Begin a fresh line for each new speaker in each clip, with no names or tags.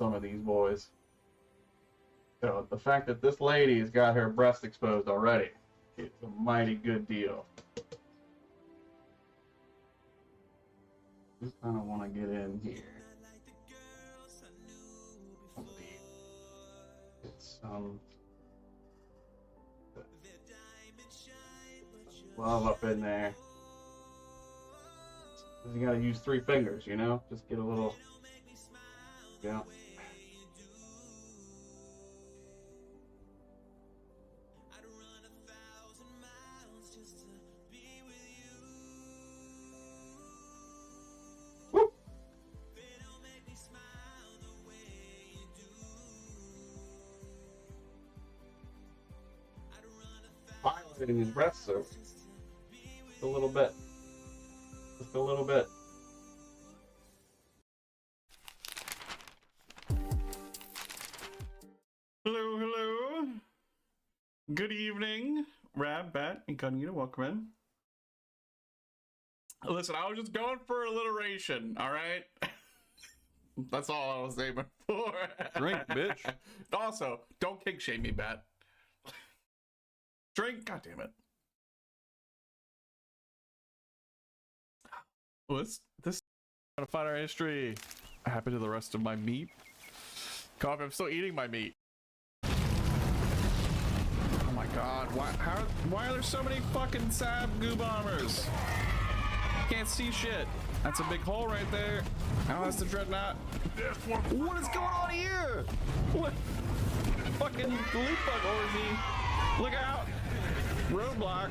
some of these boys. So the fact that this lady's got her breast exposed already, it's a mighty good deal. Just kind of want to get in here. It's love up in there. You gotta use 3 fingers, you know? Just get a little, yeah. Woo. Violating his breath, so just a little bit. Just a little bit.
Hello, hello. Good evening. Rab, Bat, Incognito, welcome in. Listen, I was just going for alliteration, alright? That's all I was aiming for.
Drink, bitch.
Also, don't kink shame me, Bat. Drink, goddammit. Well, this
Gotta find our history.
happened to the rest of my meat. Coffee, I'm still eating my meat. Oh my god, why are there so many fucking Sab goo bombers? Can't see shit. That's a big hole right there. Oh, that's the dreadnought. What is going on here? What? Fucking loot bug orgy. Look out. Roadblock.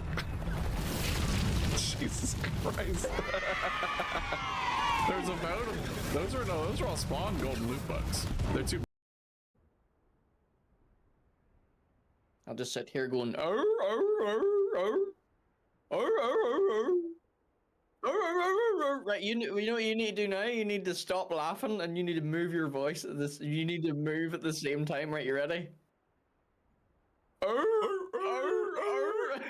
Jesus Christ. There's a boat of those are all spawn golden loot bugs. They're too.
I'll just sit here going, arr, arr, arr, arr, arr, arr, arr, arr. Right, you know what you need to do now? You need to stop laughing and you need to move your voice at this. You need to move at the same time. Right, you ready? Arr, arr, arr.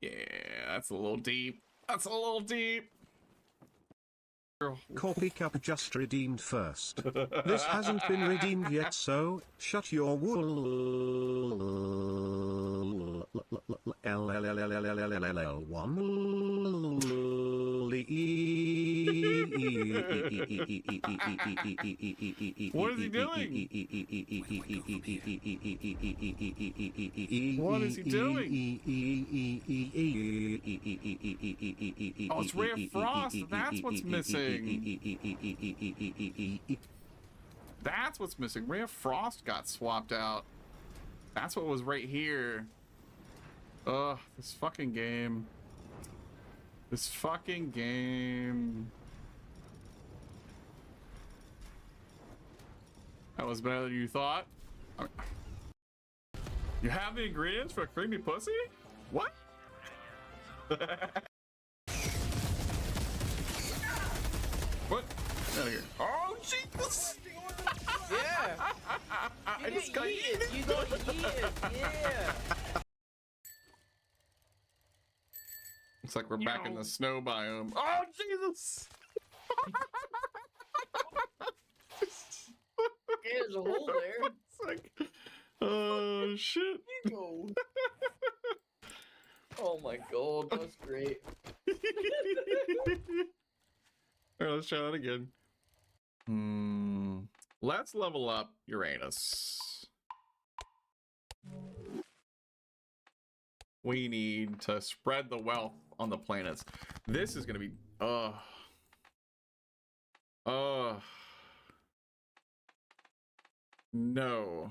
Yeah, that's a little deep. That's a little deep.
Coffee cup just redeemed first. This hasn't been redeemed yet, so shut your
What is he doing? What is he doing? Oh, it's Ray of Frost. That's what's missing. That's what's missing. Ray of Frost got swapped out. That's what was right here. Ugh, this fucking game. This fucking game. That was better than you thought. You have the ingredients for a creamy pussy? What? What? Get out of here. Oh, Jesus!
Yeah.
I just got
yeeted. You got yeeted. Yeah.
Looks like we're back in the snow biome. Oh, Jesus!
There's a hole there.
It's like, oh, shit.
Go. Oh my god, that's great.
Alright, let's try that again. Let's level up Uranus. We need to spread the wealth on the planets. This is gonna be no.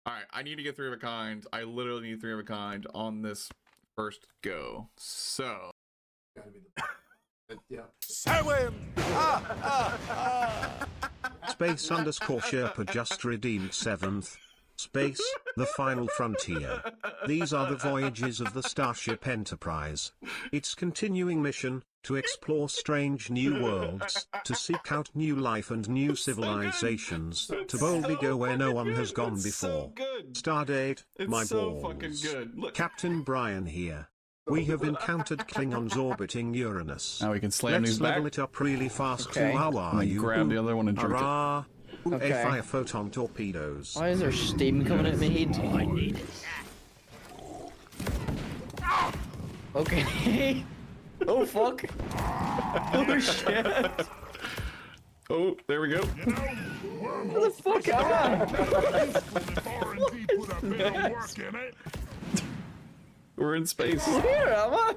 Alright, I need to get 3 of a kind. I literally need 3 of a kind on this first go. So
Yeah.
Space _ Sherpa just redeemed 7th. Space, the final frontier. These are the voyages of the Starship Enterprise. Its continuing mission, to explore strange new worlds, to seek out new life and new civilizations, to boldly go where no one has gone before. Stardate,
It's
my
so
balls.
fucking good. Look.
Captain Brian here. We have encountered Klingons orbiting Uranus.
Now we can slam
Let's
these back.
level it up really fast.
Okay.
How are
And
you?
grab the other one and jerk it.
Hurrah! Ooh,
Okay.
a fire photon torpedoes.
Why is there steam coming out of my head? I need it. Okay. Oh fuck. Oh shit.
Oh, there we go.
Where the fuck am I?
We're in space.
Where am I?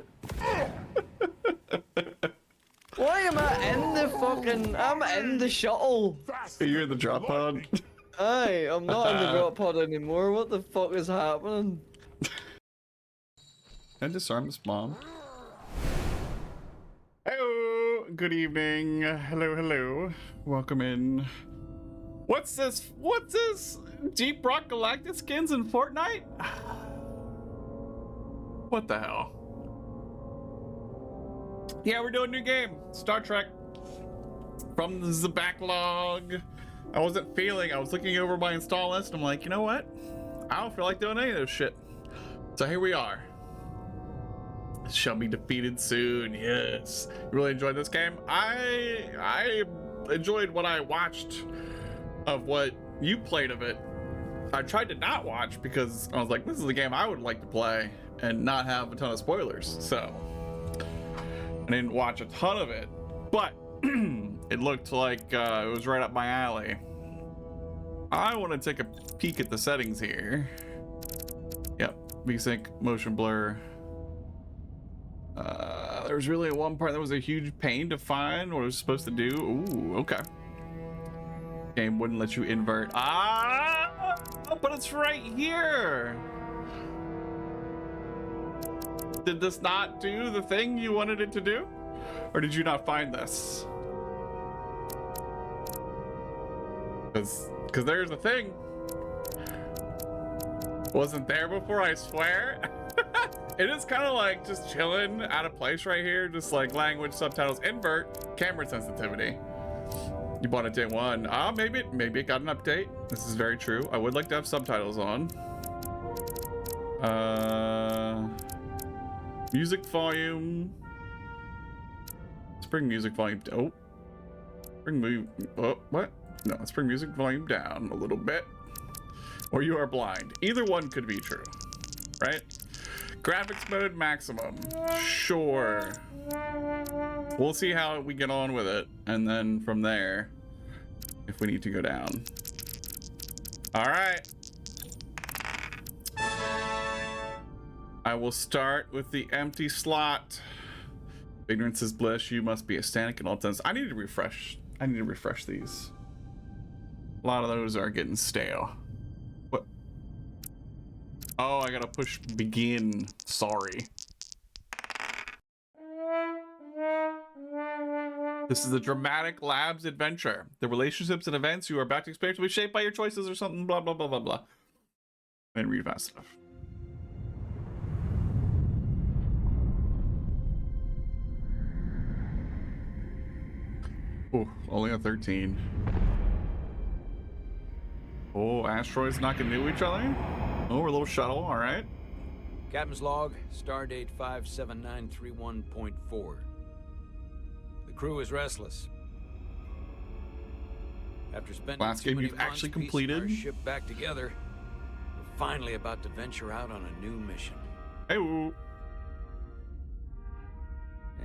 Why am I in the fucking... I'm in the shuttle.
You're in the drop pod.
Aye, I'm not in the drop pod anymore. What the fuck is happening?
And disarm this bomb. Hello, good evening. Hello, hello. Welcome in. What's this? What's this? Deep Rock Galactic skins in Fortnite? What the hell? Yeah, we're doing a new game. Star Trek. From the backlog. I wasn't feeling, I was looking over my install list. I'm like, you know what? I don't feel like doing any of this shit. So here we are. Shall be defeated soon. Yes. Really enjoyed this game. I enjoyed what I watched of what you played of it. I tried to not watch because I was like, this is a game I would like to play and not have a ton of spoilers. So I didn't watch a ton of it, but it looked like it was right up my alley. I want to take a peek at the settings here. Yep, VSync, motion blur. There was really one part that was a huge pain to find what it was supposed to do. Ooh, okay. Game wouldn't let you invert. Ah, but it's right here. Did this not do the thing you wanted it to do? Or did you not find this? Because there's a thing. Wasn't there before, I swear. It is kind of like just chilling out of place right here. Just like language, subtitles, invert, camera sensitivity. You bought it day one. Maybe it got an update. This is very true. I would like to have subtitles on. Music volume. Let's bring music volume. Oh, what? No, let's bring music volume down a little bit. Or you are blind. Either one could be true, right? Graphics mode maximum. Sure. We'll see how we get on with it, and then from there, if we need to go down. All right. I will start with the empty slot. Ignorance is bliss. You must be ecstatic in all times. I need to refresh. I need to refresh these. A lot of those are getting stale. What? Oh, I gotta push begin. Sorry. This is a dramatic labs adventure. The relationships and events you are about to experience will be shaped by your choices or something, blah, blah, blah, blah, blah. I didn't read fast enough. Oh, only a 13. Oh, asteroids not gonna know each other? Oh, we're a little shuttle, all right.
Captain's log, stardate 57931.4. The crew is restless. After spending
Last
too
game
many
you've
months
actually
piecing
completed.
our ship back together, we're finally about to venture out on a new mission.
Hey, woo.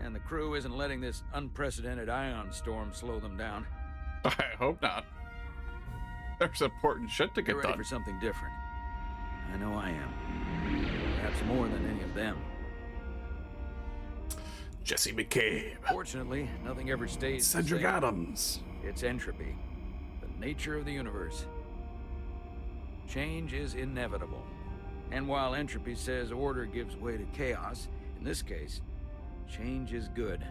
And the crew isn't letting this unprecedented ion storm slow them down.
I hope not. There's important shit to
They're
get
ready
done.
for something different. I know I am. Perhaps more than any of them.
Jesse McCabe.
Fortunately, nothing ever stays the
Cedric
same.
Adams.
It's entropy, the nature of the universe. Change is inevitable. And while entropy says order gives way to chaos, in this case, change is good.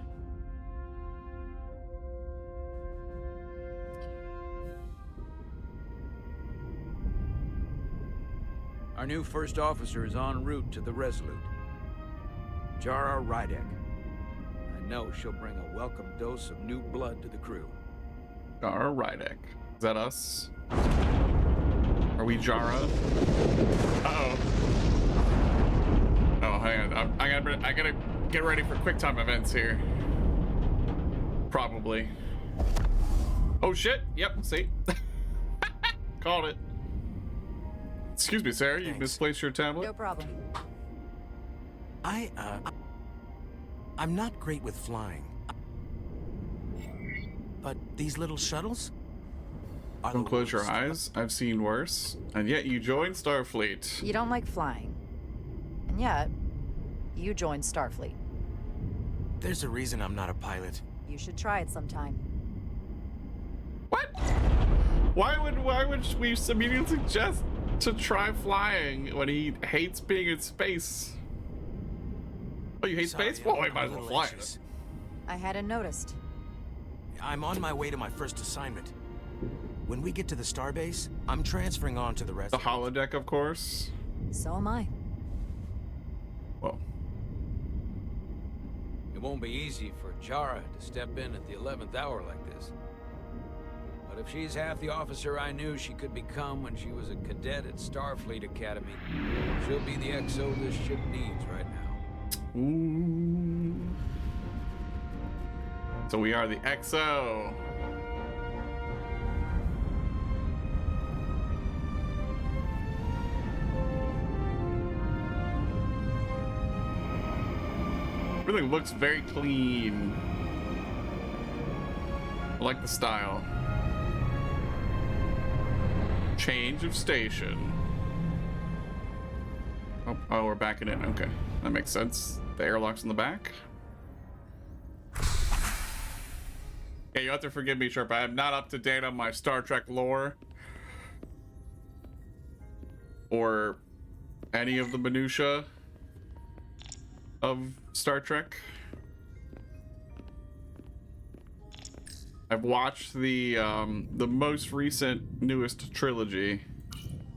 Our new first officer is en route to the Resolute. Jara Rydek. I know she'll bring a welcome dose of new blood to the crew.
Jara Rydek. Is that us? Are we Jara? Uh-oh. Oh, hang on. gotta get ready for quick time events here. Probably. Oh shit! Yep. See, called it. Excuse me, Sarah. You
Thanks.
misplaced your tablet.
No problem.
I'm not great with flying. But these little shuttles? Are
Don't
the
close your
worst.
eyes. I've seen worse. And yet you joined Starfleet.
You don't like flying. And yet, you joined Starfleet.
There's a reason I'm not a pilot.
You should try it sometime.
What? Why would we immediately suggest to try flying when he hates being in space? Oh, you hate
Sorry,
space? Well,
I'm
we might
a
as well
little
fly
anxious.
it.
I hadn't noticed.
I'm on my way to my first assignment. When we get to the starbase, I'm transferring on to the rest.
The holodeck, of course.
So am I.
Well,
It won't be easy for Jara to step in at the 11th hour like this. But if she's half the officer I knew she could become when she was a cadet at Starfleet Academy, she'll be the XO this ship needs right now.
ooh. So we are the XO. Everything looks very clean. I like the style. Change of station. Oh, we're backing in. Okay, that makes sense. The airlock's in the back. Yeah, you have to forgive me, Sherpa. I'm not up to date on my Star Trek lore. Or any of the minutia of Star Trek. I've watched the most recent, newest trilogy.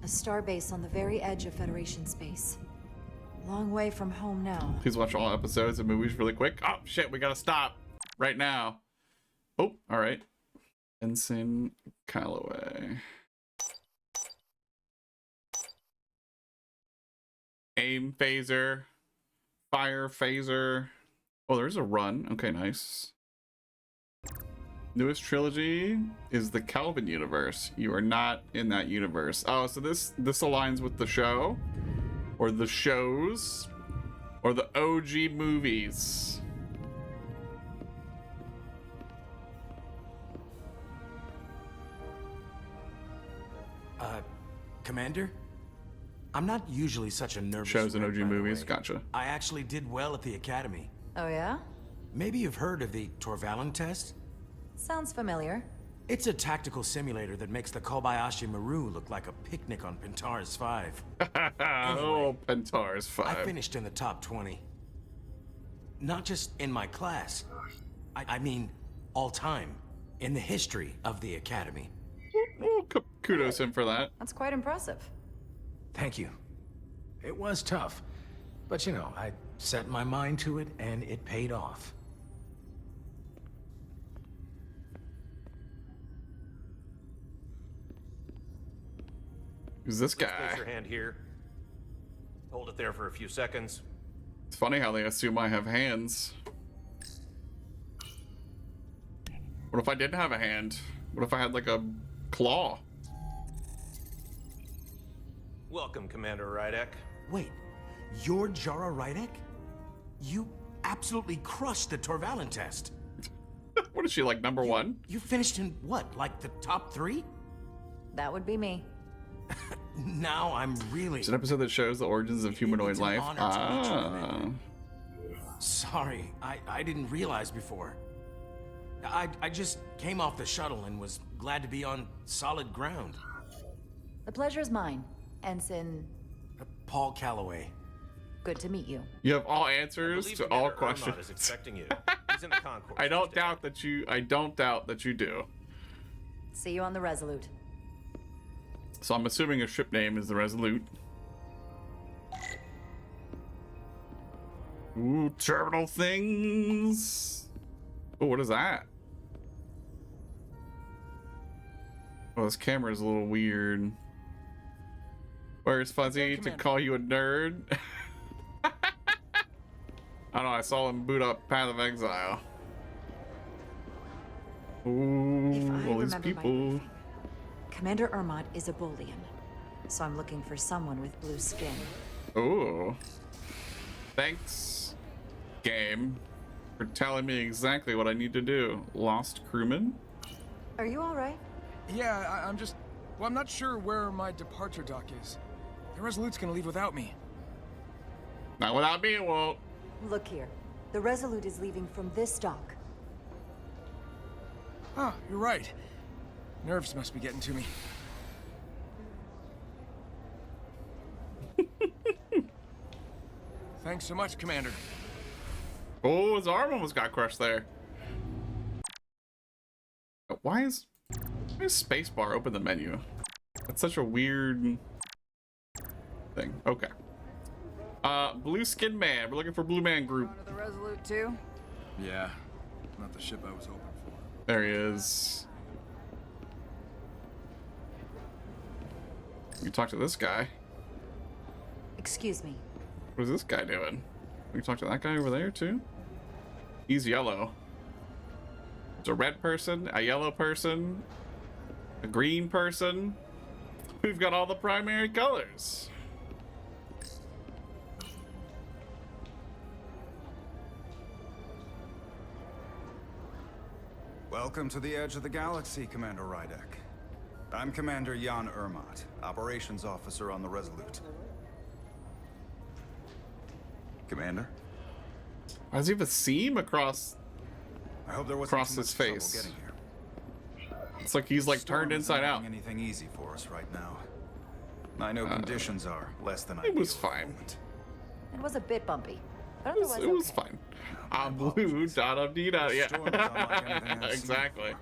A starbase on the very edge of Federation space. Long way from home now.
Please watch all episodes of movies really quick. Oh shit, we gotta stop right now. Oh, all right. Ensign Calloway. Aim phaser. Fire phaser. Oh, there's a run. Okay, nice. Newest trilogy is the Kelvin universe. You are not in that universe. Oh, so this aligns with the show, or the shows, or the OG movies.
Commander? I'm not usually such a nervous
Shows and
wreck,
OG
by the
movies.
way.
Gotcha.
I actually did well at the academy.
Oh yeah?
Maybe you've heard of the Torvalin test?
Sounds familiar.
It's a tactical simulator that makes the Kobayashi Maru look like a picnic on Pentaris 5.
Oh, Pentaris 5.
I finished in the top 20. Not just in my class. I mean, all time. In the history of the academy.
Oh, kudos him for that.
That's quite impressive.
Thank you. It was tough, but you know, I set my mind to it and it paid off.
Who's this
Please
guy?
place your hand here. Hold it there for a few seconds.
It's funny how they assume I have hands. What if I didn't have a hand? What if I had like a claw?
Welcome, Commander Rydek.
Wait, you're Jara Rydek? You absolutely crushed the Torvalin test.
What is she, like number one?
You finished in what, like the top 3?
That would be me.
Now I'm really...
It's an episode that shows the origins of humanoid
It's an
life.
honor to meet you,
Ah.
Commander. Sorry, I didn't realize before. I just came off the shuttle and was glad to be on solid ground.
The pleasure is mine. Ensign,
Paul Calloway.
good to meet you.
You have all
I
answers
believe
to all
Commander Ermont is
questions.
expecting you. He's in the concourse.
I don't
today.
doubt that you. I don't doubt that you do.
See you on the Resolute.
So I'm assuming a ship name is the Resolute. Ooh, terminal things. Oh, what is that? Oh, this camera is a little weird. Where's Fuzzy to
Commander.
call you a nerd? I don't know, I saw him boot up Path of Exile. Ooh, all these people.
Commander Ermont is a Bolian, so I'm looking for someone with blue skin.
Ooh. Thanks, game, for telling me exactly what I need to do. Lost crewman?
Are you all right?
Yeah, I'm just... Well, I'm not sure where my departure dock is. The Resolute's gonna leave without me.
Not without me, it won't.
Look here. The Resolute is leaving from this dock.
Huh, you're right. Nerves must be getting to me. Thanks so much, Commander.
Oh, his arm almost got crushed there. Why is spacebar open the menu? That's such a weird thing. Okay. Blue Skin Man. We're looking for Blue Man Group.
The Resolute too?
Yeah, not the ship I was hoping for.
There he is. We can talk to this guy.
Excuse me.
What is this guy doing? We can talk to that guy over there too. He's yellow. It's a red person, a yellow person, a green person. We've got all the primary colors.
Welcome to the edge of the galaxy, Commander Rydek. I'm Commander Jan Ermont, Operations Officer on the Resolute. Commander?
Why does he have a seam across
I hope there wasn't
across
too much
his
trouble
face?
getting here.
It's like he's like
Storm
turned
isn't
inside out.
making anything easy for us right now. I know conditions are less than
It
ideal.
was fine.
It was a bit bumpy, but
It was,
otherwise
it was
okay.
fine. I'm blue, da-da-dee-da,
Storm is unlike anything
yeah.
I've seen
Exactly.
before.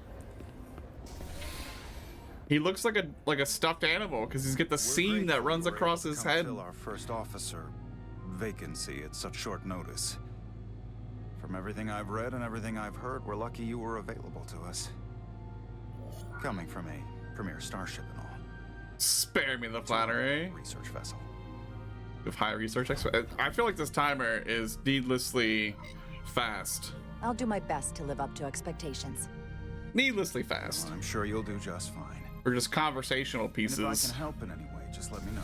He looks like a stuffed animal because he's got the seam that runs
We were
across
able to
his
come
head.
Fill our first officer vacancy at such short notice. From everything I've read and everything I've heard, we're lucky you were available to us. Coming from a premier starship and all.
Spare me the flattery.
Research vessel.
With high research expert. I feel like this timer is needlessly fast.
I'll do my best to live up to expectations.
Needlessly fast.
I'm sure you'll do just fine.
Or just conversational
And if I
pieces.
can help in any way, just let me know.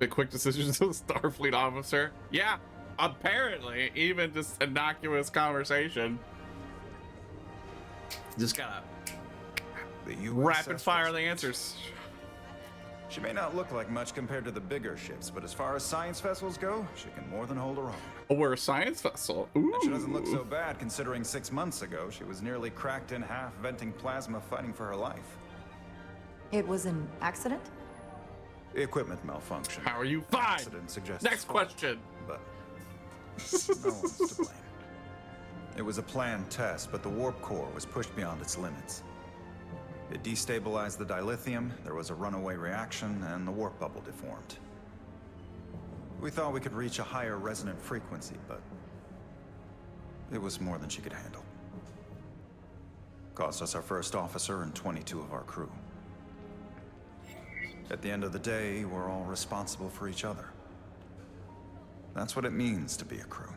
The quick decisions of the Starfleet officer. Yeah, apparently, even just innocuous conversation. Just gotta
The USS
rapid fire the answers.
She may not look like much compared to the bigger ships, but as far as science vessels go, she can more than hold her own.
Oh, we're a science vessel. Ooh.
And she doesn't look so bad considering 6 months ago she was nearly cracked in half, venting plasma, fighting for her life.
It was an accident?
The equipment malfunction.
How are you? Fine.
Accident suggests
Next
fault,
question.
But no one's to blame. It was a planned test, but the warp core was pushed beyond its limits. It destabilized the dilithium, there was a runaway reaction, and the warp bubble deformed. We thought we could reach a higher resonant frequency, but it was more than she could handle. Cost us our first officer and 22 of our crew. At the end of the day, we're all responsible for each other. That's what it means to be a crew.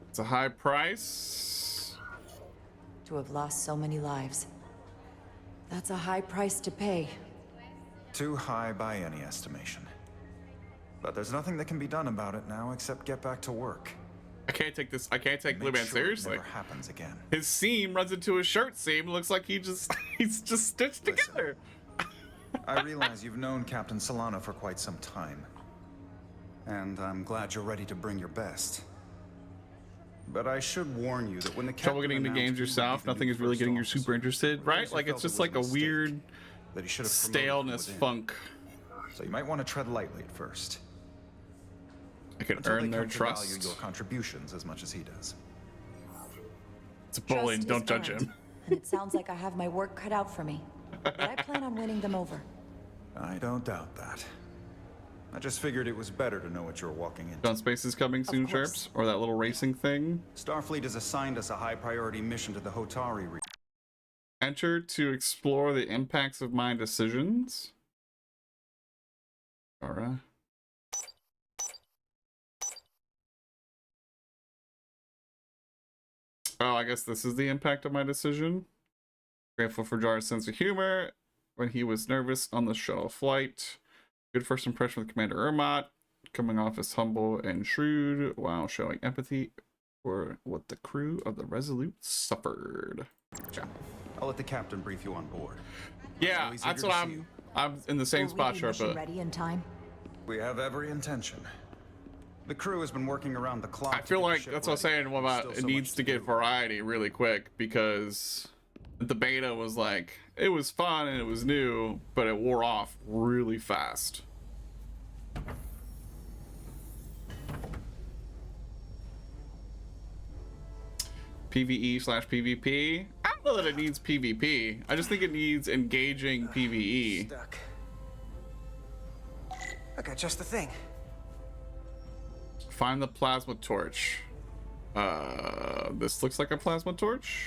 It's a high price.
To have lost so many lives. That's a high price to pay.
Too high by any estimation. But there's nothing that can be done about it now except get back to work.
I can't take this. I can't take Blue
Make
Man
sure it
seriously.
never happens again.
His seam runs into his shirt seam. Looks like he's just stitched together.
I realize you've known Captain Solana for quite some time. And I'm glad you're ready to bring your best. But I should warn you that when the
Trouble getting into
captain
games
announced we
yourself.
needed a
Nothing
new
is really
first
getting you
officer,
super interested, right?
Mercer
Like
felt
it's
it
just
was
like
a
a
mistake,
weird
that he should have promoted from
staleness
within.
funk.
So you might want to tread lightly at first.
I can
Until
earn
they
their
come to value
trust.
your contributions as much as he does.
It's a bullying.
Trust
Don't
is
judge
earned,
him.
And it sounds like I have my work cut out for me. But I plan on winning them over.
I don't doubt that. I just figured it was better to know what you were walking into.
Dawn Space is coming soon,
course.
Sharps, or that little racing thing.
Starfleet has assigned us a high-priority mission to the Hotari region.
Enter to explore the impacts of my decisions. Alright. Oh, I guess this is the impact of my decision. Grateful for Jara's sense of humor when he was nervous on the shuttle flight. Good first impression with Commander Ermot, coming off as humble and shrewd while showing empathy for what the crew of the Resolute suffered. Gotcha.
I'll let the captain brief you on board.
Yeah,
Always
that's
eager
what
to see you.
I'm in the same spot, Sherpa.
Ready in time?
We have every intention. The crew has been working around the clock.
I feel like that's what I'm saying. What about it needs to get variety really quick, because the beta was like, it was fun and it was new, but it wore off really fast. PvE/PvP. I don't know that it needs PvP. I just think it needs engaging PvE.
Stuck. I got just the thing.
Find the plasma torch. This looks like a plasma torch.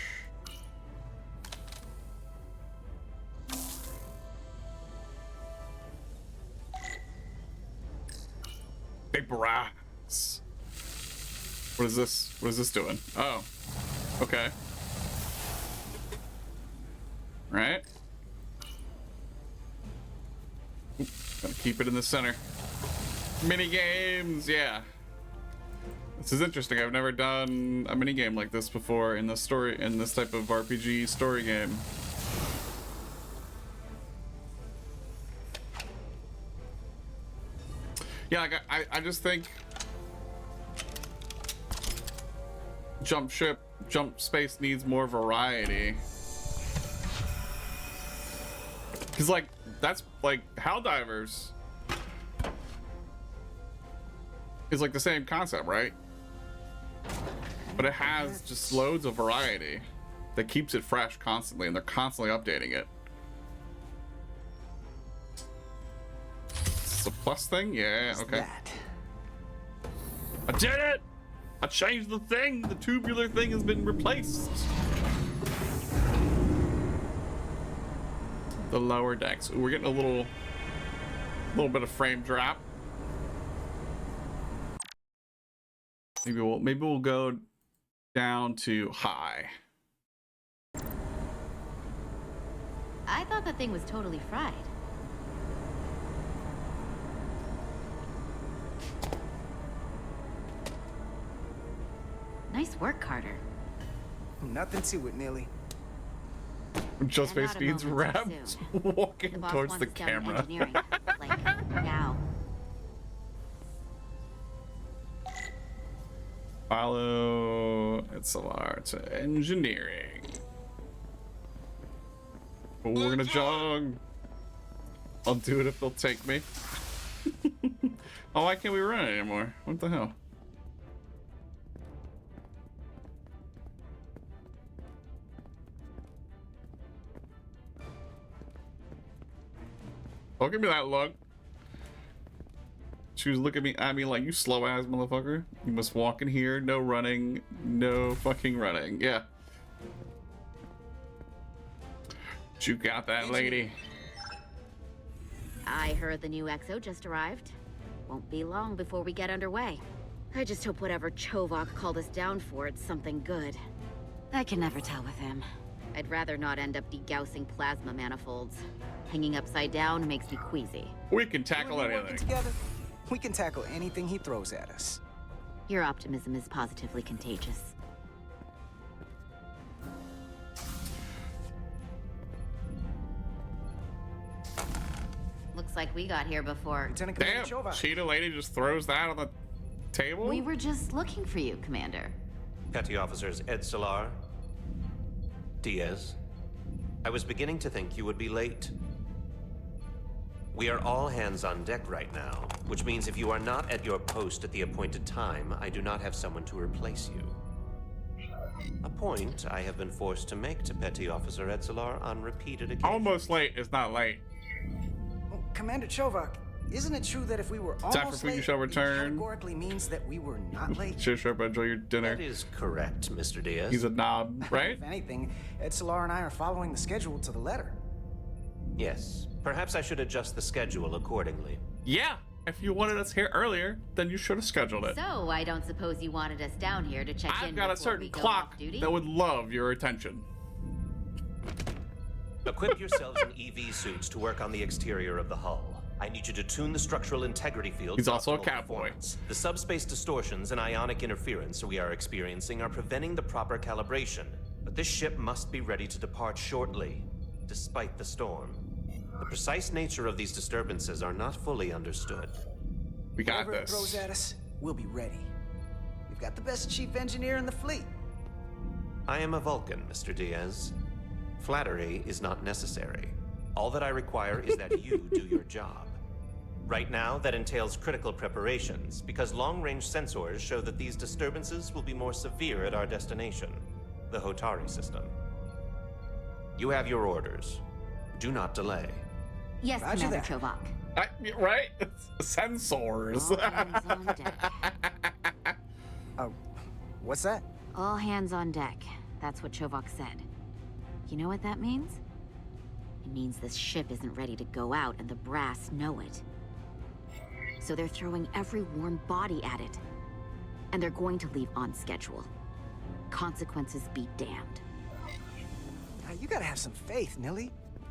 Big brass. What is this? What is this doing? Oh, okay. Right. Oop, gotta keep it in the center. Mini games, yeah. This is interesting. I've never done a mini game like this before in this type of RPG story game. Yeah, like I just think Jump Space needs more variety. Cause like that's like Helldivers is like the same concept, right? But it has just loads of variety that keeps it fresh constantly, and they're constantly updating it. It's a plus thing? Yeah, okay. I did it! I changed the thing! The tubular thing has been replaced. The lower decks. Ooh, we're getting a little bit of frame drop. Maybe we'll go down to high.
I thought that thing was totally fried. Nice work, Carter.
Nothing to it, Millie.
Just Space Speed's wrapped, walking towards the camera.
Like, now.
Follow Etzelar to engineering. Oh, we're gonna jog. I'll do it if they'll take me. Oh, why can't we run it anymore? What the hell? Don't give me that look. She was looking at me like, you slow ass motherfucker. You must walk in here, no running, no fucking running. Yeah. You got that, lady.
I heard the new EXO just arrived. Won't be long before we get underway. I just hope whatever Chovak called us down for, it's something good. I can never tell with him. I'd rather not end up degaussing plasma manifolds. Hanging upside down makes me queasy.
We can tackle anything.
Together, we can tackle anything he throws at us.
Your optimism is positively contagious. Looks like we got here before.
Damn, Cheetah Lady just throws that on the table?
We were just looking for you, Commander.
Petty Officers Etzelar, Diaz. I was beginning to think you would be late. We are all hands on deck right now, which means if you are not at your post at the appointed time, I do not have someone to replace you. A point I have been forced to make to Petty Officer Etzelar on repeated occasions.
Almost late is not late.
Commander Chovak, isn't it true that if we were almost late,
shall return.
it categorically means that we were not late?
Sure, but enjoy your dinner.
That is correct, Mr. Diaz.
He's a knob, right?
If anything, Etzelar and I are following the schedule to the letter.
Yes. Perhaps I should adjust the schedule accordingly.
Yeah, if you wanted us here earlier, then you should have scheduled it.
So I don't suppose you wanted us down here to check in.
I've got a certain clock that would love your attention.
Equip yourselves in EV suits to work on the exterior of the hull. I need you to tune the structural integrity field.
He's also a cowboy.
The subspace distortions and ionic interference we are experiencing are preventing the proper calibration. But this ship must be ready to depart shortly, despite the storm. The precise nature of these disturbances are not fully understood.
We got
Whatever it throws at us, we'll be ready. We've got the best chief engineer in the fleet.
I am a Vulcan, Mr. Diaz. Flattery is not necessary. All that I require is that you do your job. Right now, that entails critical preparations, because long-range sensors show that these disturbances will be more severe at our destination, the Hotari system. You have your orders. Do not delay.
Yes,
Roger
Commander
that.
Chovak.
Right? Sensors.
All hands on deck.
What's that?
All hands on deck. That's what Chovak said. You know what that means? It means this ship isn't ready to go out and the brass know it. So they're throwing every warm body at it. And they're going to leave on schedule. Consequences be damned.
You gotta have some faith, Nilly.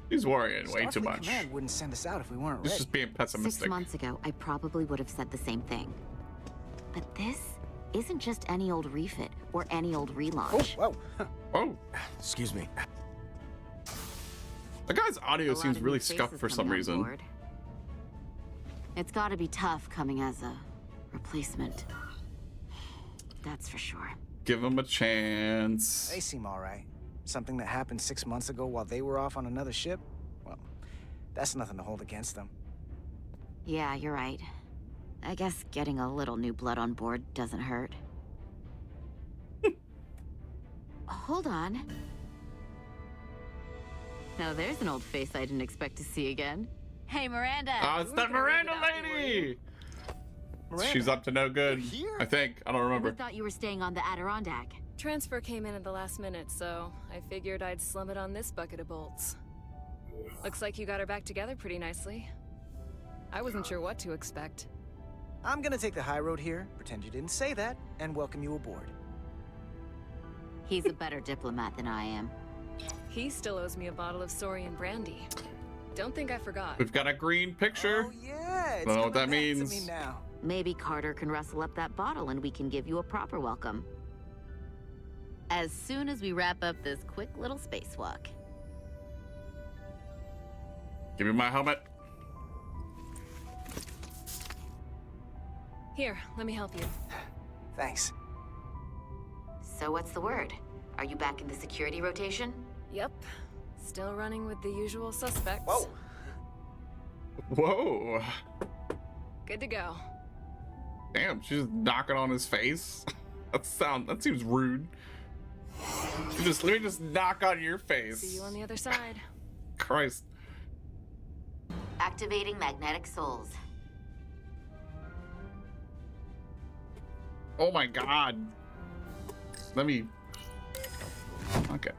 He's worrying way too
Starfleet
much.
Command wouldn't send us out if we weren't
He's
ready.
just being pessimistic.
6 months ago, I probably would have said the same thing. But this isn't just any old refit or any old relaunch.
Whoa.
Oh,
Excuse me.
the guy's audio
A lot
seems
of
really
new
scuffed
faces
for some
coming on
reason.
board. It's gotta be tough coming as a replacement. That's for sure.
Give him a chance.
They seem all right. Something that happened 6 months ago while they were off on another ship? Well, that's nothing to hold against them.
Yeah, you're right. I guess getting a little new blood on board doesn't hurt. Hold on. Now there's an old face I didn't expect to see again. Hey, Miranda.
Oh, it's that Miranda lady. She's up to no good. I think. I don't
We
remember.
thought you were staying on the Adirondack.
Transfer came in at the last minute, so I figured I'd slum it on this bucket of bolts. Looks like you got her back together pretty nicely. I wasn't sure what to expect.
I'm gonna take the high road here, pretend you didn't say that, and welcome you aboard.
He's a better diplomat than I am.
He still owes me a bottle of Saurian brandy. Don't think I forgot.
We've got a green picture.
Oh, yeah,
I don't know what that means.
To me now.
Maybe Carter can rustle up that bottle and we can give you a proper welcome. As soon as we wrap up this quick little spacewalk.
Give me my helmet.
Here, let me help you.
Thanks.
So what's the word? Are you back in the security rotation?
Yep. Still running with the usual suspects.
Whoa.
Whoa.
Good to go.
Damn, she's just knocking on his face. That seems rude. Let me just knock on your face.
See you on the other side.
Christ.
Activating magnetic souls.
Oh my god. Let me. Okay.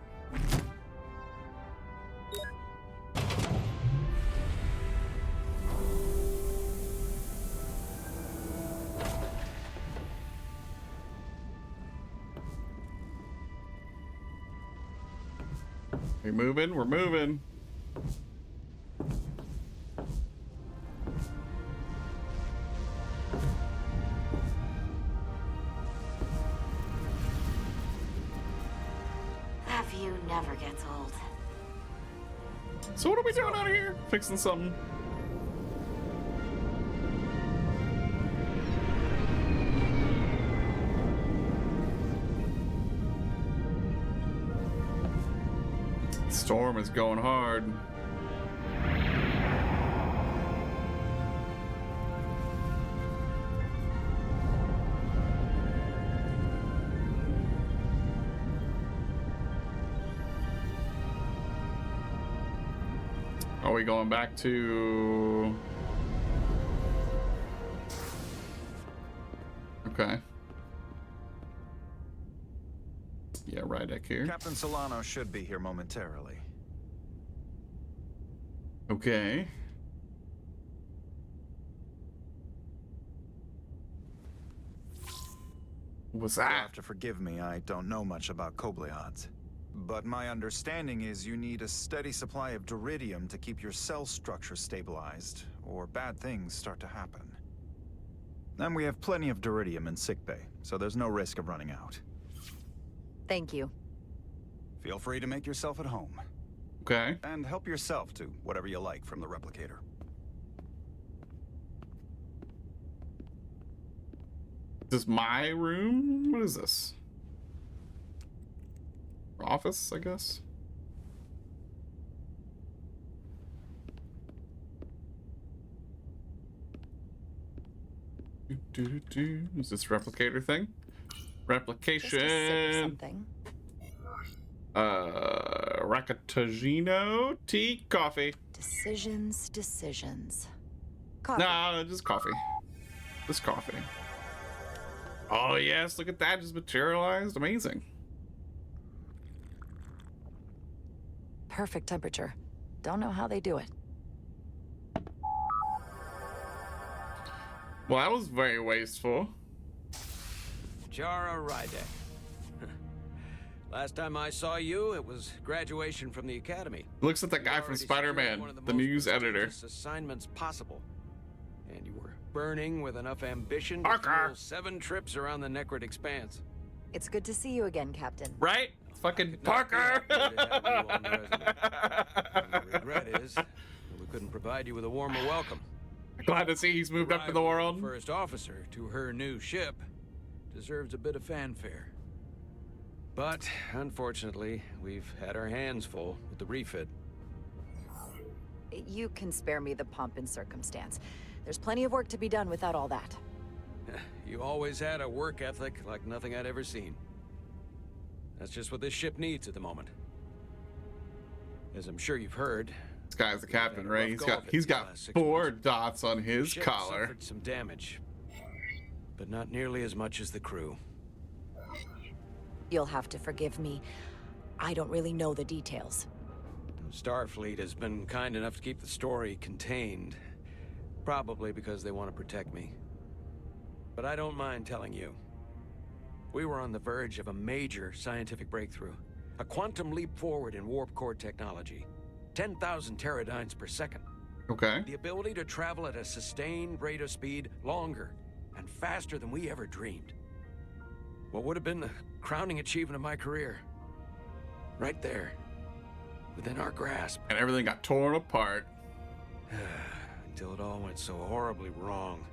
We're moving, we're moving.
That view never gets old.
So what are we doing out here? Fixing something. Storm is going hard. Are we going back to... Okay. Yeah, right back here.
Captain Solano should be here momentarily.
Okay. What's
You'll
that?
have to forgive me, I don't know much about Kobleods. But my understanding is you need a steady supply of Duridium to keep your cell structure stabilized, or bad things start to happen. And we have plenty of Duridium in sickbay, so there's no risk of running out.
Thank you.
Feel free to make yourself at home.
Okay.
And help yourself to whatever you like from the replicator.
Is this my room? What is this? Office, I guess. Is this replicator thing? Replication.
Something.
Racatagino tea, coffee.
Decisions. Coffee.
No, just coffee. Just coffee. Oh yes, look at that, just materialized. Amazing.
Perfect temperature. Don't know how they do it.
Well, that was very wasteful.
Jara Rydek. Last time I saw you, it was graduation from the academy.
Looks like that guy from Spider-Man, the news editor.
Assignments possible, and you were burning with enough ambition to
Parker.
fuel 7 trips around the Necrid Expanse.
It's good to see you again, Captain.
Right? Fucking Parker.
The regret is that we couldn't provide you with a warmer welcome.
Glad to see he's moved up in the world.
First officer to her new ship deserves a bit of fanfare. But unfortunately, we've had our hands full with the refit.
You can spare me the pomp and circumstance. There's plenty of work to be done without all that.
You always had a work ethic like nothing I'd ever seen. That's just what this ship needs at the moment. As I'm sure you've heard,
this guy's the captain, right? He's got 4 dots on his
ship
collar.
suffered some damage, but not nearly as much as the crew.
You'll have to forgive me. I don't really know the details.
Starfleet has been kind enough to keep the story contained, probably because they want to protect me. But I don't mind telling you. We were on the verge of a major scientific breakthrough. A quantum leap forward in warp core technology. 10,000 teradynes per second.
Okay.
The ability to travel at a sustained rate of speed longer and faster than we ever dreamed. What would have been the crowning achievement of my career. Right there. Within our grasp.
And everything got torn apart.
Until it all went so horribly wrong.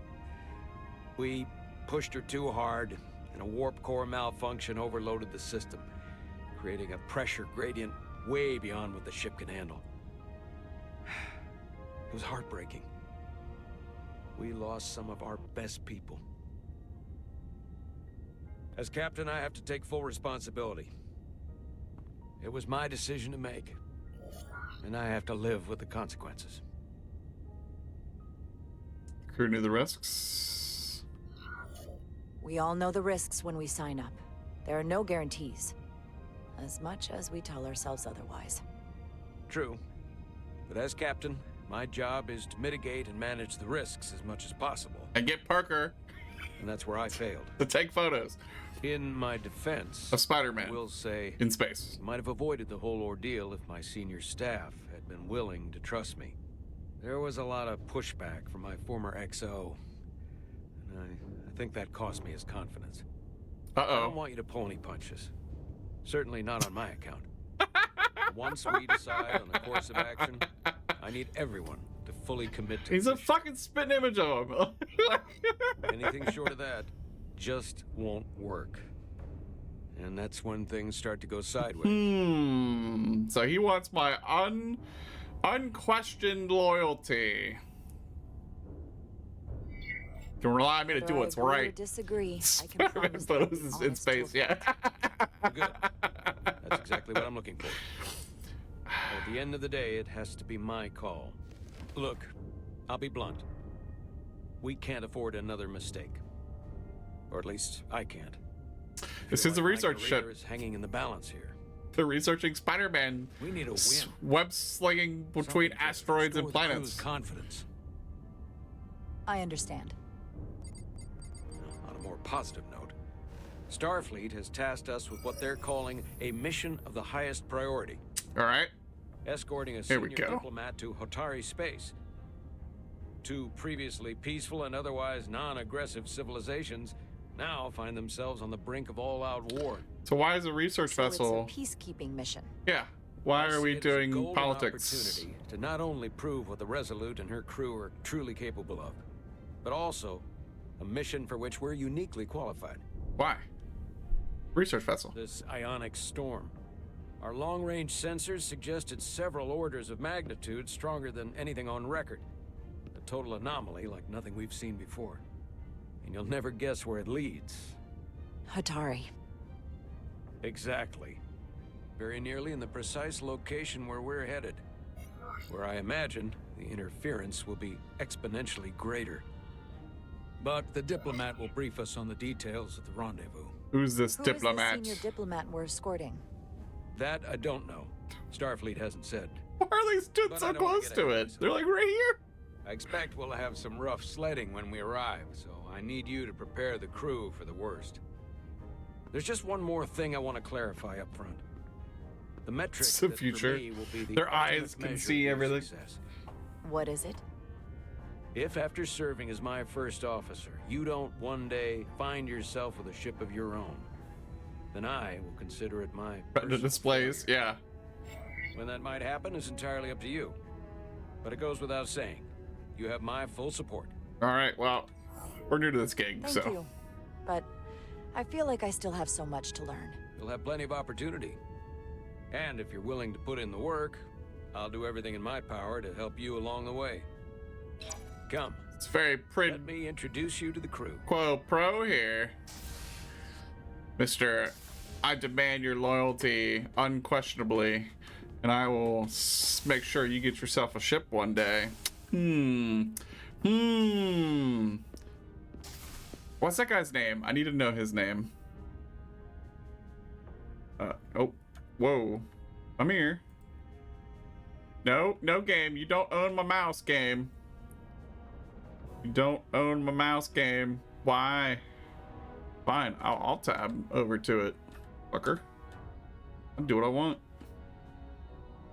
We pushed her too hard, and a warp core malfunction overloaded the system, creating a pressure gradient way beyond what the ship can handle. It was heartbreaking. We lost some of our best people. As captain, I have to take full responsibility. It was my decision to make, and I have to live with the consequences.
Crew knew the risks.
We all know the risks when we sign up. There are no guarantees. As much as we tell ourselves otherwise.
True. But as captain, my job is to mitigate and manage the risks as much as possible.
And get Parker.
And that's where I failed.
To take photos.
In my defense,
of Spider-Man.
I will say
in space.
Might have avoided the whole ordeal if my senior staff had been willing to trust me. There was a lot of pushback from my former XO. And I think that cost me his confidence. I don't want you to pull any punches. Certainly not on my account. Once we decide on the course of action, I need everyone to fully commit to
He's a fucking spitting image of him.
Anything short of that just won't work. And that's when things start to go sideways.
So he wants my unquestioned loyalty. You can rely on me to do what's right.
Disagree. I can promise
photos in space, yeah.
Good. That's exactly what I'm looking for. At the end of the day, it has to be my call. Look, I'll be blunt. We can't afford another mistake. Or at least I can't.
This is a research
my career
ship.
is hanging in the balance here.
They're researching Spider-Man.
We need a win.
Web slinging between asteroids and planets.
Confidence.
I understand.
On a more positive note, Starfleet has tasked us with what they're calling a mission of the highest priority.
All right.
Escorting a
Here we
senior
go.
diplomat to Hotari space. Two previously peaceful and otherwise non-aggressive civilizations now find themselves on the brink of all-out war.
So why is a research
So
vessel?
it's a peacekeeping mission.
Yeah. Why are we
It is a
doing
golden
politics?
opportunity to not only prove what the Resolute and her crew are truly capable of, but also a mission for which we're uniquely qualified.
Why? Research vessel.
This ionic storm. Our long-range sensors suggested several orders of magnitude stronger than anything on record. A total anomaly like nothing we've seen before. And you'll never guess where it leads.
Hatari.
Exactly. Very nearly in the precise location where we're headed. Where I imagine the interference will be exponentially greater. But the diplomat will brief us on the details at the rendezvous.
Who's this
Who
diplomat?
is the senior diplomat we're escorting?
That I don't know. Starfleet hasn't said.
Why are they stood
But
so
I don't wanna
close
get
to
ahead of
it?
myself.
They're like right here.
I expect we'll have some rough sledding when we arrive, so I need you to prepare the crew for the worst. There's just one more thing I want to clarify up front. The metric
It's the
that for
future.
me will be the
Their
ultimate
eyes can
measure
see
of your
everything.
success.
What is it?
If after serving as my first officer, you don't one day find yourself with a ship of your own, then I will consider it my
The
personal
displays,
failure.
yeah.
When that might happen is entirely up to you. But it goes without saying, you have my full support.
All right. Well, we're new to this gig,
Thank
so
you. But I feel like I still have so much to learn.
You'll have plenty of opportunity. And if you're willing to put in the work, I'll do everything in my power to help you along the way. Come.
it's very pretty.
Let me introduce you to the crew.
Quo pro here, Mr. I demand your loyalty unquestionably, and I will make sure you get yourself a ship one day. What's that guy's name? I need to know his name. Oh, whoa. Come here. No, no game. You don't own my mouse, game. You don't own my mouse, game. Why? Fine, I'll tab over to it, fucker. I'll do what I want.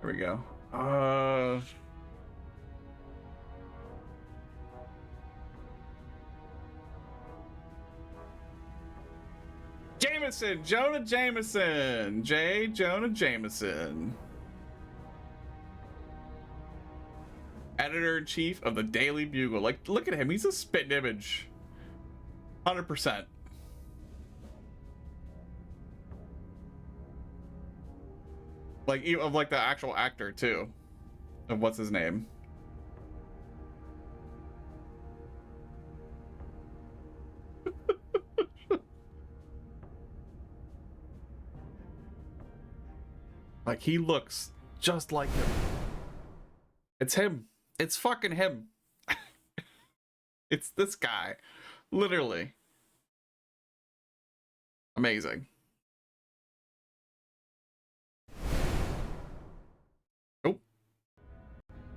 There we go. Jameson, Jonah Jameson, J. Jonah Jameson, editor-in-chief of the Daily Bugle. Like, look at him. He's a spitting image. 100%. Like, even of like the actual actor too. Of what's his name? Like, he looks just like him. It's him. It's fucking him. It's this guy. Literally. Amazing. Oh.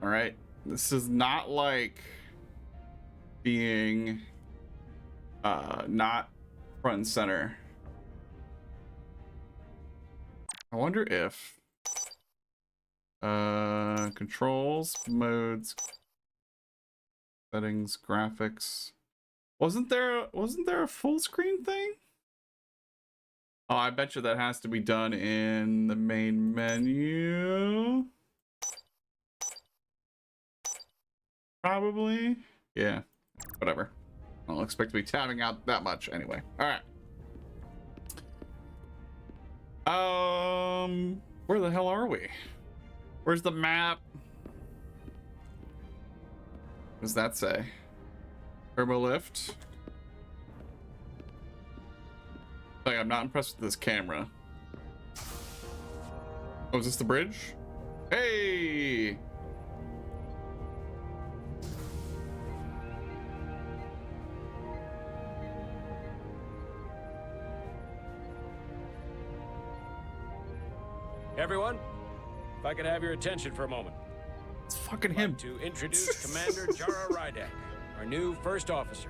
All right. This is not like being not front and center. I wonder if controls, modes, settings, graphics. Wasn't there a full screen thing? Oh, I bet you that has to be done in the main menu. Probably. Yeah. Whatever. I don't expect to be tabbing out that much anyway. All right. Where the hell are we? Where's the map? What does that say? Turbo lift. Like, I'm not impressed with this camera. Oh, is this the bridge? Hey!
Everyone, if I could have your attention for a moment.
It's fucking him.
To introduce Commander Jara Rydek, our new first officer.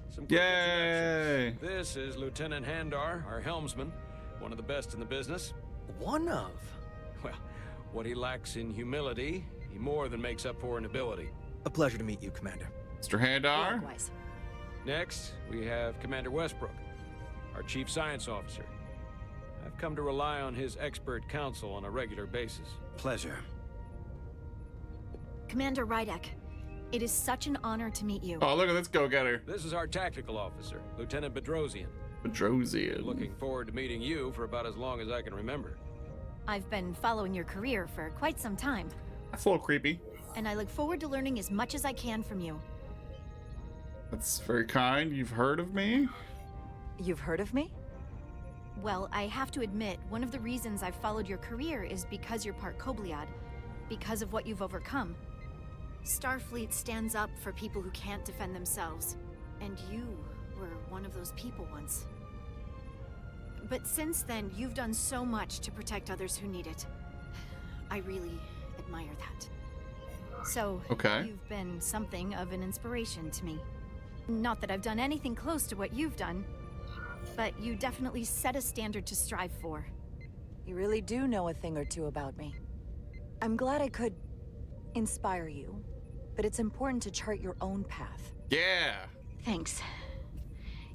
Some quick
Yay!
introductions. This is Lieutenant Handar, our helmsman, one of the best in the business.
One of?
Well, what he lacks in humility, he more than makes up for in ability.
A pleasure to meet you, Commander.
Mr. Handar.
Likewise.
Next, we have Commander Westbrook, our chief science officer. I've come to rely on his expert counsel on a regular basis.
Pleasure.
Commander Rydek, it is such an honor to meet you.
Oh, look at this go-getter.
This is our tactical officer, Lieutenant Bedrosian.
Bedrosian.
Looking forward to meeting you for about as long as I can remember.
I've been following your career for quite some time,
That's a little creepy.
and I look forward to learning as much as I can from you.
That's very kind. You've heard of me?
You've heard of me?
Well, I have to admit, one of the reasons I've followed your career is because you're part Kobliad, because of what you've overcome. Starfleet stands up for people who can't defend themselves, and you were one of those people once. But since then, you've done so much to protect others who need it. I really admire that. So,
Okay.
you've been something of an inspiration to me. Not that I've done anything close to what you've done, but you definitely set a standard to strive for.
You really do know a thing or two about me. I'm glad I could inspire you, but it's important to chart your own path.
Yeah.
Thanks.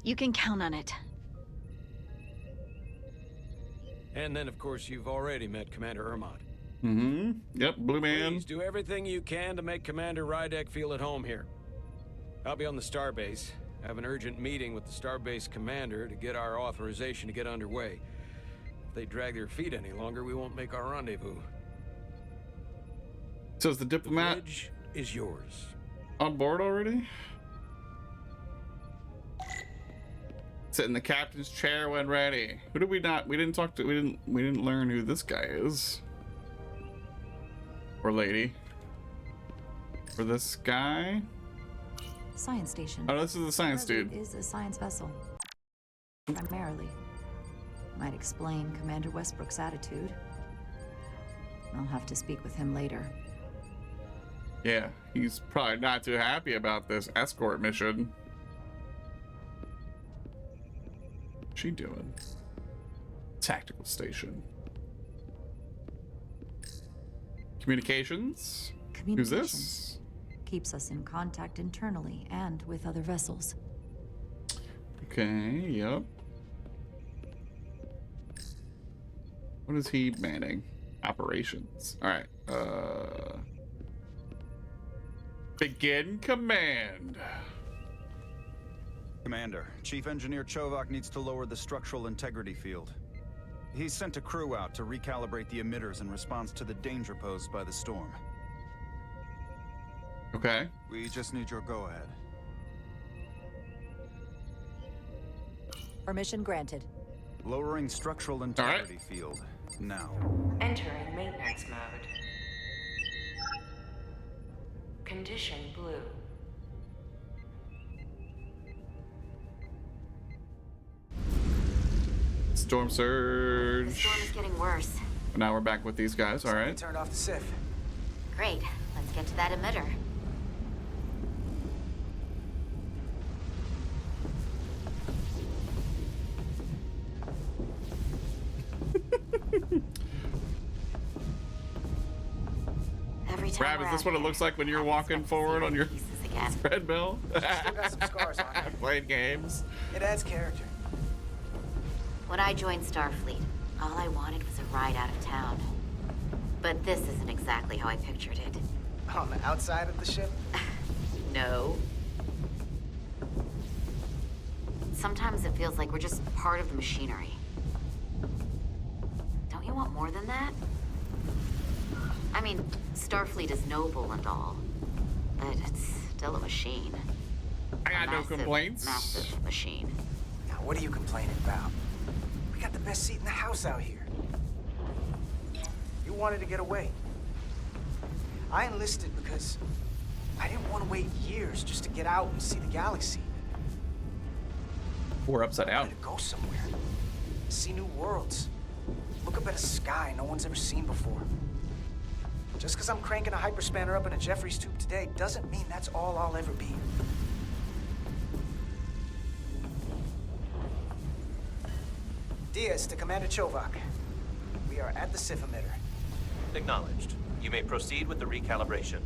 You can count on it.
And then, of course, you've already met Commander Ermont.
Mm-hmm. Yep, Blue Man.
Please do everything you can to make Commander Rydek feel at home here. I'll be on the starbase. I have an urgent meeting with the starbase commander to get our authorization to get underway. If they drag their feet any longer, we won't make our rendezvous.
So is the diplomat
The bridge is yours.
on board already? Sit in the captain's chair when ready. Who did we not? We didn't talk to. We didn't learn who this guy is. Or lady. Or this guy.
Science station.
Oh, this is the science
Starfleet
dude.
is a science vessel. Primarily. Might explain Commander Westbrook's attitude. I'll have to speak with him later.
Yeah, he's probably not too happy about this escort mission. What's she doing? Tactical station. Communications? Who's this?
Keeps us in contact internally and with other vessels.
Okay, yep. What is he manning? Operations. Alright, begin command.
Commander, Chief Engineer Chovak needs to lower the structural integrity field. He's sent a crew out to recalibrate the emitters in response to the danger posed by the storm.
Okay.
We just need your go-ahead.
Permission granted.
Lowering structural integrity field, now.
Entering maintenance mode. Condition blue.
Storm surge.
The storm is getting worse.
Now we're back with these guys, alright.
Turned off the SIF.
Great. Let's get to that emitter. Every time
Brad, is this what it looks like when you're walking forward on your treadmill?
Still got some scars on it.
Playing games.
It adds character.
When I joined Starfleet, all I wanted was a ride out of town. But this isn't exactly how I pictured it.
On the outside of the ship?
No. Sometimes it feels like we're just part of the machinery. Don't you want more than that? I mean, Starfleet is noble and all, but it's still a machine.
I got no complaints.
Massive machine.
Now, what are you complaining about? We got the best seat in the house out here. You wanted to get away. I enlisted because I didn't want to wait years just to get out and see the galaxy.
We're upside
I
down.
wanted to go somewhere. see new worlds, look up at a sky no one's ever seen before. Just because I'm cranking a hyperspanner up in a Jeffries tube today doesn't mean that's all I'll ever be. Diaz to Commander Chovak. We are at the Sif emitter.
Acknowledged. You may proceed with the recalibration.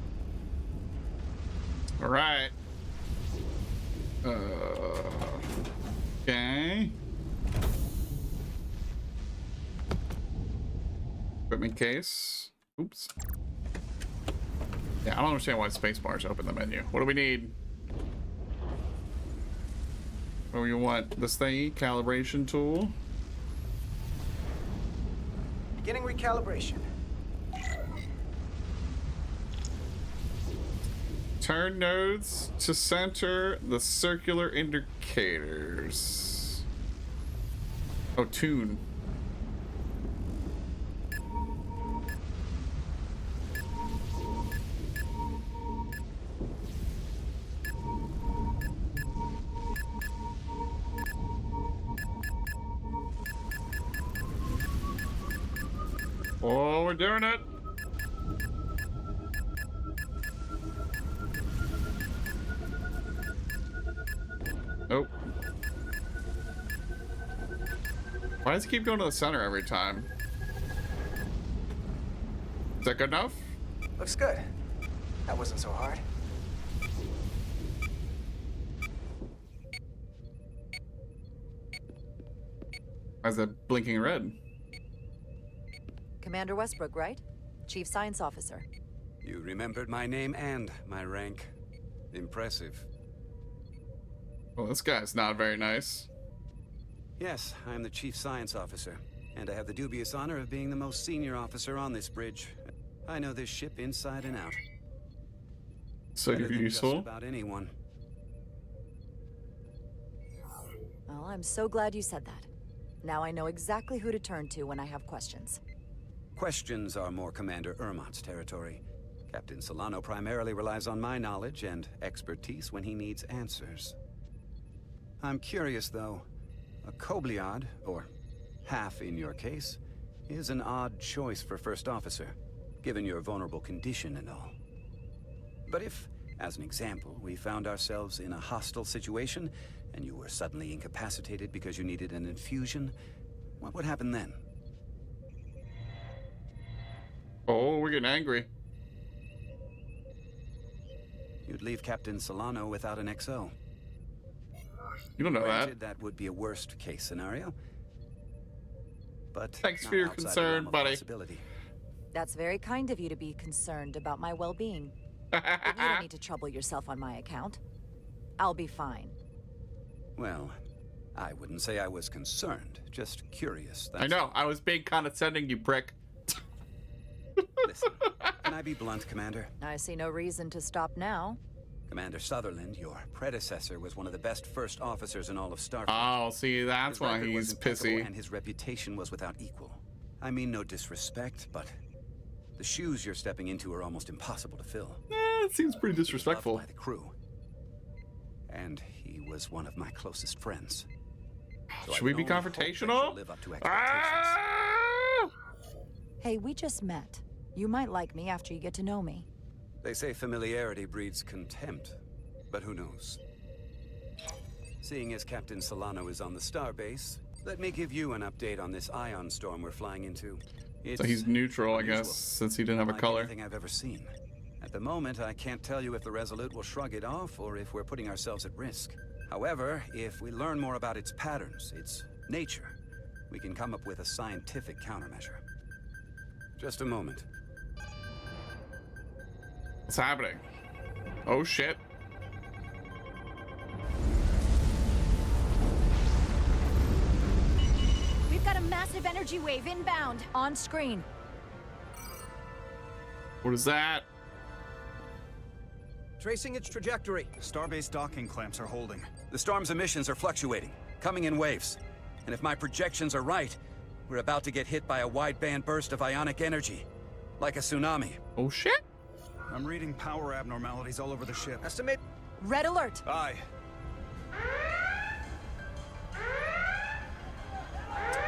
All right. Okay. Equipment case. Oops. Yeah, I don't understand why spacebar's open the menu. What do we need? What do you want? This thingy? Calibration tool?
Beginning recalibration.
Turn nodes to center the circular indicators. Oh, tune. Oh, we're doing it. Nope. Why does it keep going to the center every time? Is that good enough?
Looks good. That wasn't so hard.
Why is that blinking red?
Commander Westbrook, right? Chief Science Officer.
You remembered my name and my rank. Impressive.
Well, this guy's not very nice.
Yes, I'm the Chief Science Officer, and I have the dubious honor of being the most senior officer on this bridge. I know this ship inside and out.
So
Better
you're
than
useful?
Just about anyone.
Well, I'm so glad you said that. Now I know exactly who to turn to when I have questions.
Questions are more Commander Ermont's territory. Captain Solano primarily relies on my knowledge and expertise when he needs answers. I'm curious, though. A Kobliad, or half in your case, is an odd choice for First Officer, given your vulnerable condition and all. But if, as an example, we found ourselves in a hostile situation, and you were suddenly incapacitated because you needed an infusion, what would happen then?
Oh, we're getting angry.
You'd leave Captain Solano without an XO.
You don't know
Granted, that would be a worst-case scenario. But
thanks
not
for your
outside the
concern,
realm of
buddy.
possibility.
That's very kind of you to be concerned about my well-being. But you don't need to trouble yourself on my account. I'll be fine.
Well, I wouldn't say I was concerned, just curious.
I know, I was being condescending, you prick.
Listen, can I be blunt, Commander?
I see no reason to stop now.
Commander Sutherland, your predecessor, was one of the best first officers in all of Starfleet.
Oh, see, that's
His
why
record was
he's
impeccable,
pissy.
And his reputation was without equal. I mean no disrespect, but the shoes you're stepping into are almost impossible to fill.
It seems pretty disrespectful.
By the crew. And he was one of my closest friends. So
Should
I
we
can
be
only hope that
confrontational?
you'll live up to expectations.
Hey, we just met. You might like me after you get to know me.
They say familiarity breeds contempt, but who knows? Seeing as Captain Solano is on the starbase, let me give you an update on this ion storm we're flying into.
So he's neutral, I
unusual.
guess, since he didn't have a
Unlike
color.
anything I've ever seen. At the moment, I can't tell you if the Resolute will shrug it off or if we're putting ourselves at risk. However, if we learn more about its patterns, its nature, we can come up with a scientific countermeasure. Just a moment.
What's happening? Oh shit.
We've got a massive energy wave inbound.
On screen.
What is that?
Tracing its trajectory.
The starbase docking clamps are holding.
The storm's emissions are fluctuating, coming in waves. And if my projections are right, we're about to get hit by a wide-band burst of ionic energy. Like a tsunami.
Oh shit.
I'm reading power abnormalities all over the ship.
Estimate.
Red alert.
Aye.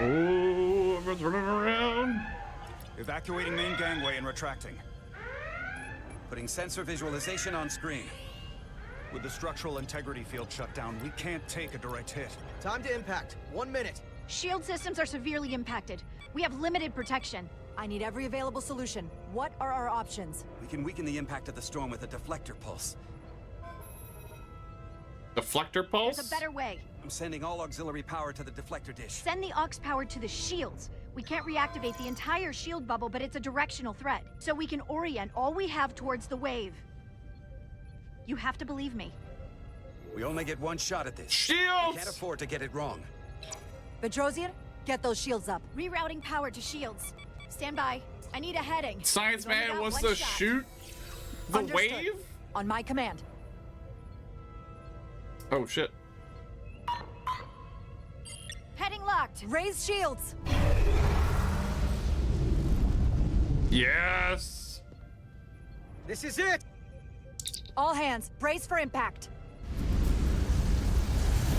Oh, everyone's running around.
Evacuating main gangway and retracting.
Putting sensor visualization on screen.
With the structural integrity field shut down, we can't take a direct hit.
Time to impact. 1 minute.
Shield systems are severely impacted. We have limited protection.
I need every available solution. What are our options?
We can weaken the impact of the storm with a deflector pulse.
Deflector pulse?
There's a better way.
I'm sending all auxiliary power to the deflector dish.
Send the aux power to the shields. We can't reactivate the entire shield bubble, but it's a directional thread. So we can orient all we have towards the wave. You have to believe me.
We only get one shot at this.
Shields!
We can't afford to get it wrong.
Bedrosian, get those shields up.
Rerouting power to shields. Stand by. I need a heading.
Science
We've only
man
got
wants
one
to
shot.
shoot the
Understood.
wave?
On my command.
Oh shit.
Heading locked.
Raise shields.
Yes.
This is it.
All hands, brace for impact.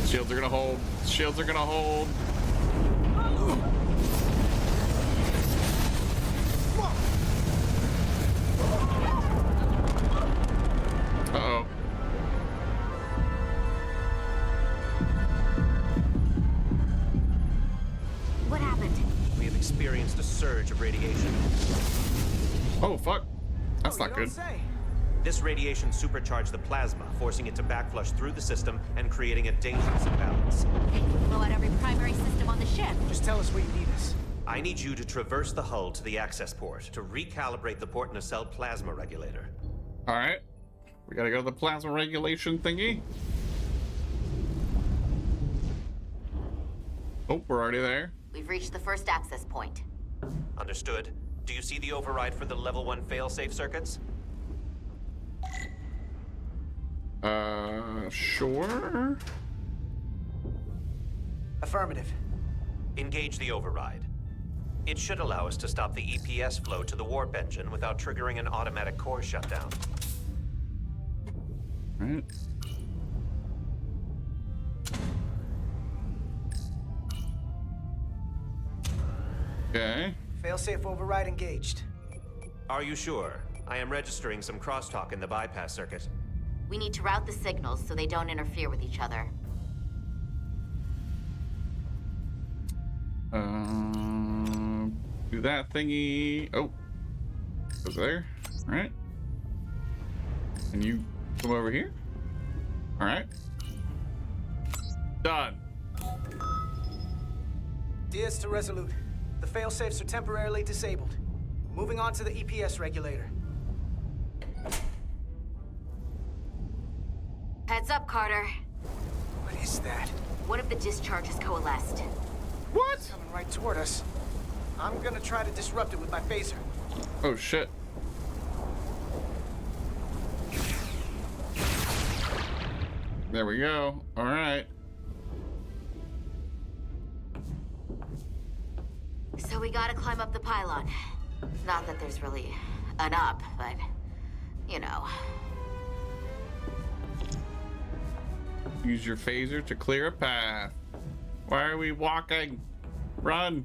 Shields are gonna hold. Shields are gonna hold. Uh-oh.
What happened?
We have experienced a surge of radiation.
Oh, fuck. That's not good.
This radiation supercharged the plasma, forcing it to backflush through the system and creating a dangerous imbalance.
Blow out every primary system on the ship.
Just tell us where you need us.
I need you to traverse the hull to the access port to recalibrate the port nacelle plasma regulator.
All right. We gotta go to the plasma regulation thingy. Oh, we're already there.
We've reached the first access point.
Understood. Do you see the override for the level 1 failsafe circuits?
Sure.
Affirmative.
Engage the override. It should allow us to stop the EPS flow to the warp engine without triggering an automatic core shutdown.
Right. Okay.
Failsafe override engaged.
Are you sure? I am registering some crosstalk in the bypass circuit.
We need to route the signals so they don't interfere with each other.
Do that thingy. Oh. Goes there. All right. And you come over here. All right. Done.
Diaz to Resolute. The failsafes are temporarily disabled. Moving on to the EPS regulator.
Heads up, Carter.
What is that?
One of the discharges coalesced.
What?
It's coming right toward us. I'm gonna try to disrupt it with my phaser.
Oh shit. There we go. All right.
So we gotta climb up the pylon. Not that there's really an up, but you know.
Use your phaser to clear a path. Why are we walking? Run.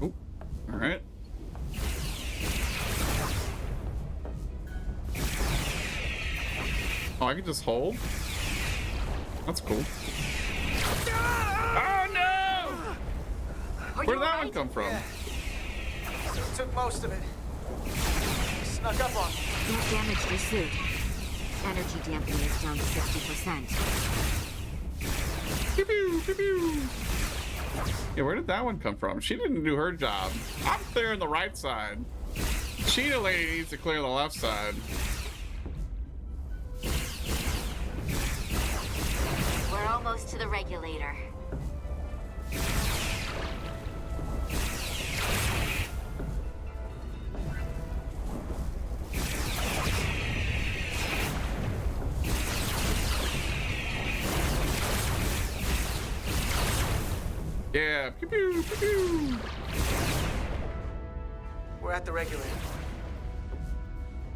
Oop. All right. Oh, I can just hold? That's cool. Oh no! Where did that one come from?
Yeah. Took most of it. Snuck up on me.
Don't damage your suit. Energy dampening is down to 60%.
Pew, pew, pew, pew. Yeah, where did that one come from? She didn't do her job. I'm clearing the right side. Cheetah lady needs to clear the left side.
We're almost to the regulator.
Yeah, pew pew pew pew.
We're at the regulator.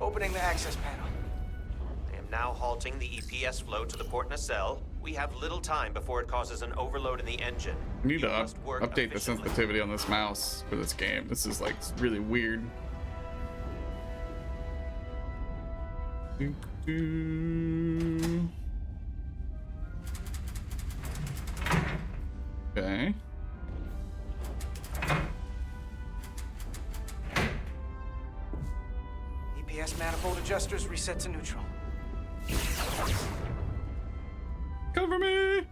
Opening the access panel.
I am now halting the EPS flow to the port nacelle. We have little time before it causes an overload in the engine.
I need to update the sensitivity on this mouse for this game. This is like really weird. Okay.
EPS manifold adjusters reset to neutral.
Cover me!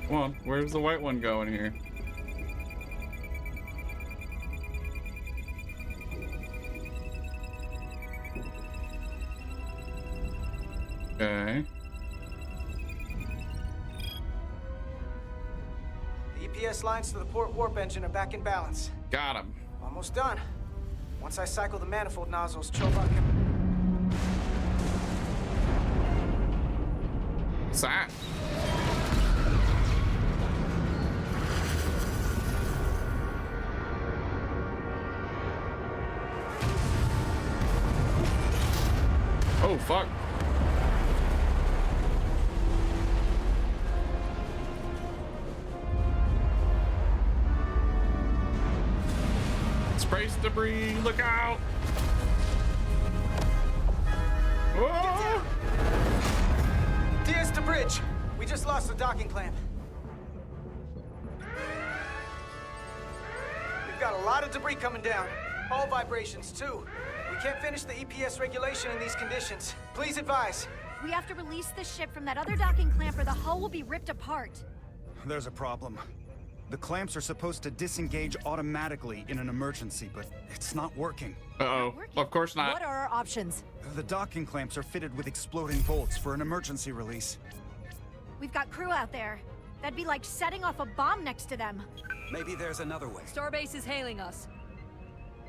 Come on, where's the white one going here? Okay.
The EPS lines to the port warp engine are back in balance.
Got him.
Almost done. Once I cycle the manifold nozzles, Chovak can...
What's that? Oh, fuck. Space debris, look out! Whoa!
Diaz to bridge. We just lost the docking clamp. We've got a lot of debris coming down. Hull vibrations, too. We can't finish the EPS regulation in these conditions. Please advise.
We have to release the ship from that other docking clamp or the hull will be ripped apart.
There's a problem. The clamps are supposed to disengage automatically in an emergency, but it's not working.
Uh-oh. Of course not.
What are our options?
The docking clamps are fitted with exploding bolts for an emergency release.
We've got crew out there. That'd be like setting off a bomb next to them.
Maybe there's another way.
Starbase is hailing us.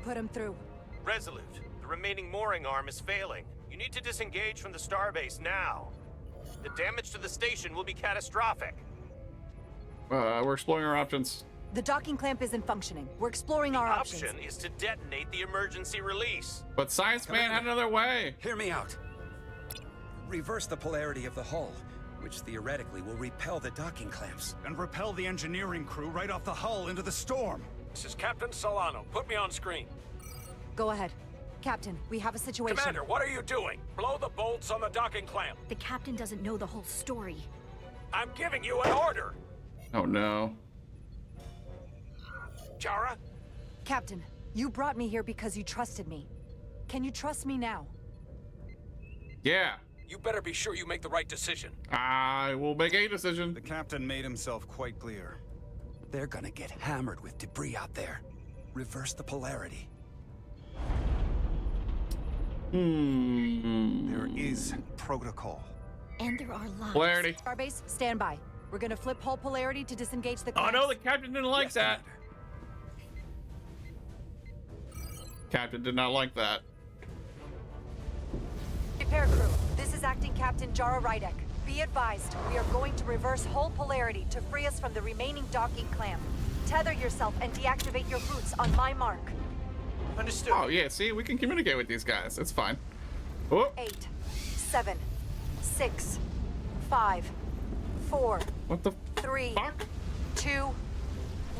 Put him through.
Resolute, the remaining mooring arm is failing. You need to disengage from the starbase now. The damage to the station will be catastrophic.
We're exploring our options.
The docking clamp isn't functioning. We're exploring our options.
The option is to detonate the emergency release.
But Science Man had another way.
Hear me out. Reverse the polarity of the hull, which theoretically will repel the docking clamps.
And repel the engineering crew right off the hull into the storm.
This is Captain Solano. Put me on screen.
Go ahead. Captain, we have a situation.
Commander, what are you doing? Blow the bolts on the docking clamp.
The captain doesn't know the whole story.
I'm giving you an order.
Oh no.
Jara?
Captain, you brought me here because you trusted me. Can you trust me now?
Yeah.
You better be sure you make the right decision.
I will make a decision.
The captain made himself quite clear.
They're gonna get hammered with debris out there. Reverse the polarity.
There is protocol.
And there are lines.
Polarity.
Starbase, stand by. We're gonna flip hull polarity to disengage the
Oh
clamps.
no, the captain didn't like that. Captain did not like that.
Repair crew, this is Acting Captain Jara Rydek. Be advised, we are going to reverse hull polarity to free us from the remaining docking clamp. Tether yourself and deactivate your boots on my mark.
Understood.
Oh yeah, see, we can communicate with these guys. It's fine. Oh.
8, 7, 6, 5, 4,
What the
3,
fuck?
2,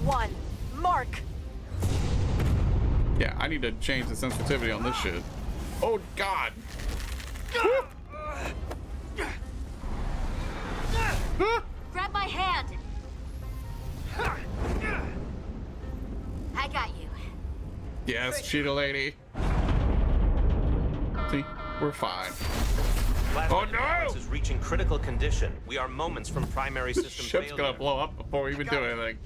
1. Mark!
Yeah, I need to change the sensitivity on this shit. Oh god.
Grab my hand. I got you.
Yes, Cheetah Lady. See, we're fine.
Plasma
Oh no!
balance is reaching critical condition. We are moments from primary
This
system
ship's
failure.
gonna blow up before we even do anything.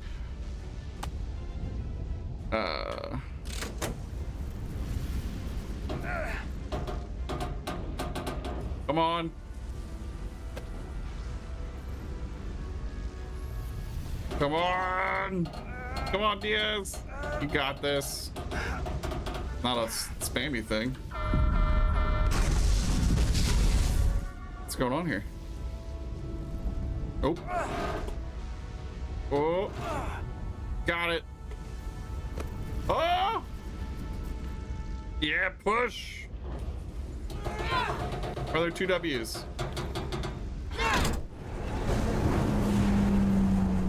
Come on. Come on. Come on, Diaz. You got this. Not a spammy thing. going on here? Oh. Oh. Got it. Oh! Yeah, push! Are there 2 W's?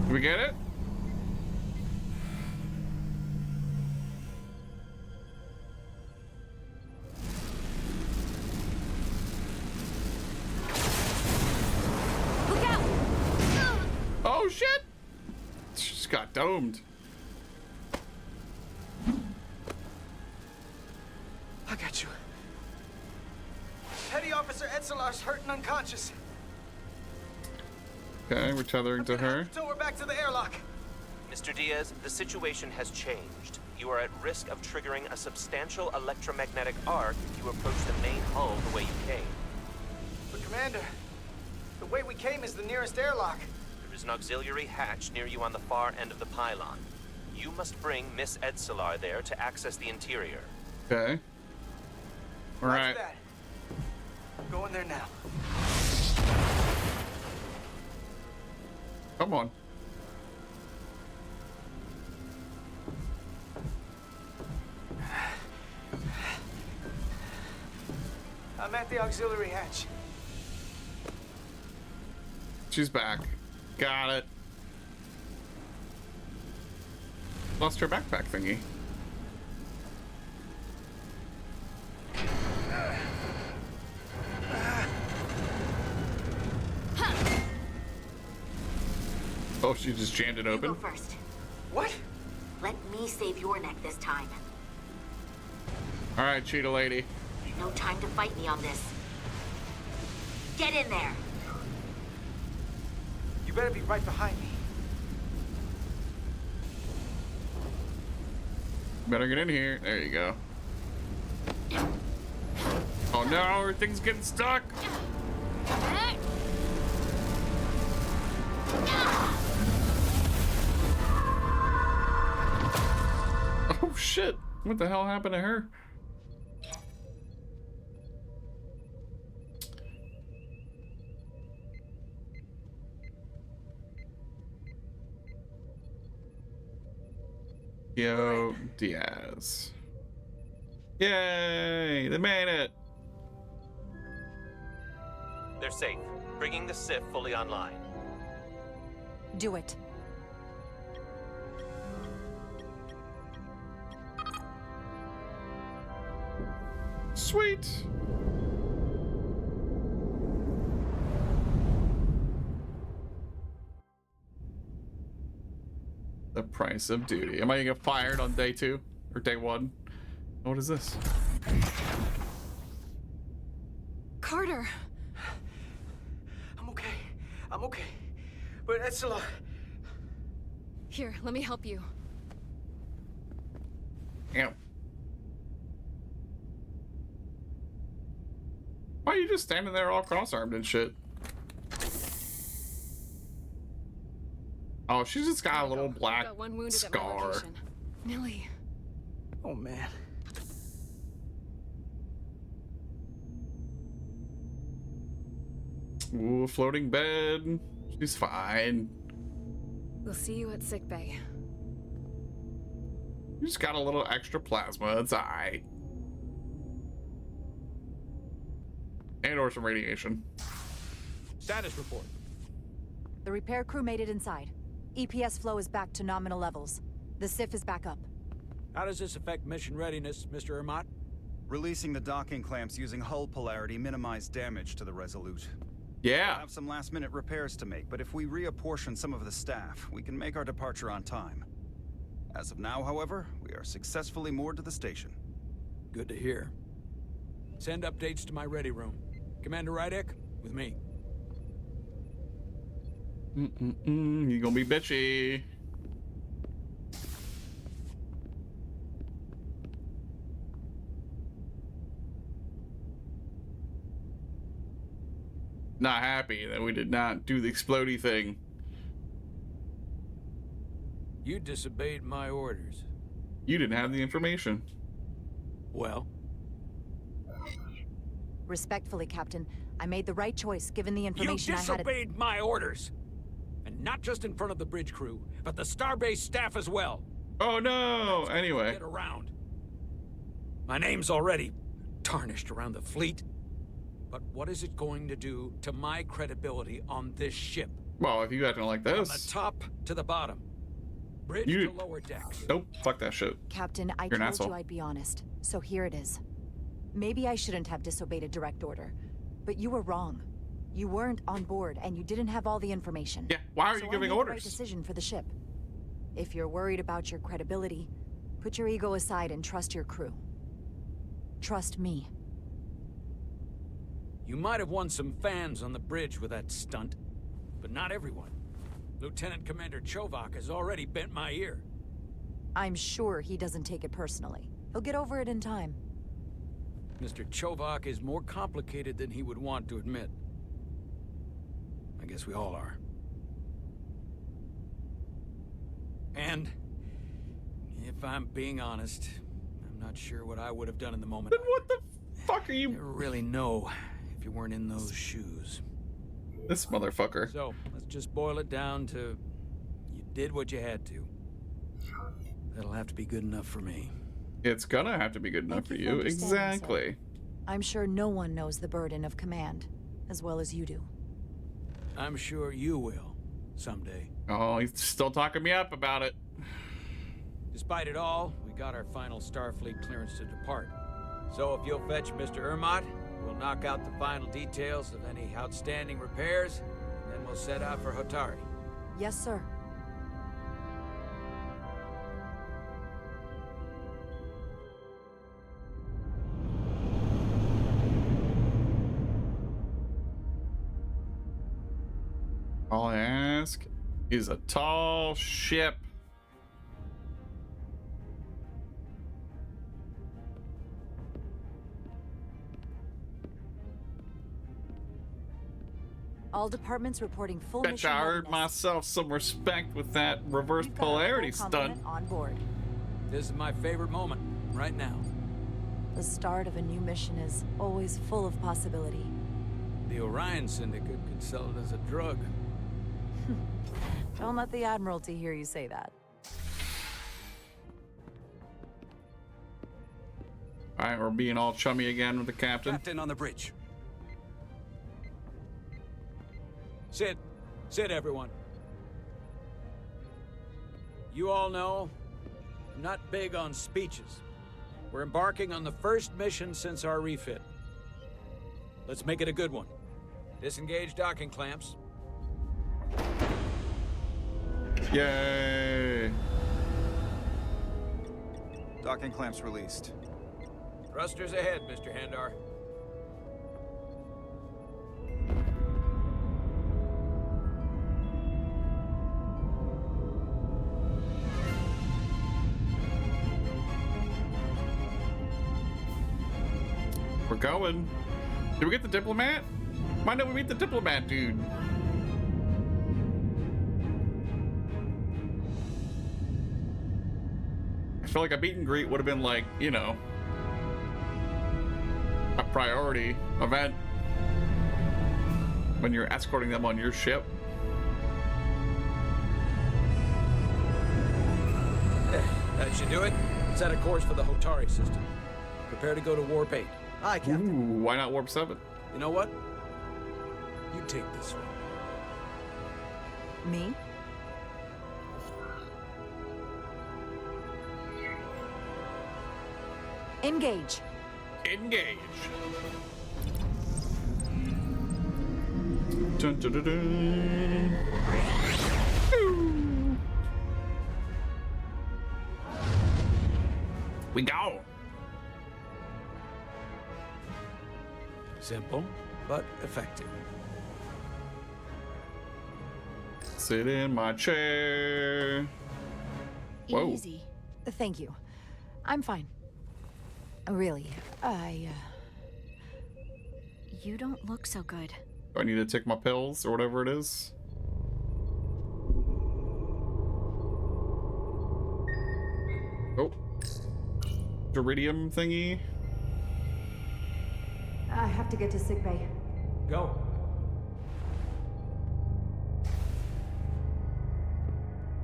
Do we get it?
Look out!
Oh shit! She just got domed.
I got you. Petty Officer Etzelar's hurt and unconscious.
Okay, we're tethering to her.
So we're back to the airlock.
Mr. Diaz, the situation has changed. You are at risk of triggering a substantial electromagnetic arc if you approach the main hull the way you came.
But Commander, the way we came is the nearest airlock.
There is an auxiliary hatch near you on the far end of the pylon. You must bring Miss Etzelar there to access the interior.
Okay. All right.
That. Go in there now.
Come on.
I'm at the auxiliary hatch.
She's back. Got it. Lost her backpack thingy. Oh, she just jammed it open.
You go first.
What?
Let me save your neck this time.
All right, Cheetah Lady.
No time to fight me on this. Get in there.
You better be right behind me.
Better get in here. There you go. Oh no, everything's getting stuck. Oh shit. What the hell happened to her? Yo, Diaz. Yay! They made it!
They're safe, bringing the SIF fully online.
Do it.
Sweet! The price of duty. Am I gonna get fired on day 2 or day 1? What is this?
Carter.
I'm okay. I'm okay. But Etzelar.
Here, let me help you.
Damn. Why are you just standing there all cross-armed and shit? Oh, she's just got a little black
got one wounded
scar.
At my location. Millie.
Oh man.
Ooh, floating bed. She's fine.
We'll see you at sickbay.
You just got a little extra plasma. It's alright. And or some radiation.
Status report.
The repair crew made it inside. EPS flow is back to nominal levels. The SIF is back up.
How does this affect mission readiness, Mr. Ermont?
Releasing the docking clamps using hull polarity minimized damage to the Resolute.
Yeah.
We'll have some last-minute repairs to make, but if we reapportion some of the staff, we can make our departure on time. As of now, however, we are successfully moored to the station.
Good to hear. Send updates to my ready room. Commander Rydek, with me.
You gonna be bitchy. Not happy that we did not do the explodey thing.
You disobeyed my orders.
You didn't have the information.
Well?
Respectfully, Captain, I made the right choice given the
You
information I had.
disobeyed my orders. And not just in front of the bridge crew, but the Starbase staff as well.
Oh no! Anyway.
Get around. My name's already tarnished around the fleet. But what is it going to do to my credibility on this ship?
Well, if you acting like this.
From the top to the bottom. Bridge to lower decks.
Nope, fuck that shit.
Captain, I
You're an
told
asshole.
you I'd be honest, so here it is. Maybe I shouldn't have disobeyed a direct order, but you were wrong. You weren't on board, and you didn't have all the information.
Yeah, why are
So
you
I
giving
made the
orders?
right decision for the ship. If you're worried about your credibility, put your ego aside and trust your crew. Trust me.
You might have won some fans on the bridge with that stunt, but not everyone. Lieutenant Commander Chovak has already bent my ear.
I'm sure he doesn't take it personally. He'll get over it in time.
Mr. Chovak is more complicated than he would want to admit. I guess we all are. And, if I'm being honest, I'm not sure what I would have done in the moment.
Then what the fuck are you...
Never really know if you weren't in those shoes.
This motherfucker.
So, let's just boil it down to you did what you had to. That'll have to be good enough for me.
It's gonna have to be good enough for you.
understanding,
Exactly.
I'm sure no one knows the burden of command as well as you do.
I'm sure you will, someday.
Oh, he's still talking me up about it.
Despite it all, we got our final Starfleet clearance to depart. So if you'll fetch Mr. Ermot, we'll knock out the final details of any outstanding repairs, and then we'll set out for Hotari.
Yes, sir.
All I ask is a tall ship.
All departments reporting full
Bet
mission
I earned
readiness.
myself some respect with that reverse polarity
Full
stunt.
complement on board.
This is my favorite moment, right now.
The start of a new mission is always full of possibility.
The Orion Syndicate could sell it as a drug.
Don't let the Admiralty hear you say that.
Alright, we're being all chummy again with the captain.
Captain on the bridge.
Sit. Sit, everyone. You all know, I'm not big on speeches. We're embarking on the first mission since our refit. Let's make it a good one. Disengage docking clamps.
Yay!
Docking clamps released.
Thrusters ahead, Mr. Handar.
We're going. Did we get the diplomat? Why didn't we meet the diplomat, dude? I feel like a meet and greet would have been like, you know, a priority event when you're escorting them on your ship.
That should do it. Set a course for the Hotari system. Prepare to go to Warp 8.
Aye, Captain.
Ooh, why not Warp 7?
You know what? You take this one.
Me? Engage.
Engage. Dun, dun, dun, dun. Ooh. We go.
Simple, but effective.
Sit in my chair. Whoa.
Easy. Thank you. I'm fine. Really,
You don't look so good.
Do I need to take my pills or whatever it is? Oh. Iridium thingy.
I have to get to sickbay.
Go.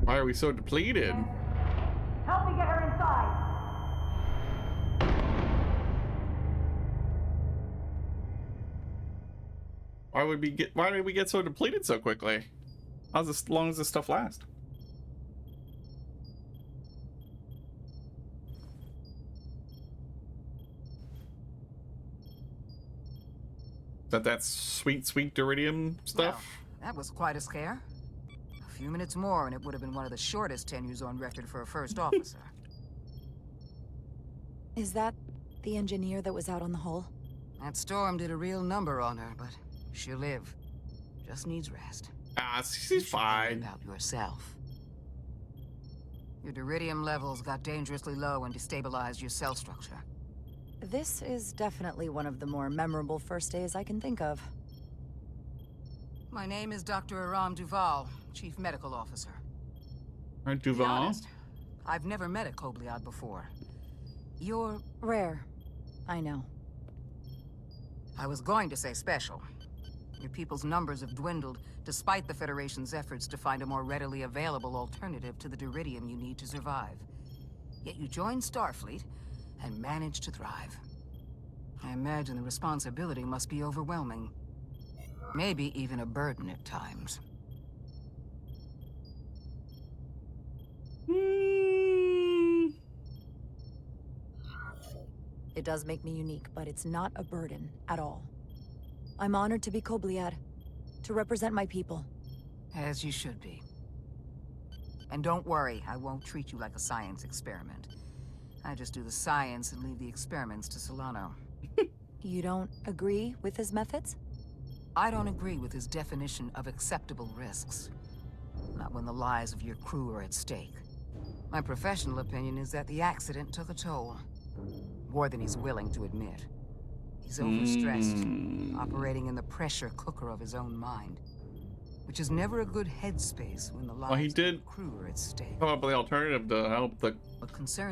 Why are we so depleted?
Help me get her inside.
Why did we get so depleted so quickly? How long does this stuff last? That sweet Duridium stuff?
Well, that was quite a scare. A few minutes more and it would have been one of the shortest tenures on record for a first officer.
Is that the engineer that was out on the hull?
That storm did a real number on her, but she'll live. Just needs rest.
Ah, she's fine.
About yourself. Your Duridium levels got dangerously low and destabilized your cell structure.
This is definitely one of the more memorable first days I can think of.
My name is Dr. Aram Duval, Chief Medical Officer.
Right,
To be
Duval?
honest, I've never met a Kobliad before. You're...
rare. I know.
I was going to say special. Your people's numbers have dwindled, despite the Federation's efforts to find a more readily available alternative to the Duridium you need to survive. Yet you joined Starfleet, and managed to thrive. I imagine the responsibility must be overwhelming. Maybe even a burden at times.
It does make me unique, but it's not a burden at all. I'm honored to be Kobliad, to represent my people.
As you should be. And don't worry, I won't treat you like a science experiment. I just do the science and leave the experiments to Solano.
You don't agree with his methods?
I don't agree with his definition of acceptable risks. Not when the lives of your crew are at stake. My professional opinion is that the accident took a toll. More than he's willing to admit. He's overstressed, operating in the pressure cooker of his own mind. Which is never a good headspace when the lives of the crew are at stake.
Come up with the alternative to help the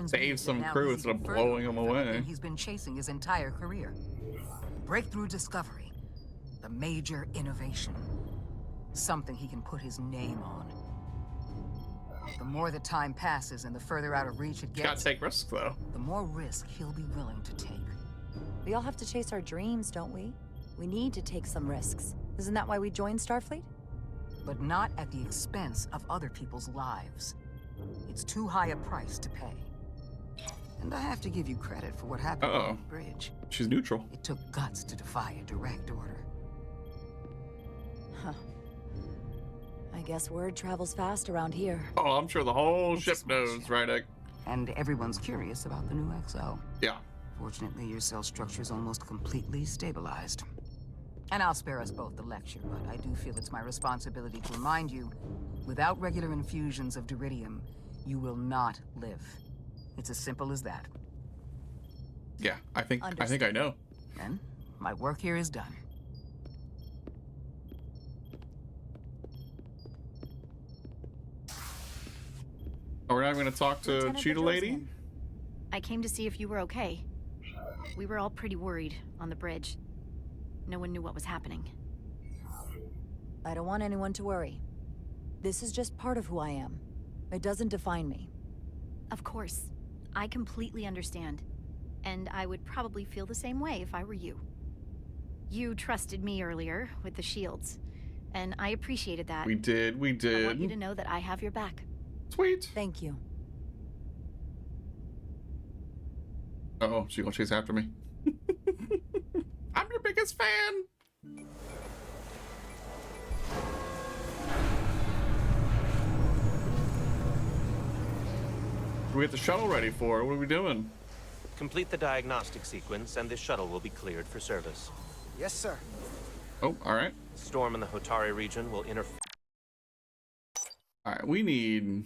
save some crew instead of blowing them away.
He's been chasing his entire career. Breakthrough discovery. The major innovation. Something he can put his name on. The more the time passes and the further out of reach it gets,
gotta take risks though.
The more risk he'll be willing to take.
We all have to chase our dreams, don't we? We need to take some risks. Isn't that why we joined Starfleet?
But not at the expense of other people's lives. It's too high a price to pay. And I have to give you credit for what happened on the bridge.
She's neutral.
It took guts to defy a direct order.
Huh. I guess word travels fast around here.
Oh, I'm sure the whole ship knows, Rydick.
And everyone's curious about the new XO.
Yeah.
Fortunately, your cell structure is almost completely stabilized. And I'll spare us both the lecture, but I do feel it's my responsibility to remind you, without regular infusions of Duridium, you will not live. It's as simple as that.
Yeah, I think I know.
Then, my work here is done.
Oh, we're not going to talk to
Lieutenant
Cheetah Lady?
Bedrosian. I came to see if you were okay. We were all pretty worried on the bridge. No one knew what was happening.
I don't want anyone to worry. This is just part of who I am. It doesn't define me.
Of course. I completely understand. And I would probably feel the same way if I were you. You trusted me earlier with the shields, and I appreciated that.
We did.
I want you to know that I have your back.
Sweet.
Thank you.
Uh-oh, she gonna chase after me. I'm your biggest fan. We get the shuttle ready for. What are we doing?
Complete the diagnostic sequence, and this shuttle will be cleared for service.
Yes, sir.
Oh, all right.
Storm in the Hotari region will interfere.
All right, we need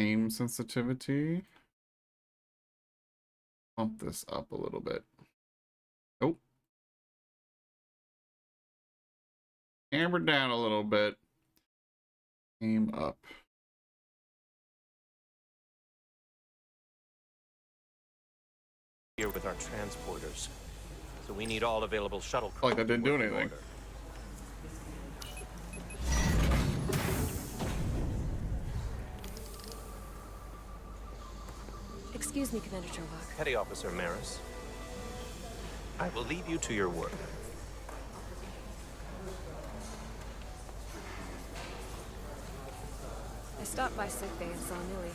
aim sensitivity. Bump this up a little bit. Oh. Hammer down a little bit. Aim up.
Here with our transporters. So we need all available shuttle.
Like I didn't do anything.
Excuse me, Commander Trovok.
Petty Officer Maris, I will leave you to your work.
I stopped by sickbay and saw Millie.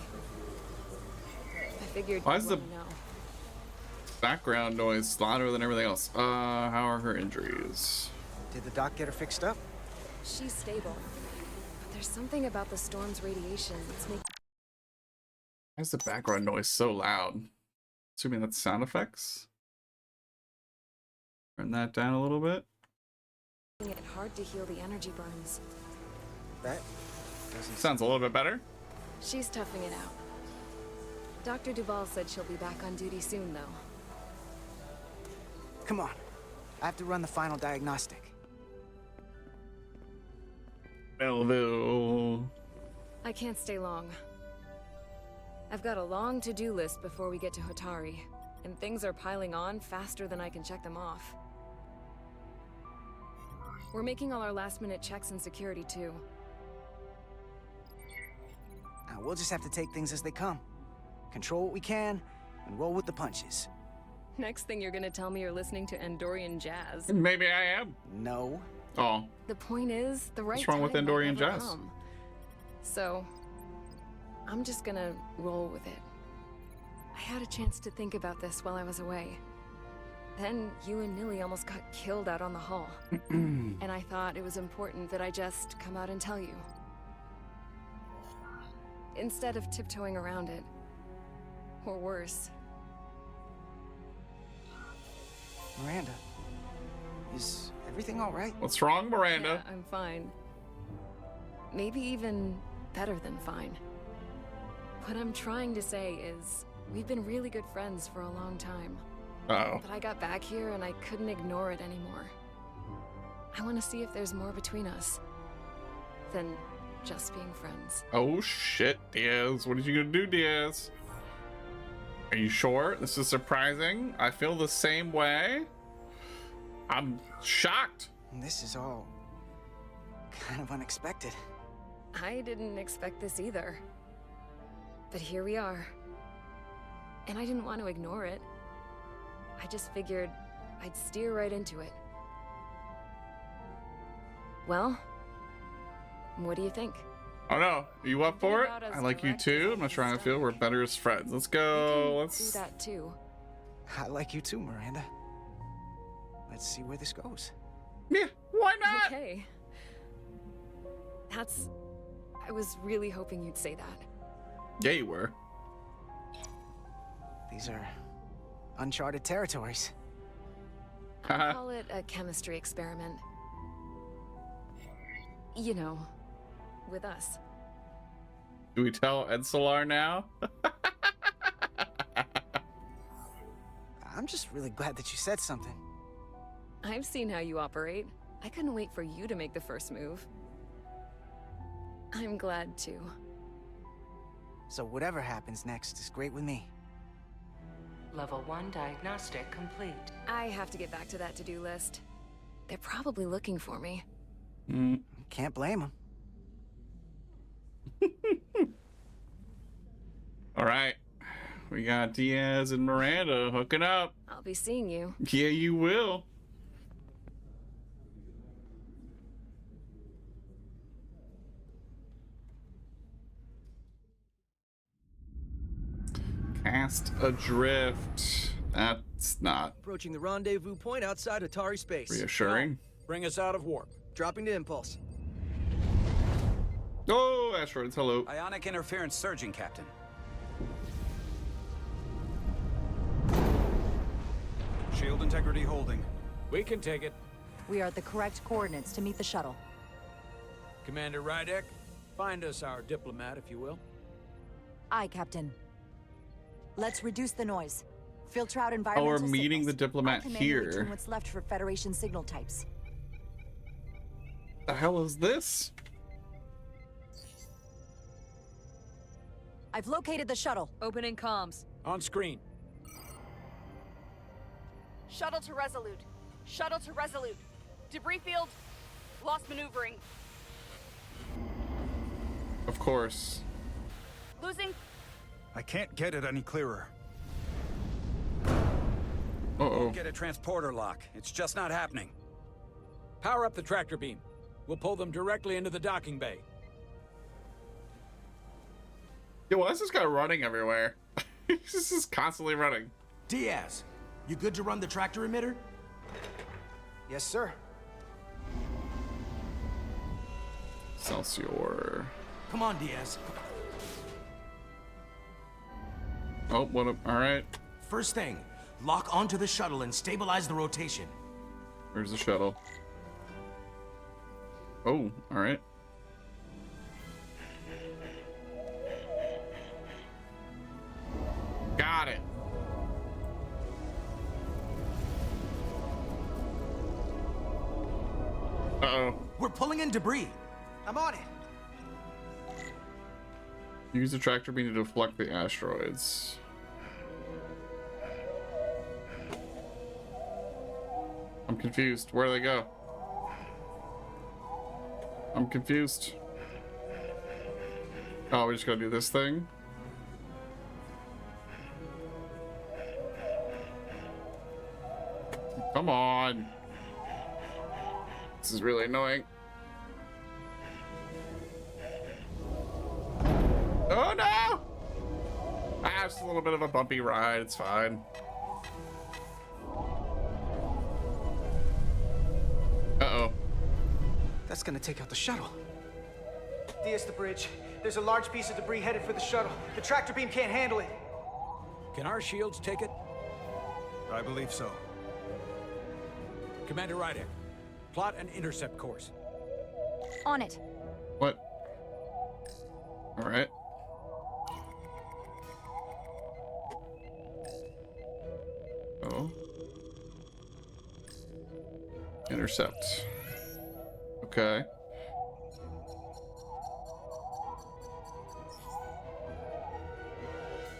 I figured
Why
you'd
is the
want to know.
background noise louder than everything else? How are her injuries?
Did the doc get her fixed up?
She's stable. But there's something about the storm's radiation that's making
Why is the background noise so loud? Assuming that's sound effects. Turn that down a little bit.
it hard to heal the energy burns.
That doesn't
Sounds a little bit better.
She's toughing it out. Dr. Duval said she'll be back on duty soon, though.
Come on. I have to run the final diagnostic.
Belleville.
I can't stay long. I've got a long to-do list before we get to Hotari, and things are piling on faster than I can check them off. We're making all our last-minute checks and security, too.
Now, we'll just have to take things as they come. Control what we can, and roll with the punches.
Next thing you're gonna tell me you're listening to Andorian jazz.
Maybe I am.
No.
Oh.
The point is, the right
What's wrong with
time might
Andorian
never
jazz?
come. So, I'm just gonna roll with it. I had a chance to think about this while I was away. Then you and Nilly almost got killed out on the hull. And I thought it was important that I just come out and tell you. Instead of tiptoeing around it. Or worse.
Miranda, is everything all right?
What's wrong, Miranda?
Yeah, I'm fine. Maybe even better than fine. What I'm trying to say is, we've been really good friends for a long time.
Uh-oh.
But I got back here and I couldn't ignore it anymore. I want to see if there's more between us than just being friends.
Oh shit, Diaz. What are you gonna do, Diaz? Are you sure? This is surprising. I feel the same way. I'm shocked.
This is all kind of unexpected.
I didn't expect this either. But here we are. And I didn't want to ignore it. I just figured I'd steer right into it. Well, what do you think?
Oh no, are you up for it? I like you too. I'm not trying to feel we're better as friends. Let's go. Let's
do that too.
I like you too, Miranda. Let's see where this goes.
Yeah, why not?
Okay. I was really hoping you'd say that.
Yeah, you were.
These are uncharted territories.
I call it a chemistry experiment. You know, with us.
Do we tell Encelar now?
I'm just really glad that you said something.
I've seen how you operate. I couldn't wait for you to make the first move. I'm glad too.
So whatever happens next is great with me.
Level 1 diagnostic complete.
I have to get back to that to-do list. They're probably looking for me.
Can't blame them.
All right. We got Diaz and Miranda hooking up.
I'll be seeing you.
Yeah, you will. Cast adrift. That's not
Approaching the rendezvous point outside Atari space.
reassuring.
Bring us out of warp.
Dropping to impulse.
Oh, asteroids, hello.
Ionic interference surging, Captain.
Shield integrity holding.
We can take it.
We are at the correct coordinates to meet the shuttle.
Commander Rydek, find us our diplomat, if you will.
Aye, Captain. Let's reduce the noise. Filter out environmental
we're meeting
signals.
the diplomat
I'll command
here.
Return what's left for Federation signal types.
The hell is this?
I've located the shuttle.
Opening comms.
On screen.
Shuttle to Resolute. Shuttle to Resolute. Debris field. Lost maneuvering.
Of course.
Losing.
I can't get it any clearer.
Uh-oh.
Get a transporter lock. It's just not happening.
Power up the tractor beam. We'll pull them directly into the docking bay.
Yo, why is this guy running everywhere? He's just constantly running.
Diaz, you good to run the tractor emitter?
Yes, sir.
Excelsior.
Come on, Diaz.
Oh, what up? All right.
First thing, lock onto the shuttle and stabilize the rotation.
Where's the shuttle? Oh, all right. Got it. Uh-oh.
We're pulling in debris.
I'm on it.
Use the tractor beam to deflect the asteroids. I'm confused. Where do they go? I'm confused. Oh, we just gotta do this thing? Come on. This is really annoying. Oh no! Ah, it's a little bit of a bumpy ride. It's fine. Uh-oh.
That's gonna take out the shuttle. Diaz, the bridge. There's a large piece of debris headed for the shuttle. The tractor beam can't handle it.
Can our shields take it?
I believe so.
Commander Rydek, plot an intercept course.
On it.
What? All right. Oh. Intercept. Okay.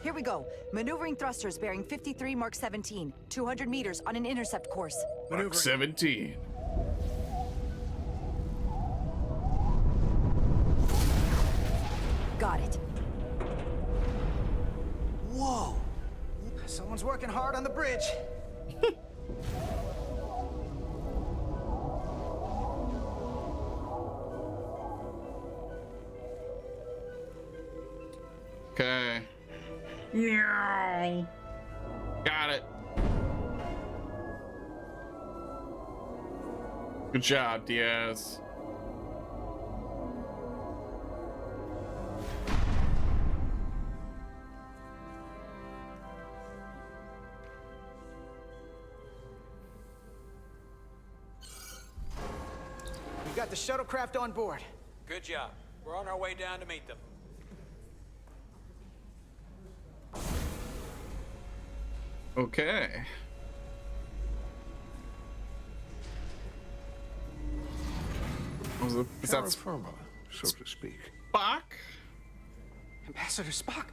Here we go. Maneuvering thrusters bearing 53 Mark 17. 200 meters on an intercept course.
Mark 17.
Got it. Whoa. Someone's working hard on the bridge.
Okay. Meow. Got it. Good job, Diaz.
We got the shuttlecraft on board.
Good job. We're on our way down to meet them.
Okay. Is that
firma, so to speak?
Spock?
Ambassador Spock?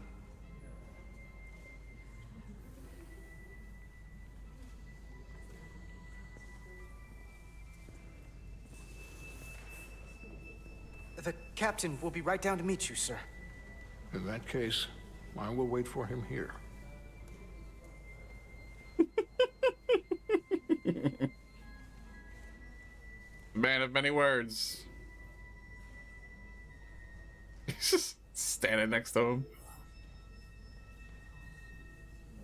The captain will be right down to meet you, sir.
In that case, I will wait for him here.
Man of many words. He's just standing next to him.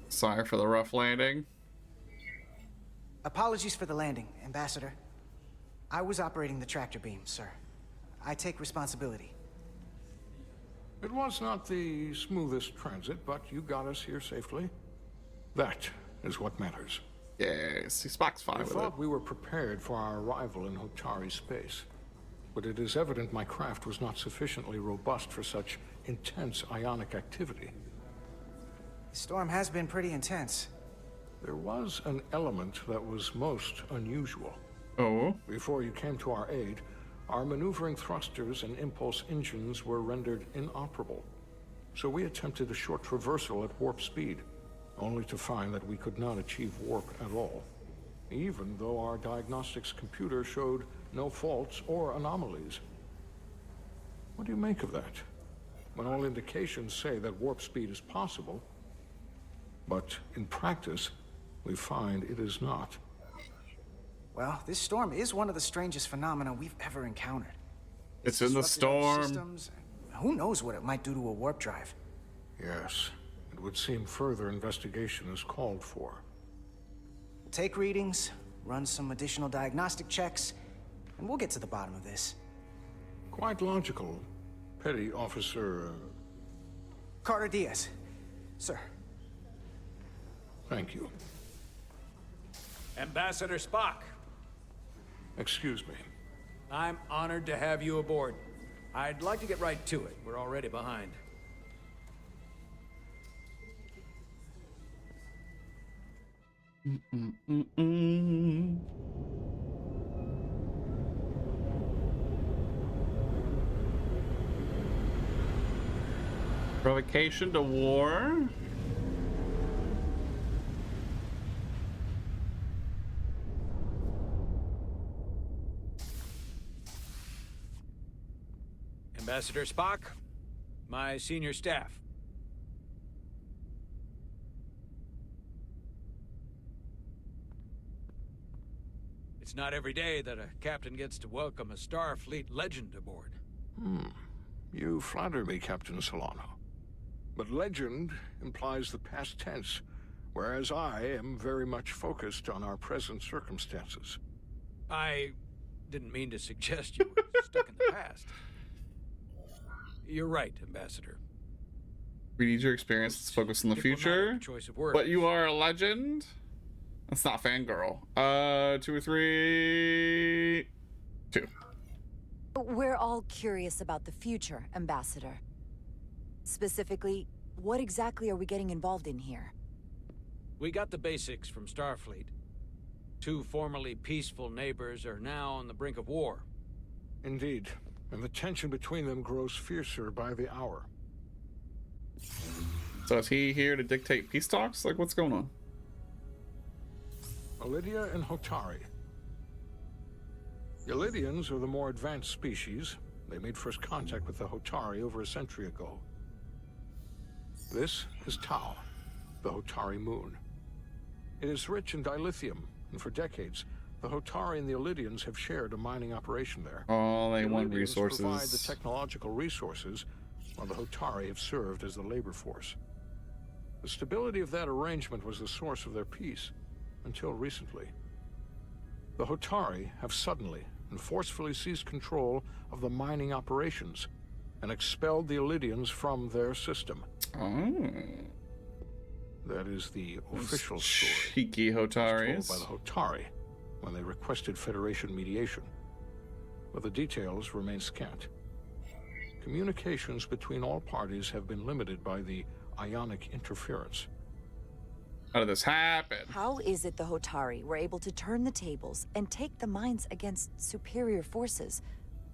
Sorry for the rough landing.
Apologies for the landing, Ambassador. I was operating the tractor beam, sir. I take responsibility.
It was not the smoothest transit, but you got us here safely. That is what matters.
Yeah, see, Spock's fine with it.
I thought we were prepared for our arrival in Hotari space, but it is evident my craft was not sufficiently robust for such intense ionic activity.
The storm has been pretty intense.
There was an element that was most unusual.
Oh?
Before you came to our aid, our maneuvering thrusters and impulse engines were rendered inoperable. So we attempted a short traversal at warp speed, only to find that we could not achieve warp at all. even though our diagnostics computer showed no faults or anomalies. What do you make of that? When all indications say that warp speed is possible, but in practice, we find it is not.
Well, this storm is one of the strangest phenomena we've ever encountered.
It's in the
disrupted our
storm.
systems, and who knows what it might do to a warp drive.
Yes, it would seem further investigation is called for.
We'll take readings, run some additional diagnostic checks, and we'll get to the bottom of this.
Quite logical, Petty Officer...
Carter Diaz. Sir.
Thank you.
Ambassador Spock,
Excuse me.
I'm honored to have you aboard. I'd like to get right to it. We're already behind.
Provocation to war?
Ambassador Spock, my senior staff. It's not every day that a captain gets to welcome a Starfleet legend aboard.
You flatter me, Captain Solano. But legend implies the past tense, whereas I am very much focused on our present circumstances.
I didn't mean to suggest you were stuck in the past. You're right, Ambassador.
We need your experience. Let's focus on the future.
Choice of words.
But you are a legend? That's not fangirl. 2 or 3... 2.
We're all curious about the future, Ambassador. Specifically, what exactly are we getting involved in here?
We got the basics from Starfleet. 2 formerly peaceful neighbors are now on the brink of war.
Indeed, and the tension between them grows fiercer by the hour.
So is he here to dictate peace talks? Like, what's going on?
Elydia and Hotari. The Elydians are the more advanced species. They made first contact with the Hotari over a century ago. This is Tau, the Hotari moon. It is rich in dilithium, and for decades, the Hotari and the Elydians have shared a mining operation there.
Oh, they want
Elydians
resources.
provide the technological resources, while the Hotari have served as the labor force. The stability of that arrangement was the source of their peace, until recently. The Hotari have suddenly and forcefully seized control of the mining operations and expelled the Elydians from their system.
Oh.
That is the official story.
Cheeky Hotaris.
Told by the Hotari when they requested Federation mediation. But the details remain scant. Communications between all parties have been limited by the ionic interference.
How did this happen?
How is it the Hotari were able to turn the tables and take the mines against superior forces,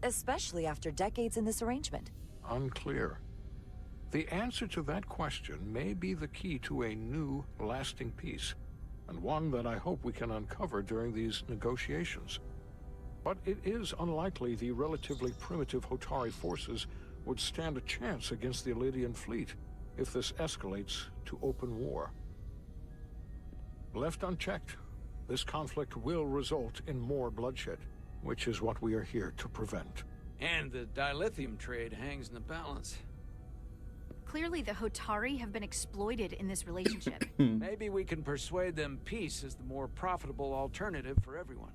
especially after decades in this arrangement?
Unclear. The answer to that question may be the key to a new, lasting peace, and one that I hope we can uncover during these negotiations. But it is unlikely the relatively primitive Hotari forces would stand a chance against the Elydian fleet if this escalates to open war. Left unchecked, this conflict will result in more bloodshed, which is what we are here to prevent.
And the dilithium trade hangs in the balance.
Clearly, the Hotari have been exploited in this relationship.
Maybe we can persuade them peace is the more profitable alternative for everyone.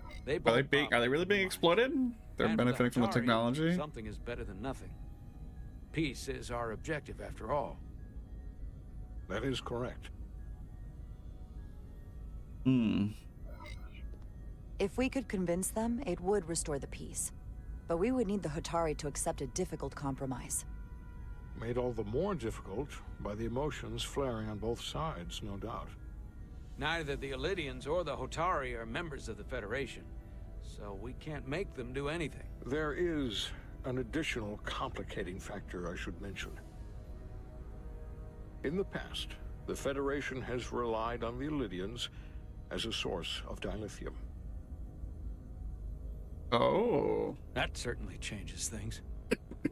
Are they really being exploited? They're
And
benefiting from the
Hotari,
technology?
Something is better than nothing. Peace is our objective, after all.
That is correct.
If we could convince them, it would restore the peace. But we would need the Hotari to accept a difficult compromise.
Made all the more difficult by the emotions flaring on both sides, no doubt.
Neither the Elydians or the Hotari are members of the Federation, so we can't make them do anything.
There is an additional complicating factor I should mention. In the past, the Federation has relied on the Elydians as a source of dilithium.
Oh.
That certainly changes things.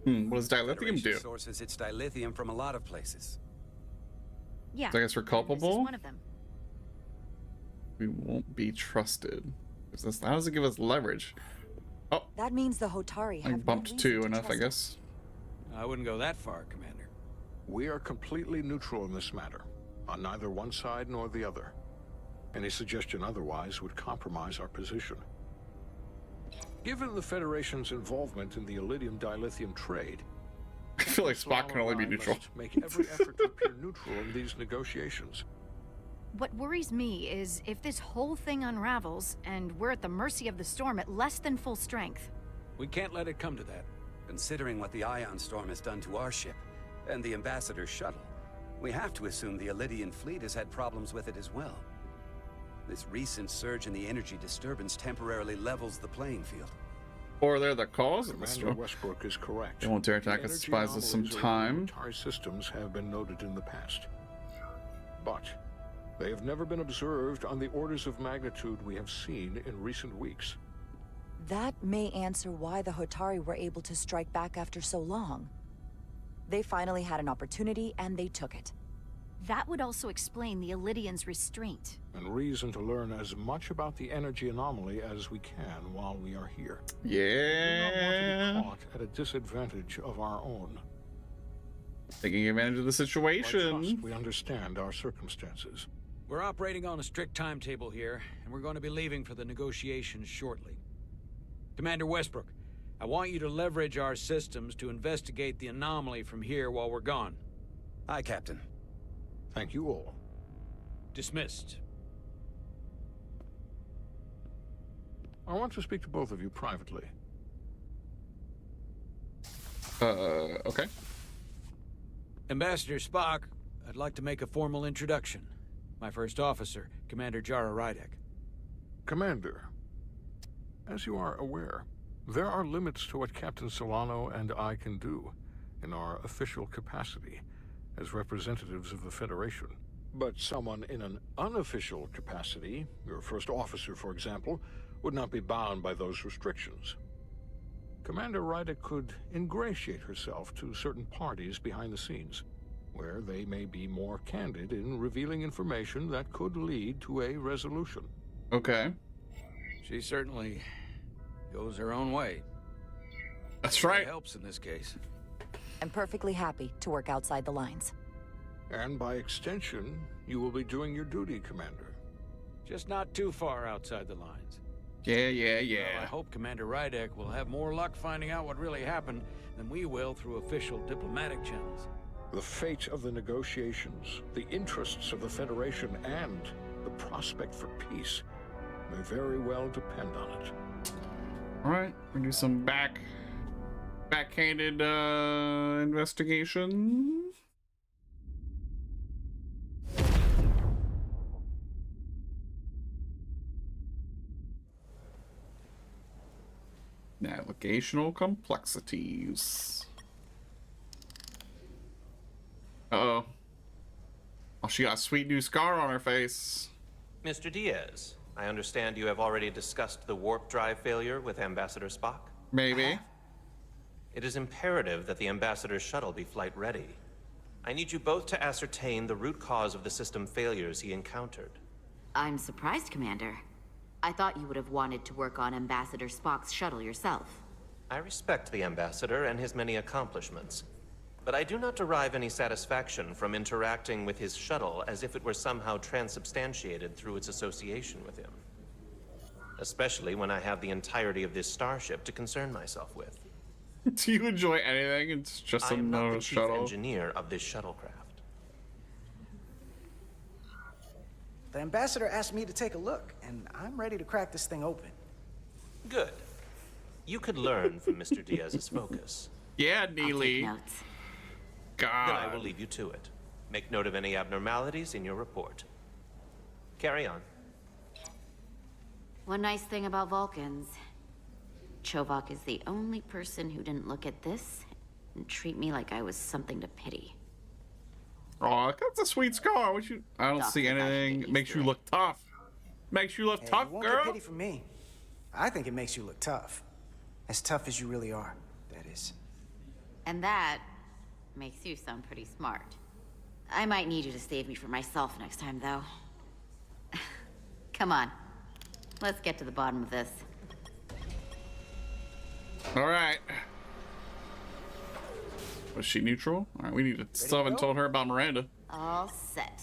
What does dilithium
Federation
do?
sources its dilithium from a lot of places.
Yeah.
So I guess we're
This is
culpable?
one of them.
We won't be trusted. How does it give us leverage? Oh,
That means the Hotari
I
have
bumped
no
two
reason to
enough, I
trust
guess.
I wouldn't go that far, Commander.
We are completely neutral in this matter, on neither one side nor the other. Any suggestion otherwise would compromise our position. Given the Federation's involvement in the Iridium dilithium trade,
I feel like Spock can only be
Solano
neutral.
must make every effort to appear neutral in these negotiations.
What worries me is if this whole thing unravels and we're at the mercy of the storm at less than full strength.
We can't let it come to that.
Considering what the Ion Storm has done to our ship and the Ambassador's shuttle, we have to assume the Elydian fleet has had problems with it as well. This recent surge in the energy disturbance temporarily levels the playing field.
Or they're the cause of the
Commander
storm.
Westbrook is correct.
They won't dare
The
attack us,
energy
buys us some
anomalies
time.
around Atari systems have been noted in the past. But they have never been observed on the orders of magnitude we have seen in recent weeks.
That may answer why the Hotari were able to strike back after so long. They finally had an opportunity, and they took it.
That would also explain the Elydians' restraint.
And reason to learn as much about the energy anomaly as we can while we are here.
Yeah.
We do not want to be caught at a disadvantage of our own.
Taking advantage of the
I
situation.
trust we understand our circumstances.
We're operating on a strict timetable here, and we're going to be leaving for the negotiations shortly. Commander Westbrook, I want you to leverage our systems to investigate the anomaly from here while we're gone.
Aye, Captain.
Thank you all.
Dismissed.
I want to speak to both of you privately.
Okay.
Ambassador Spock, I'd like to make a formal introduction. My first officer, Commander Jara Rydek.
Commander, as you are aware, there are limits to what Captain Solano and I can do in our official capacity as representatives of the Federation. But someone in an unofficial capacity, your first officer, for example, would not be bound by those restrictions. Commander Rydek could ingratiate herself to certain parties behind the scenes, where they may be more candid in revealing information that could lead to a resolution.
Okay.
She certainly goes her own way.
That's right.
That helps in this case.
I'm perfectly happy to work outside the lines.
And by extension, you will be doing your duty, Commander.
Just not too far outside the lines.
Yeah.
Well, I hope Commander Rydek will have more luck finding out what really happened than we will through official diplomatic channels.
The fate of the negotiations, the interests of the Federation, and the prospect for peace may very well depend on it.
All right, we're gonna do some backhanded investigation. Navigational complexities. Uh-oh. Oh, she got a sweet new scar on her face.
Mr. Diaz, I understand you have already discussed the warp drive failure with Ambassador Spock?
Maybe.
It is imperative that the Ambassador's shuttle be flight ready. I need you both to ascertain the root cause of the system failures he encountered.
I'm surprised, Commander. I thought you would have wanted to work on Ambassador Spock's shuttle yourself.
I respect the Ambassador and his many accomplishments, but I do not derive any satisfaction from interacting with his shuttle as if it were somehow transubstantiated through its association with him. Especially when I have the entirety of this starship to concern myself with.
Do you enjoy anything? It's just
I am not
another
the chief
shuttle.
engineer of this shuttlecraft.
The Ambassador asked me to take a look, and I'm ready to crack this thing open.
Good. You could learn from Mr. Diaz's focus.
Yeah, Neely. God.
Then I will leave you to it. Make note of any abnormalities in your report. Carry on.
One nice thing about Vulcans, Chovak is the only person who didn't look at this and treat me like I was something to pity.
Oh, that's a sweet scar. I don't see anything. Makes you look tough. Makes you look
Hey,
tough,
you won't
girl.
get pity from me. I think it makes you look tough. As tough as you really are, that is.
And that makes you sound pretty smart. I might need you to save me from myself next time, though. Come on. Let's get to the bottom of this.
All right. Was she neutral? All right, we need to. Still haven't told her about Miranda.
All set.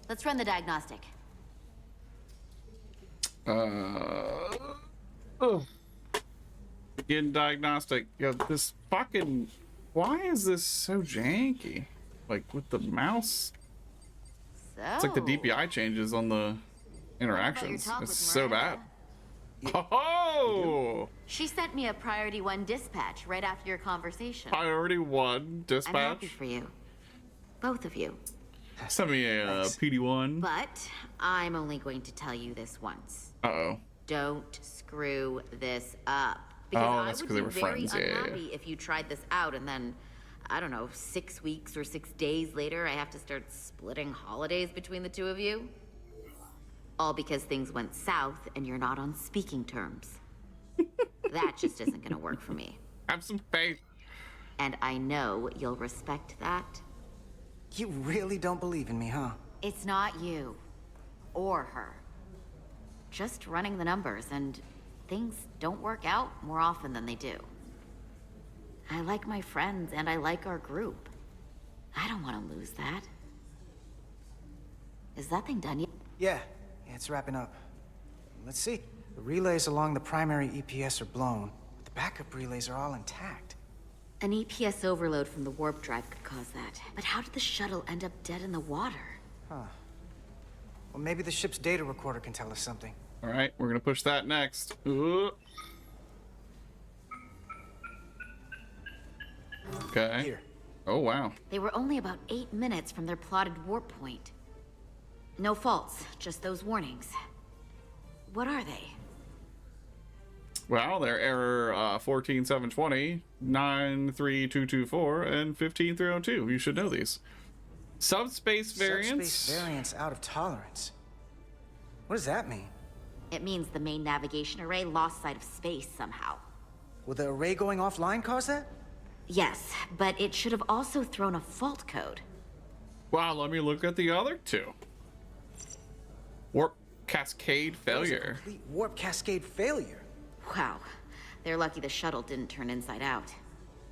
Let's run the diagnostic.
Begin diagnostic. Yo, this fucking. Why is this so janky? Like with the mouse. It's like the DPI changes on the interactions.
talk
It's
with
so bad.
Miranda?
Oh!
She sent me a Priority 1 dispatch right after your conversation.
Priority 1
I'm
dispatch.
happy for you. Both of you.
Send me a PD1.
But I'm only going to tell you this once.
Uh-oh.
Don't screw this up.
Oh, that's
I
'cause
would
they
be
were
very
friends. Yeah, yeah,
unhappy if you tried this out and then, I don't know, 6 weeks or 6 days later, I have to start splitting holidays between the two of you. All because things went south and you're not on speaking terms. That just isn't gonna work for me.
Have some faith.
And I know you'll respect that.
You really don't believe in me, huh?
It's not you. Or her. Just running the numbers, and things don't work out more often than they do. I like my friends, and I like our group. I don't want to lose that. Is that thing done yet?
Yeah, it's wrapping up. Let's see. The relays along the primary EPS are blown, but the backup relays are all intact.
An EPS overload from the warp drive could cause that. But how did the shuttle end up dead in the water?
Huh. Well, maybe the ship's data recorder can tell us something.
All right, we're gonna push that next. Ooh. Okay.
Here.
Oh wow.
They were only about 8 minutes from their plotted warp point. No faults, just those warnings. What are they?
Well, they're error 14720, 93224, and 15302. You should know these. Subspace variance.
Subspace variance out of tolerance. What does that mean?
It means the main navigation array lost sight of space somehow.
Will the array going offline cause that?
Yes, but it should have also thrown a fault code.
Wow, let me look at the other two. Warp cascade failure.
Complete warp cascade failure.
Wow, they're lucky the shuttle didn't turn inside out.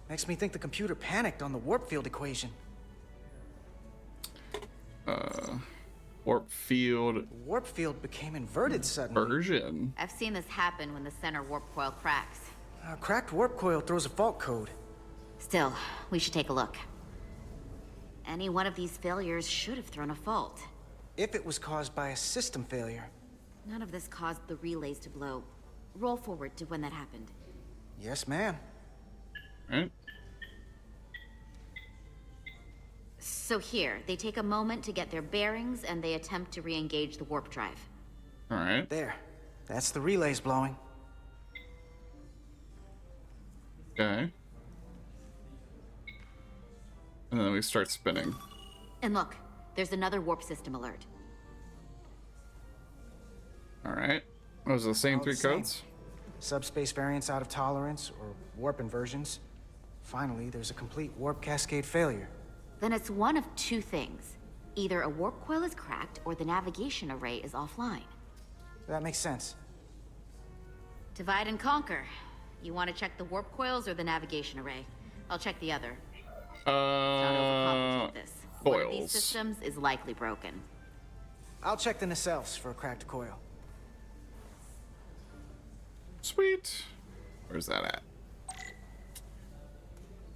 Makes me think the computer panicked on the warp field equation.
Warp field.
The warp field became inverted suddenly.
Version.
I've seen this happen when the center warp coil cracks.
A cracked warp coil throws a fault code.
Still, we should take a look. Any one of these failures should have thrown a fault.
If it was caused by a system failure.
None of this caused the relays to blow. Roll forward to when that happened.
Yes, ma'am.
Right.
So here, they take a moment to get their bearings and they attempt to re-engage the warp drive.
All right.
There. That's the relays blowing.
Okay. And then we start spinning.
And look, there's another warp system alert.
All right. Those are the same
All
three
the same.
codes?
Subspace variance out of tolerance, or warp inversions. Finally, there's a complete warp cascade failure.
Then it's one of two things. Either a warp coil is cracked or the navigation array is offline.
That makes sense.
Divide and conquer. You want to check the warp coils or the navigation array? I'll check the other. Not overcomplicate this. One of these
Coils.
systems is likely broken.
I'll check the nacelles for a cracked coil.
Sweet. Where's that at?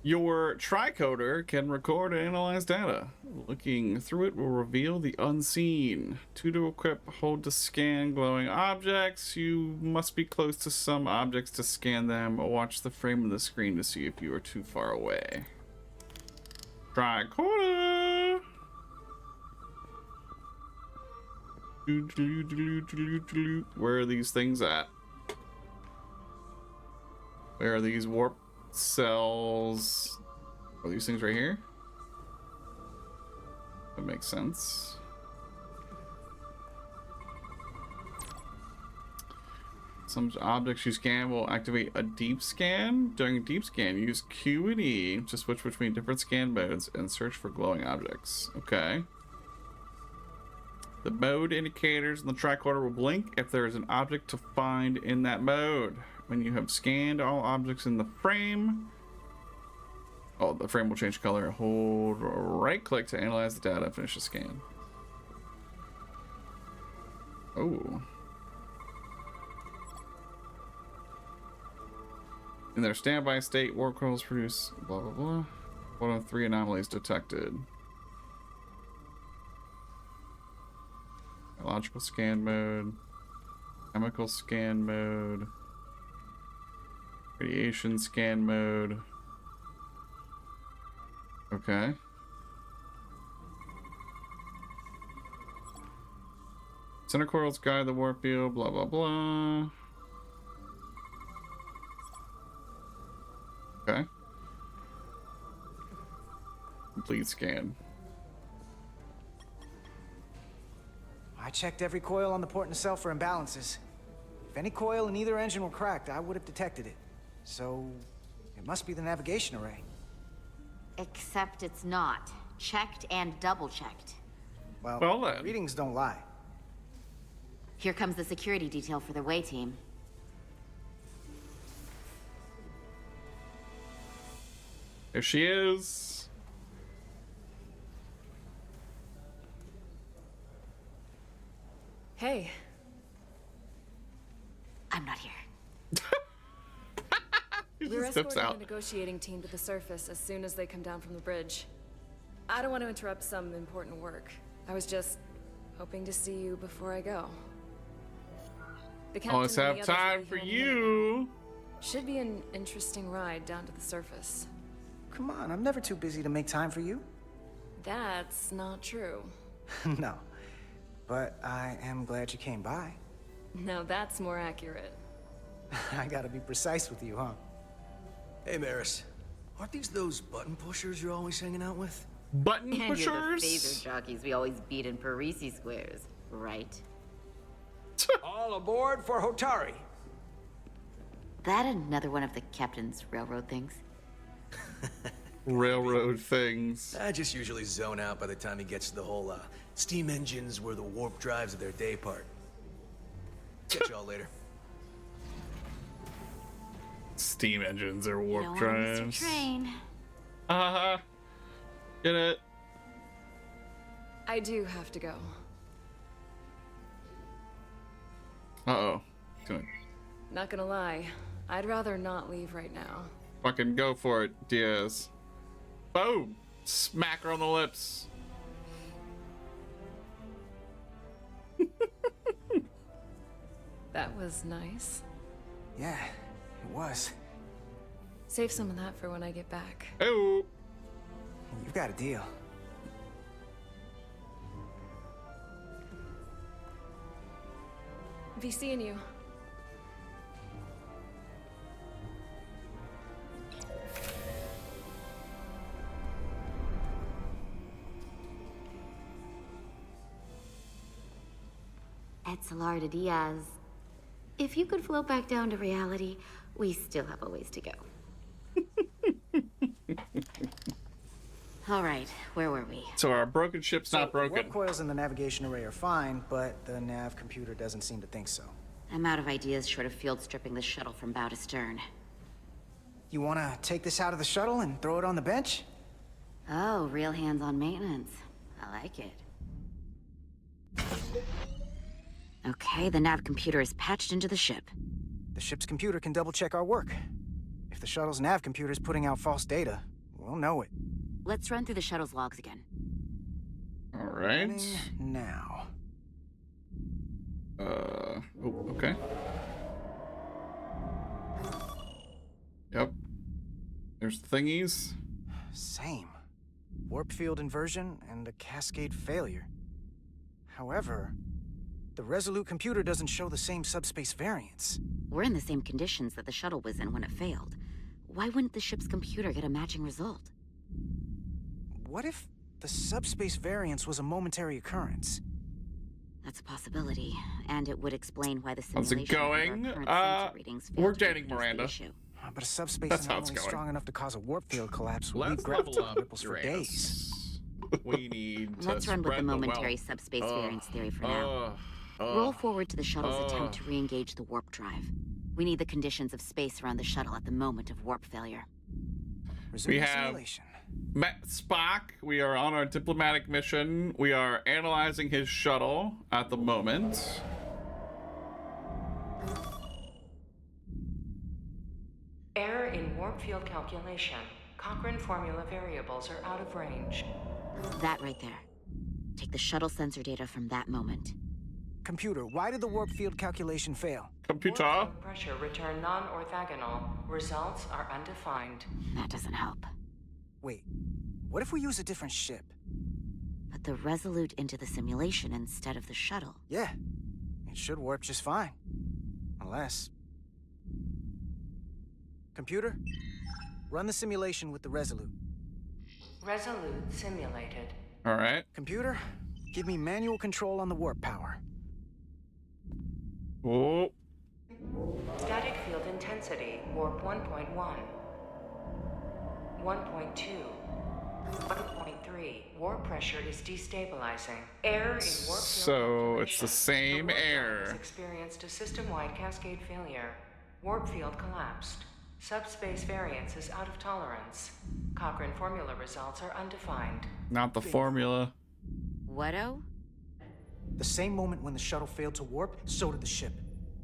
Your tricoder can record and analyze data. Looking through it will reveal the unseen. 2 to equip, hold to scan glowing objects. You must be close to some objects to scan them, or watch the frame of the screen to see if you are too far away. Tricorder! Where are these things at? Where are these warp cells? Are these things right here? That makes sense. Some objects you scan will activate a deep scan. During a deep scan, use Q and E to switch between different scan modes and search for glowing objects. Okay. The mode indicators in the tricorder will blink if there is an object to find in that mode. When you have scanned all objects in the frame, the frame will change color. Hold right click to analyze the data and finish the scan. Oh. In their standby state, warp coils produce blah blah blah. 1 of 3 anomalies detected. Biological scan mode, chemical scan mode, radiation scan mode. Okay. Center coils guide the warp field, blah blah blah. Okay. Complete scan.
I checked every coil on the port nacelle for imbalances. If any coil in either engine were cracked, I would have detected it. So, it must be the navigation array.
Except it's not. Checked and double-checked.
Well,
then.
Readings don't lie.
Here comes the security detail for the way team.
There she is.
Hey.
I'm not here.
We're
just steps
escorting
out.
the negotiating team to the surface as soon as they come down from the bridge. I don't want to interrupt some important work. I was just hoping to see you before I go. The captain
Always
and
have
the others
time
will be
for
handing it
you.
out. Should be an interesting ride down to the surface.
Come on, I'm never too busy to make time for you.
That's not true.
No. But I am glad you came by.
Now that's more accurate.
I gotta be precise with you, huh?
Hey, Maris. Aren't these those button pushers you're always hanging out with?
Button
And you're the
pushers?
phaser jockeys we always beat in Parisi squares, right?
All aboard for Hotari.
That another one of the captain's railroad things?
Railroad things.
I just usually zone out by the time he gets to the whole steam engines were the warp drives of their day part. Catch y'all later.
Steam engines or warp
You don't wanna miss your
drives.
train.
Get it?
I do have to go.
Uh-oh. Gonna
Not gonna lie, I'd rather not leave right now.
fucking go for it, Diaz. Boom! Smack her on the lips.
That was nice.
Yeah, it was.
Save some of that for when I get back.
Oh.
You've got a deal.
Be seeing you.
Etzelar de Diaz. If you could float back down to reality, we still have a ways to go. All right, where were we?
So our broken ship's not
The warp
broken.
coils in the navigation array are fine, but the nav computer doesn't seem to think so.
I'm out of ideas short of field stripping the shuttle from bow to stern.
You wanna take this out of the shuttle and throw it on the bench?
Oh, real hands-on maintenance. I like it. Okay, the nav computer is patched into the ship.
The ship's computer can double-check our work. If the shuttle's nav computer is putting out false data, we'll know it.
Let's run through the shuttle's logs again.
All right.
Now.
Oh, okay. Yep. There's the thingies.
Same. Warp field inversion and a cascade failure. However, the Resolute computer doesn't show the same subspace variance.
We're in the same conditions that the shuttle was in when it failed. Why wouldn't the ship's computer get a matching result?
What if the subspace variance was a momentary occurrence?
That's a possibility, and it would explain why the
How's it
simulation
going?
of our current sensor readings failed
We're
to
dating
reproduce the
Miranda.
issue.
But a subspace
That's
is
how
not
it's
only
going.
strong enough to cause a warp field collapse will leave
Let's
gravitational
level up
ripples for
Uranus.
days.
We need to
Let's run with the
spread
momentary
wealth.
subspace variance theory for now.
Ugh.
Roll forward to the shuttle's attempt
Ugh.
to re-engage the warp drive. We need the conditions of space around the shuttle at the moment of warp failure.
We have met Spock. We are on our diplomatic mission. We are analyzing his shuttle at the moment.
Error in warp field calculation. Cochrane formula variables are out of range.
That right there. Take the shuttle sensor data from that moment.
Computer, why did the warp field calculation fail?
Computer.
Warp field pressure return non-orthogonal. Results are undefined.
That doesn't help.
Wait, what if we use a different ship?
Put the Resolute into the simulation instead of the shuttle.
Yeah, it should warp just fine. Unless... Computer, run the simulation with the Resolute.
Resolute simulated.
All right.
Computer, give me manual control on the warp power.
Oh.
Static field intensity, warp 1.1. 1.2. 1.3. Warp pressure is destabilizing. Error in warp field
So it's the same
has
error.
experienced a system-wide cascade failure. Warp field collapsed. Subspace variance is out of tolerance. Cochrane formula results are undefined.
Not the formula.
What-o?
The same moment when the shuttle failed to warp, so did the ship.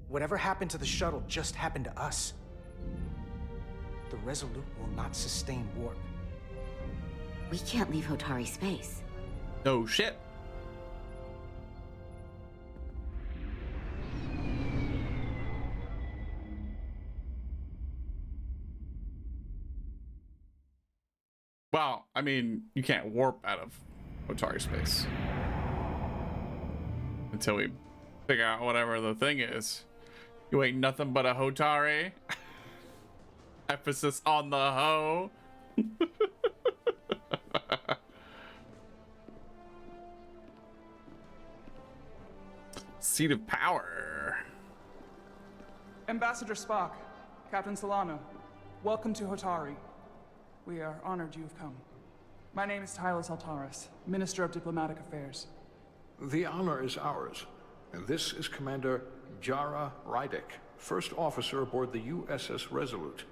Whatever happened to the shuttle just happened to us. The Resolute will not sustain warp.
We can't leave Hotari space.
No shit. Well, I mean, you can't warp out of Hotari space until we figure out whatever the thing is. You ain't nothing but a Hotari. Emphasis on the ho. Seat of power.
Ambassador Spock, Captain Solano, welcome to Hotari. We are honored you have come. My name is Tylos Altaris, Minister of Diplomatic Affairs.
The honor is ours, and this is Commander Jara Rydek, first officer aboard the USS Resolute.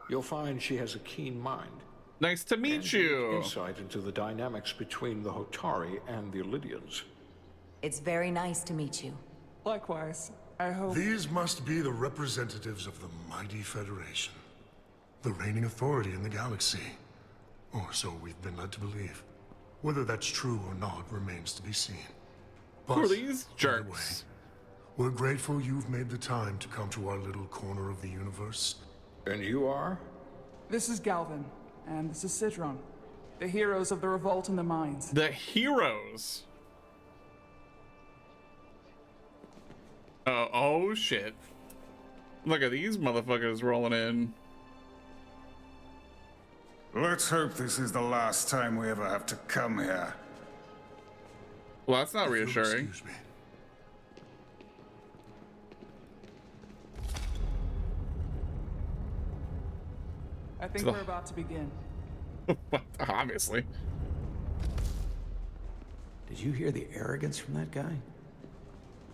You'll find she has a keen mind.
Nice to meet you.
Insight into the dynamics between the Hotari and the Illidians.
It's very nice to meet you.
Likewise, I hope...
These must be the representatives of the mighty Federation. The reigning authority in the galaxy. Or so we've been led to believe. Whether that's true or not remains to be seen.
Who are these jerks?
We're grateful you've made the time to come to our little corner of the universe.
And you are?
This is Galvin, and this is Sidron, the heroes of the revolt in the mines.
The heroes? Oh shit. Look at these motherfuckers rolling in.
Let's hope this is the last time we ever have to come here.
Well, that's not reassuring.
Excuse me.
I think we're about to begin.
Obviously.
Did you hear the arrogance from that guy?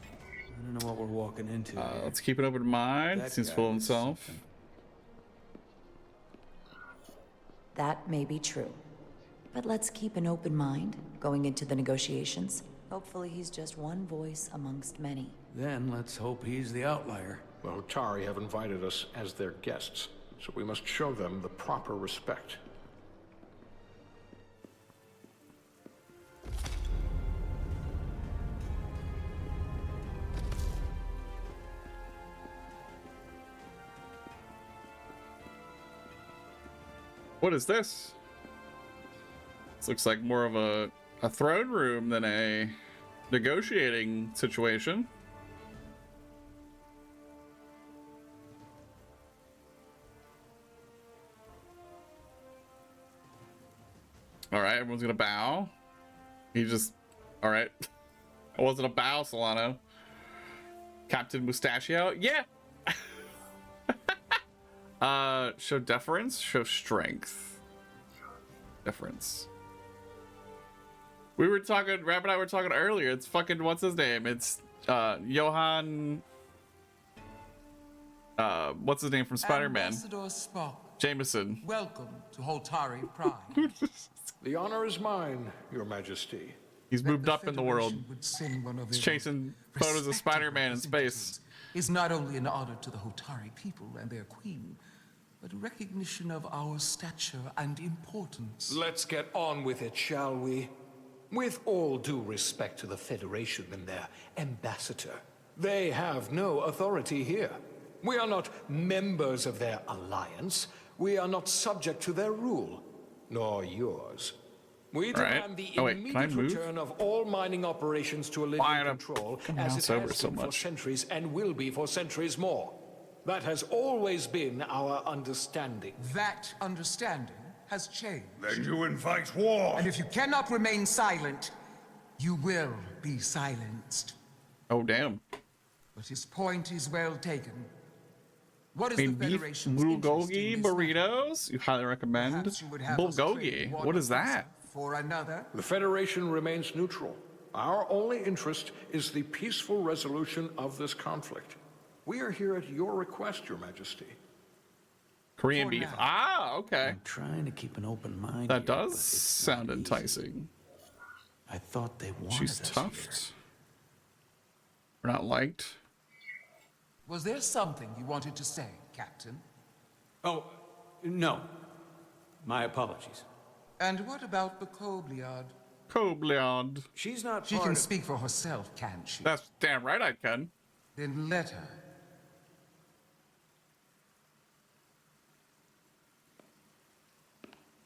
I don't know what we're walking into.
Let's keep an open mind.
That
Seems
guy
full of
was
himself.
That may be true. But let's keep an open mind going into the negotiations. Hopefully he's just one voice amongst many.
Then let's hope he's the outlier.
The Hotari have invited us as their guests, so we must show them the proper respect.
What is this? This looks like more of a throne room than a negotiating situation. All right, everyone's gonna bow. He just, all right. wasn't a bow, Solano. Captain Mustachio? Yeah! Show deference, show strength. Deference. We were talking, Rab and I were talking earlier. It's fucking, what's his name? It's Johan. What's his name from Spider-Man?
Ambassador Spock.
Jameson.
Welcome to Holtari Prime.
The honor is mine, Your Majesty.
He's moved up in the world. He's
He's
chasing photos of Spider-Man in space.
Is not only an honor to the Hotari people and their queen, but a recognition of our stature and importance.
Let's get on with it, shall we? With all due respect to the Federation and their ambassador, they have no authority here. We are not members of their alliance. We are not subject to their rule, nor yours. We demand the immediate return of all mining operations to Elysian control, as it has been for centuries and will be for centuries more. That has always been our understanding.
That understanding has changed.
Then you invite war.
And if you cannot remain silent, you will be silenced.
Oh, damn.
But his point is well taken. What is
I mean,
the
beef
Federation's
bulgogi burritos? You highly recommend. Bulgogi? What is that?
For another?
The Federation remains neutral. Our only interest is the peaceful resolution of this conflict. We are here at your request, Your Majesty.
Korean beef. Ah, okay.
I'm trying to keep an open mind.
That does sound enticing.
I thought they wanted
She's
us
tough. We're not liked.
Was there something you wanted to say, Captain?
Oh, no. My apologies.
And what about the Kobliad?
Kobliad.
She's not
She
part
can
of...
speak for herself, can't she?
That's damn right I can.
Then let her.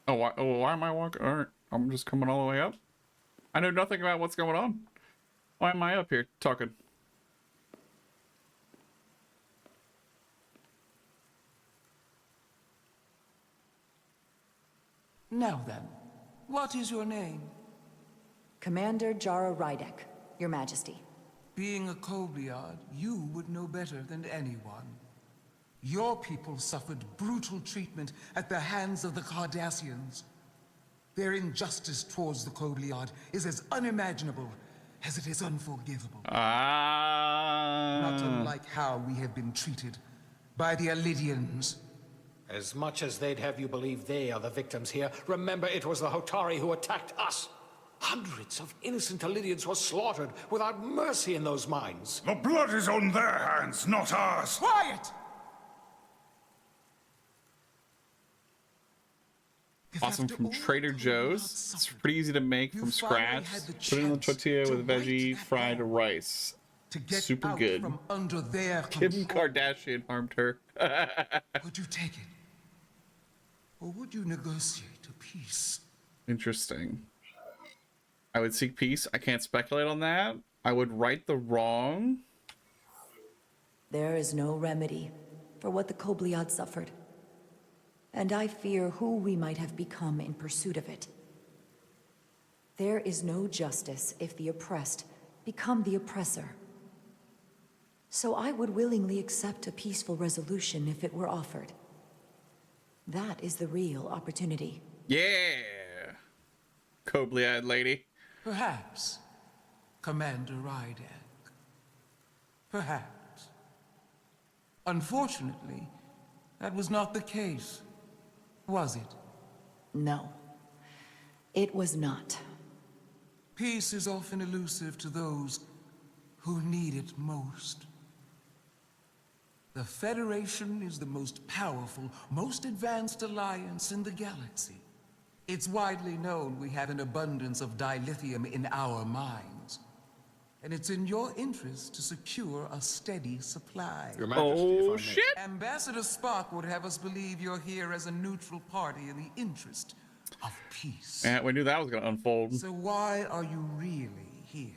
Oh, why am I walking? Alright, I'm just coming all the way up. I know nothing about what's going on. Why am I up here talking?
Now then, what is your name?
Commander Jara Rydek, Your Majesty.
Being a Kobliad, you would know better than anyone. Your people suffered brutal treatment at the hands of the Cardassians. Their injustice towards the Kobliad is as unimaginable as it is unforgivable. Not unlike how we have been treated by the Elidians.
As much as they'd have you believe they are the victims here, remember it was the Hotari who attacked us. Hundreds of innocent Elidians were slaughtered without mercy in those mines.
The blood is on their hands, not ours.
Quiet!
Awesome from Trader Joe's. It's pretty easy to make from scratch. Put it in the tortilla with veggie fried rice. Super good.
From under their
Kim Kardashian harmed her.
Would you take it? Or would you negotiate a peace?
Interesting. I would seek peace. I can't speculate on that. I would right the wrong.
There is no remedy for what the Kobliad suffered. And I fear who we might have become in pursuit of it. There is no justice if the oppressed become the oppressor. So I would willingly accept a peaceful resolution if it were offered. That is the real opportunity.
Yeah! Kobliad lady.
Perhaps, Commander Rydek. Perhaps. Unfortunately, that was not the case, was it?
No, it was not.
Peace is often elusive to those who need it most. The Federation is the most powerful, most advanced alliance in the galaxy. It's widely known we have an abundance of dilithium in our mines. And it's in your interest to secure a steady supply.
Your Majesty, if I may.
Shit!
Ambassador Spock would have us believe you're here as a neutral party in the interest of peace.
Yeah, we knew that was gonna unfold.
So why are you really here?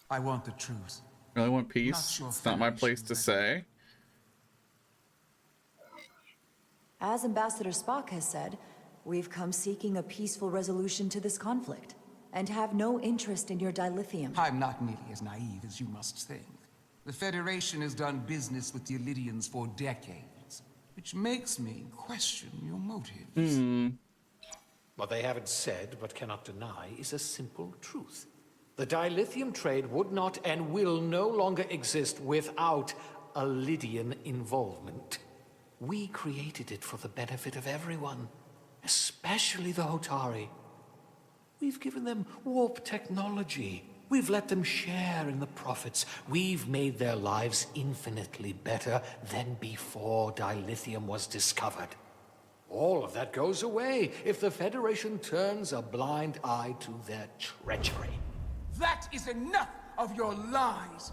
I want the truth.
Really want peace? It's not my place to say.
As Ambassador Spock has said, we've come seeking a peaceful resolution to this conflict. and have no interest in your dilithium.
I'm not nearly as naive as you must think. The Federation has done business with the Illyrians for decades, which makes me question your motives.
What they haven't said, but cannot deny, is a simple truth. The dilithium trade would not and will no longer exist without Lydian involvement. We created it for the benefit of everyone, especially the Hotari. We've given them warp technology. We've let them share in the profits. We've made their lives infinitely better than before dilithium was discovered. All of that goes away if the Federation turns a blind eye to their treachery.
That is enough of your lies!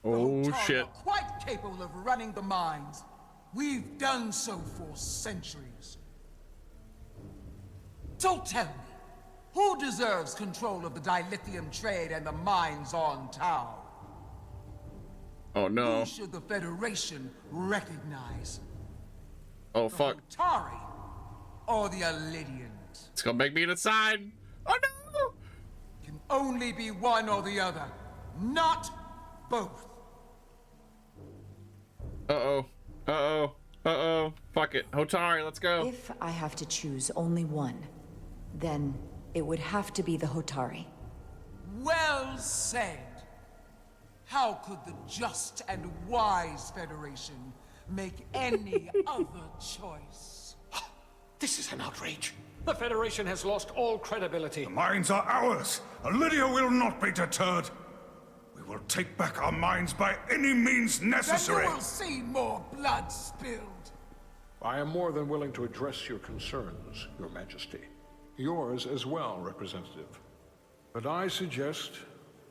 Oh, shit.
Are quite capable of running the mines. We've done so for centuries. So tell me, who deserves control of the dilithium trade and the mines on Tau?
Oh no.
Who should the Federation recognize?
Oh fuck.
Hotari or the Illyrians?
It's gonna make me decide. Oh no!
Can only be one or the other, not both.
Uh-oh. Uh-oh. Uh-oh. Fuck it. Hotari, let's go.
If I have to choose only one, then it would have to be the Hotari.
Well said. How could the just and wise Federation make any other choice?
This is an outrage. The Federation has lost all credibility.
The mines are ours. Lydia will not be deterred. We will take back our mines by any means necessary.
Then you will see more blood spilled.
I am more than willing to address your concerns, Your Majesty. Yours as well, Representative. But I suggest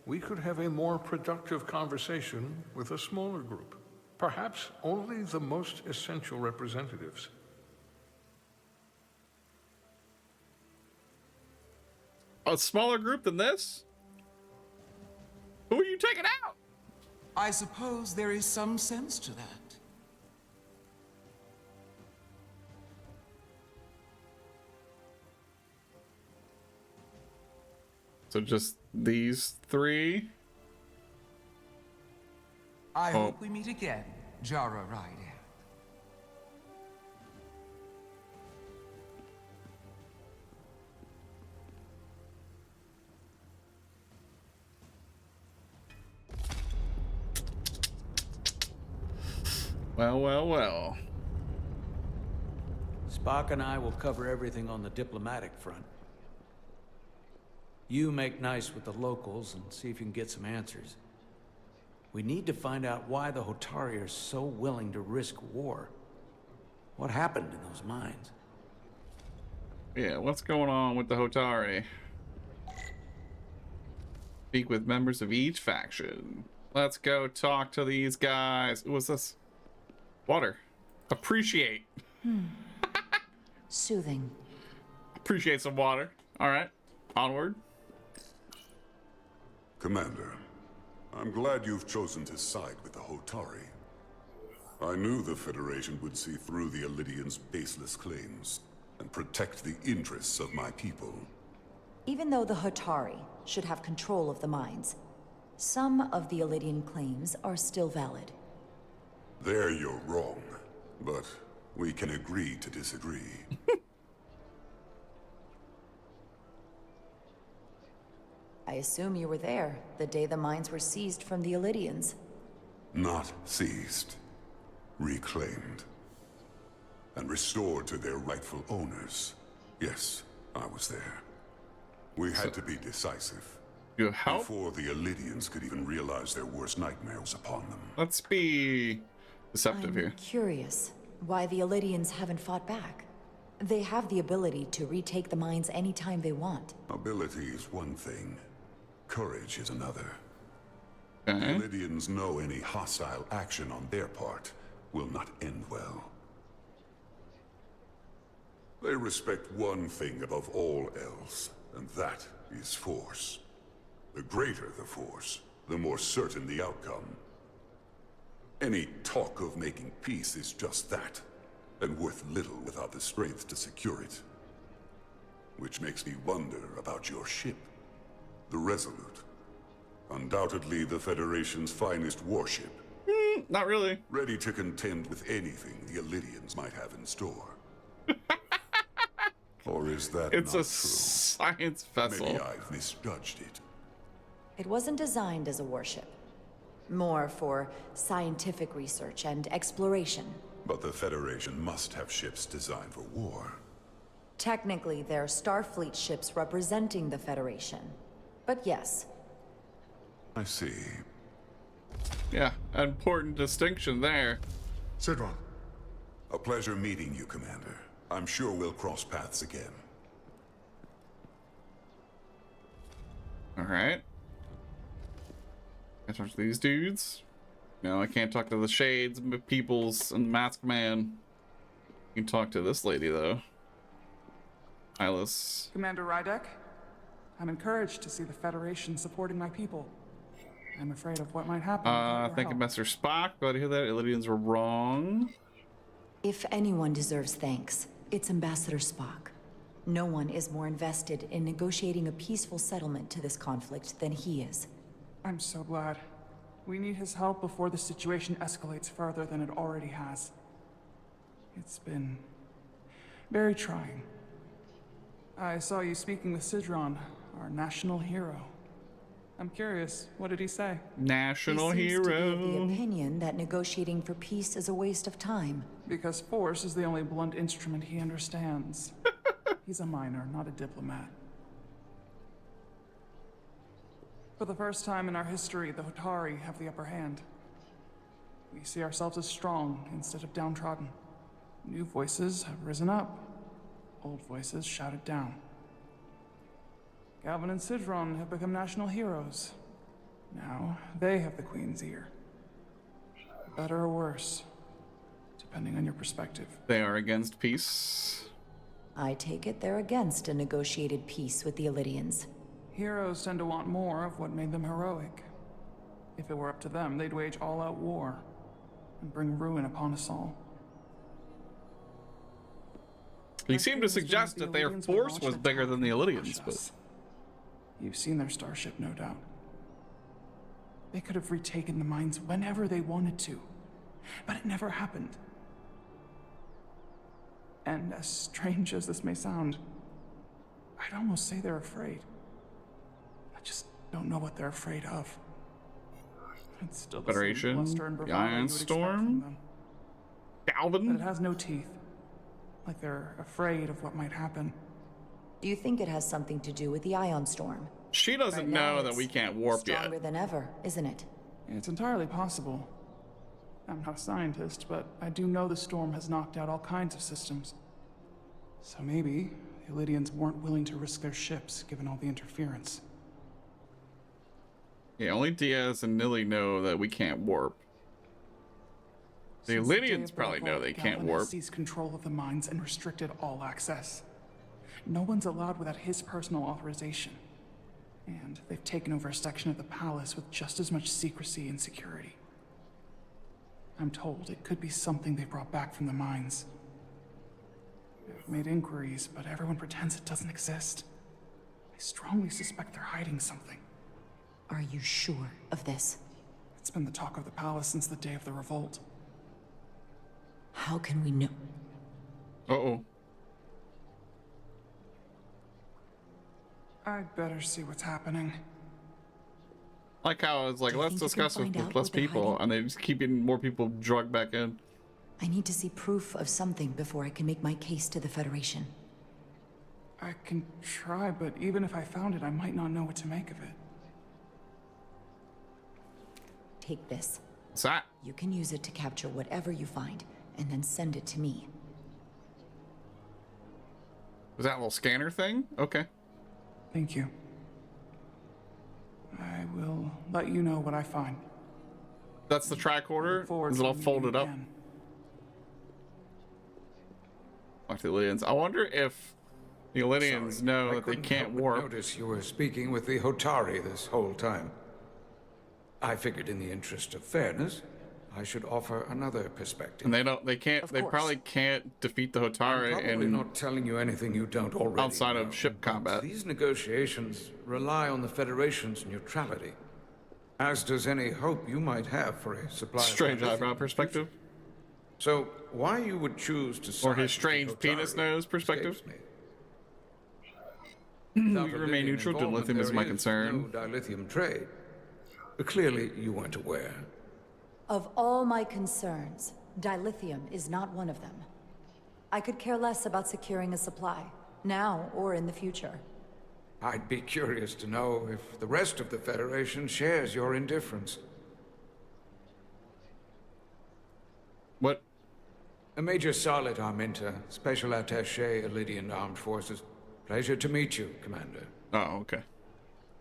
we could have a more productive conversation with a smaller group. Perhaps only the most essential representatives.
A smaller group than this? Who are you taking out?
I suppose there is some sense to that.
So just these three?
I hope we meet again, Jara Ryder.
Well, well, well.
Spock and I will cover everything on the diplomatic front. You make nice with the locals and see if you can get some answers. We need to find out why the Hotari are so willing to risk war. What happened in those mines?
Yeah, what's going on with the Hotari? Speak with members of each faction. Let's go talk to these guys. What's this? Water. Appreciate.
Soothing.
Appreciate some water. All right. Onward.
Commander, I'm glad you've chosen to side with the Hotari. I knew the Federation would see through the Illyrians' baseless claims and protect the interests of my people.
Even though the Hotari should have control of the mines, some of the Illyrian claims are still valid.
There you're wrong, but we can agree to disagree.
I assume you were there the day the mines were seized from the Illyrians.
Not seized. Reclaimed. And restored to their rightful owners. Yes, I was there. We had to be decisive.
You help?
Before the Illyrians could even realize their worst nightmares upon them.
Let's be deceptive here.
Curious why the Illyrians haven't fought back. They have the ability to retake the mines anytime they want.
Ability is one thing. Courage is another.
Okay.
The Illyrians know any hostile action on their part will not end well. They respect one thing above all else, and that is force. The greater the force, the more certain the outcome. Any talk of making peace is just that, and worth little without the strength to secure it. Which makes me wonder about your ship, the Resolute. Undoubtedly the Federation's finest warship.
Not really.
Ready to contend with anything the Illidians might have in store. Or is that
It's
not
a
true?
science vessel.
Maybe I've misjudged it.
It wasn't designed as a warship. More for scientific research and exploration.
But the Federation must have ships designed for war.
Technically, they're Starfleet ships representing the Federation. But yes.
I see.
Yeah, important distinction there.
Sidron.
A pleasure meeting you, Commander. I'm sure we'll cross paths again.
Alright. Can I talk to these dudes? No, I can't talk to the Shades, Peoples, and Masked Man. I can talk to this lady, though. Hylas.
Commander Rydek, I'm encouraged to see the Federation supporting my people. I'm afraid of what might happen.
Thank you, Master Spock. Glad to hear that. Illidians were wrong.
If anyone deserves thanks, it's Ambassador Spock. No one is more invested in negotiating a peaceful settlement to this conflict than he is.
I'm so glad. We need his help before the situation escalates further than it already has. It's been very trying. I saw you speaking with Sidron, our national hero. I'm curious, what did he say?
National
he seems
hero.
to be of the opinion that negotiating for peace is a waste of time.
Because force is the only blunt instrument he understands. He's a miner, not a diplomat. For the first time in our history, the Hotari have the upper hand. We see ourselves as strong instead of downtrodden. New voices have risen up. Old voices shouted down. Galvin and Sidron have become national heroes. Now, they have the Queen's ear. Better or worse, depending on your perspective.
They are against peace.
I take it they're against a negotiated peace with the Illidians.
Heroes tend to want more of what made them heroic. If it were up to them, they'd wage all-out war and bring ruin upon us all.
He seemed to suggest that their force was bigger than the Illidians, but...
You've seen their starship, no doubt. They could have retaken the mines whenever they wanted to, but it never happened. And as strange as this may sound, I'd almost say they're afraid. I just don't know what they're afraid of. It's still the same
Federation,
bluster and
the
bravado you
Iron
would expect from
Storm,
them.
Galvin.
But it has no teeth. Like they're afraid of what might happen.
Do you think it has something to do with the Ion Storm?
She doesn't
Right now
know that
it's
we can't warp yet.
Stronger than ever, isn't it?
It's entirely possible. I'm not a scientist, but I do know the storm has knocked out all kinds of systems. So maybe the Illidians weren't willing to risk their ships, given all the interference.
Yeah, only Diaz and Nilly know that we can't warp. The
Since day
Illidians
of the
probably know
revolt,
they can't
Galvin
warp.
has seized control of the mines and restricted all access. No one's allowed without his personal authorization. And they've taken over a section of the palace with just as much secrecy and security. I'm told it could be something they brought back from the mines. I've made inquiries, but everyone pretends it doesn't exist. I strongly suspect they're hiding something.
Are you sure of this?
It's been the talk of the palace since the day of the revolt.
How can we know?
Uh-oh.
I'd better see what's happening.
Like how I was like,
Do you
let's
think you
discuss
can
with
find out
less
what they're
people,
hiding?
and they just keep getting more people drugged back in.
I need to see proof of something before I can make my case to the Federation.
I can try, but even if I found it, I might not know what to make of it.
Take this.
What's that?
You can use it to capture whatever you find, and then send it to me.
Was that a little scanner thing? Okay.
Thank you. I will let you know what I find.
That's the tricorder?
Forward
Is it all
to meeting
folded up?
again.
Like the Illidians. I wonder if the Illidians know that they can't warp.
Notice you were speaking with the Hotari this whole time. I figured in the interest of fairness,
I should offer another perspective.
And they probably can't defeat the Hotari
I'm probably not telling you anything you don't already
outside
know,
of ship combat.
These negotiations rely on the Federation's neutrality, as does any hope you might have for a supply.
Strange eyebrow perspective.
So why you would choose to
or his strange penis nose perspective. We remain neutral. Dilithium is my concern.
No dilithium trade. But clearly, you weren't aware.
Of all my concerns, dilithium is not one of them. I could care less about securing a supply, now or in the future.
I'd be curious to know if the rest of the Federation shares your indifference.
What?
Major Salit Arminta, Special Attaché, Elydian Armed Forces. Pleasure to meet you, Commander.
Oh, okay.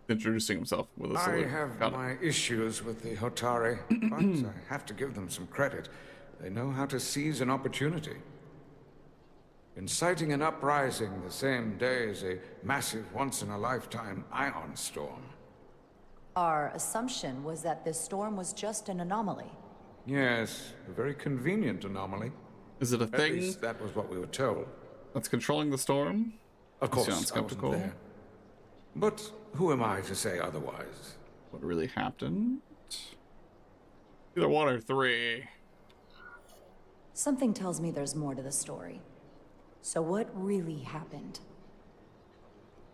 Introducing himself with a salute.
I have my issues with the Hotari, but I have to give them some credit. They know how to seize an opportunity. Inciting an uprising the same day as a massive, once-in-a-lifetime ion storm.
Our assumption was that this storm was just an anomaly.
Yes, a very convenient anomaly.
Is it a
At
thing?
least that was what we were told.
That's controlling the storm?
Of course,
You sound skeptical.
I wasn't there. But who am I to say otherwise?
What really happened? Either 1 or 3.
Something tells me there's more to the story. So what really happened?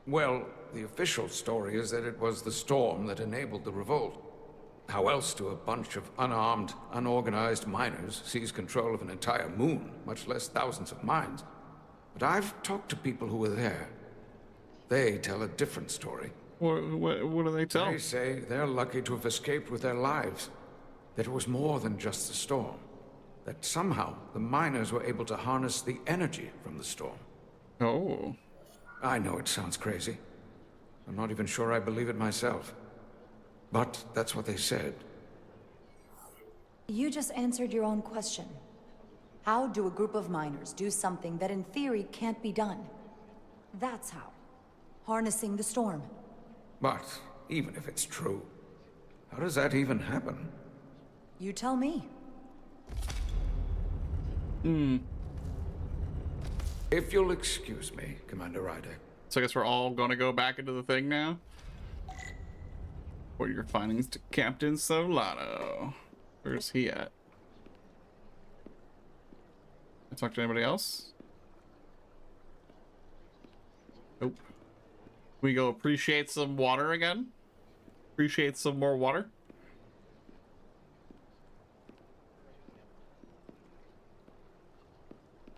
Well, the official story is that it was the storm that enabled the revolt. How else do a bunch of unarmed, unorganized miners seize control of an entire moon, much less thousands of mines? But I've talked to people who were there. They tell a different story.
What do they tell?
They say they're lucky to have escaped with their lives. That it was more than just the storm. That somehow the miners were able to harness the energy from the storm.
Oh.
I know it sounds crazy. I'm not even sure I believe it myself. But that's what they said.
You just answered your own question. How do a group of miners do something that in theory can't be done? That's how. Harnessing the storm.
But even if it's true, how does that even happen?
You tell me.
If you'll excuse me, Commander Ryder.
So I guess we're all gonna go back into the thing now? What are your findings to Captain Solano? Where's he at? I talk to anybody else? Nope. We go appreciate some water again? Appreciate some more water?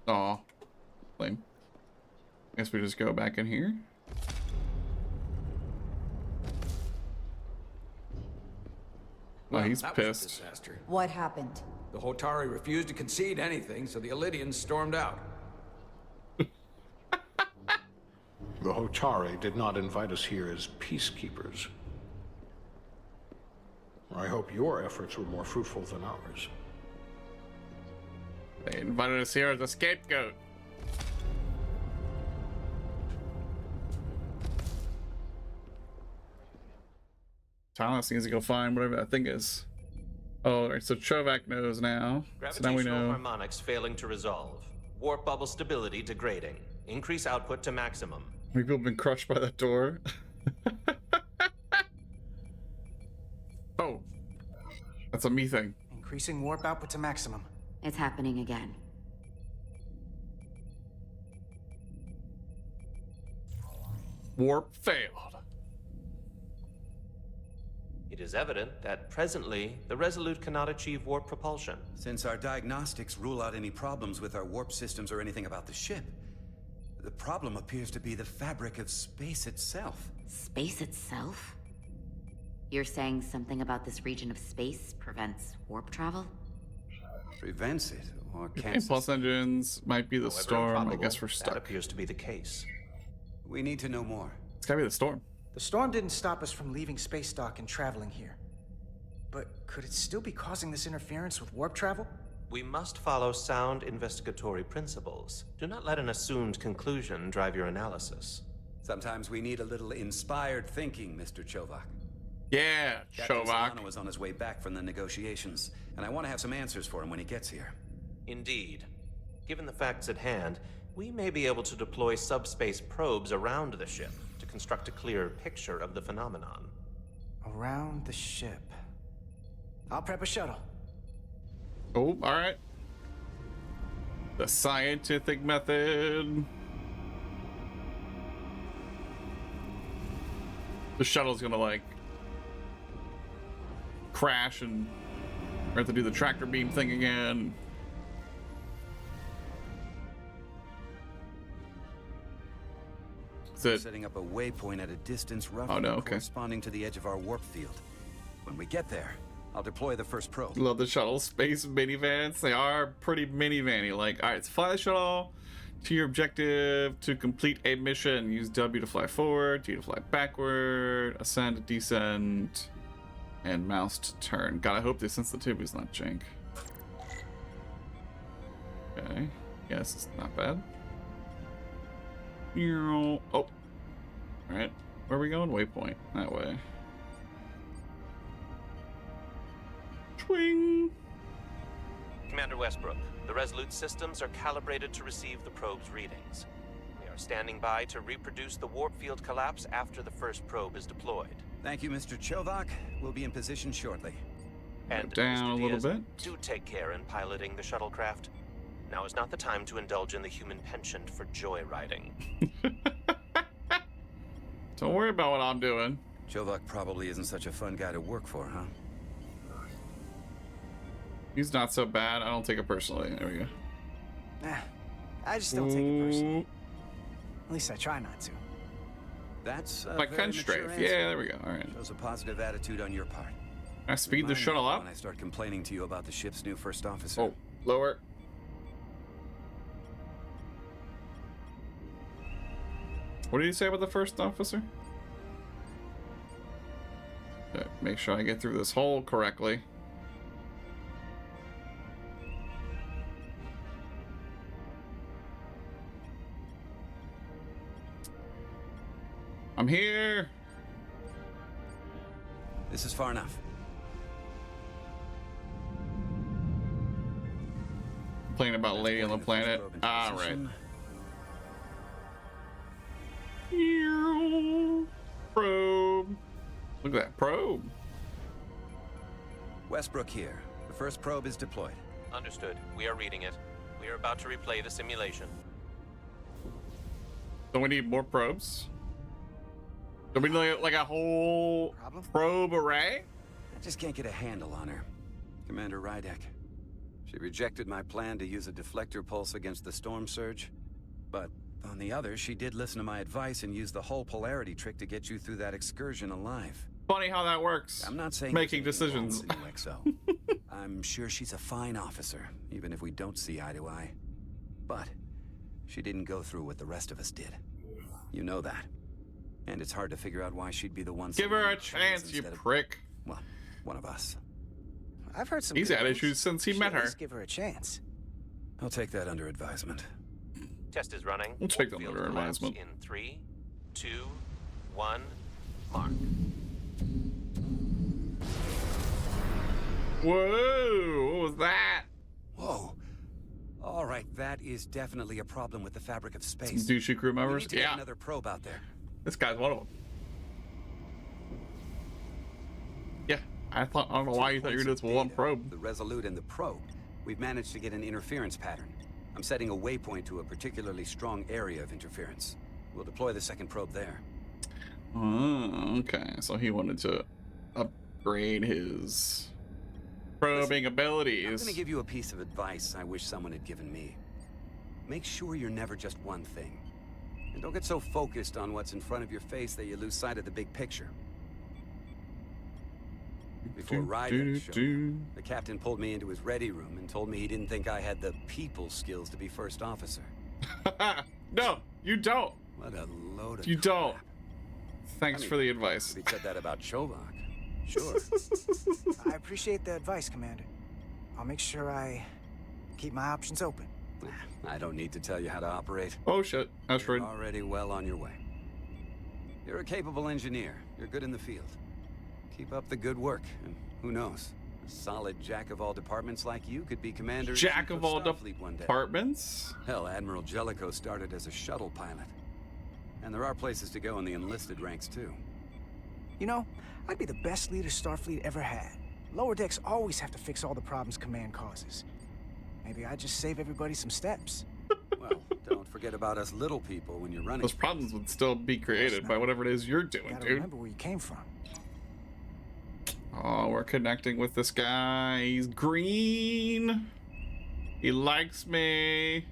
Aw. Lame. Guess we just go back in here. Oh, he's
that was a
pissed.
disaster.
What happened?
The Hotari refused to concede anything, so the Elydians stormed out. The Hotari did not invite us here as peacekeepers. I hope your efforts were more fruitful than ours.
They invited us here as a scapegoat. Talon needs to go find whatever that thing is. Oh, all right, so Chovak knows now. So now we
Gravitational
know.
harmonics failing to resolve. Warp bubble stability degrading. Increase output to maximum.
How many people have been crushed by that door? Oh. That's a me thing.
Increasing warp output to maximum.
It's happening again.
Warp failed.
It is evident that presently the Resolute cannot achieve warp propulsion.
Since our diagnostics rule out any problems with our warp systems or anything about the ship, the problem appears to be the fabric of space itself.
Space itself? You're saying something about this region of space prevents warp travel?
Prevents it, or
If impulse engines might be the
However
storm, I
improbable,
guess we're
That
stuck.
appears to be the case.
We need to know more.
It's gotta be the storm.
The storm didn't stop us from leaving space dock and traveling here. But could it still be causing this interference with warp travel?
We must follow sound investigatory principles. Do not let an assumed conclusion drive your analysis.
Sometimes we need a little inspired thinking, Mr. Chovak.
Yeah,
Captain
Chovak.
Solano was on his way back from the negotiations, and I want to have some answers for him when he gets here.
Indeed. Given the facts at hand, we may be able to deploy subspace probes around the ship to construct a clearer picture of the phenomenon.
Around the ship. I'll prep a shuttle.
Oh, all right. The scientific method. The shuttle's gonna like crash and we have to do the tractor beam thing again.
We're setting up a waypoint at a distance roughly corresponding to the edge of our warp field. When we get there, I'll deploy the first probe.
Love the shuttle space minivans. They are pretty minivan-y. Like, all right, let's fly the shuttle to your objective to complete a mission. Use W to fly forward, T to fly backward, ascend, descend, and mouse to turn. God, I hope the sensitivity's not jank. Okay. Yes, it's not bad. Oh. All right. Where are we going? Waypoint. That way. Swing.
Commander Westbrook, the Resolute systems are calibrated to receive the probe's readings. We are standing by to reproduce the warp field collapse after the first probe is deployed.
Thank you, Mr. Chovak. We'll be in position shortly.
And
down a little bit.
Do take care in piloting the shuttlecraft. Now is not the time to indulge in the human penchant for joyriding.
Don't worry about what I'm doing.
Chovak probably isn't such a fun guy to work for, huh?
He's not so bad. I don't take it personally. There we go.
Nah, I just don't take it personally. At least I try not to.
That's
like Fenstrafe. Yeah, there we go. All right.
Shows a positive attitude on your part.
I speed the shuttle up.
When I start complaining to you about the ship's new first officer.
Oh, lower. What did you say about the first officer? Okay, make sure I get through this hole correctly. I'm here.
This is far enough.
Complaining about Lady on the Planet. All right. Probe. Look at that probe.
Westbrook here. The first probe is deployed.
Understood. We are reading it. We are about to replay the simulation.
Don't we need more probes? Do we need like a whole probe array?
I just can't get a handle on her. Commander Rydek. She rejected my plan to use a deflector pulse against the storm surge. But on the other, she did listen to my advice and use the whole polarity trick to get you through that excursion alive.
Funny how that works.
I'm not saying
making decisions.
UXO. I'm sure she's a fine officer, even if we don't see eye to eye. But she didn't go through what the rest of us did. You know that. And it's hard to figure out why she'd be the one.
Give her a chance, you prick.
Well, one of us.
I've heard some.
He's had issues since he met her.
Give her a chance.
I'll take that under advisement.
Test is running.
We'll take that under advisement.
In 3, 2, 1, mark.
Whoa! What was that?
Whoa! All right, that is definitely a problem with the fabric of space.
Some douchey crew members.
We need to get another probe out there.
This guy's one of them. Yeah, I don't know why you thought you were just one probe.
The Resolute and the probe. We've managed to get an interference pattern. I'm setting a waypoint to a particularly strong area of interference. We'll deploy the second probe there.
Oh, okay. So he wanted to upgrade his probing abilities.
I'm gonna give you a piece of advice I wish someone had given me. Make sure you're never just one thing. And don't get so focused on what's in front of your face that you lose sight of the big picture. Before Rydek showed up, the captain pulled me into his ready room and told me he didn't think I had the people skills to be first officer.
No, you don't.
What a load of
You
crap.
don't. Thanks for the advice.
He said that about Chovak. Sure.
I appreciate the advice, Commander. I'll make sure I keep my options open.
I don't need to tell you how to operate.
Oh shit, Ashford.
You're already well on your way. You're a capable engineer. You're good in the field. Keep up the good work, and who knows? A solid jack of all departments like you could be commander
Jack of all
Starfleet one day.
departments?
Hell, Admiral Jellicoe started as a shuttle pilot. And there are places to go in the enlisted ranks, too.
You know, I'd be the best leader Starfleet ever had. Lower decks always have to fix all the problems command causes. Maybe I'd just save everybody some steps.
Well, don't forget about us little people when you're running.
Those problems would still be created by whatever it is you're doing,
Gotta
dude.
remember where you came from.
Oh, we're connecting with this guy. He's green. He likes me.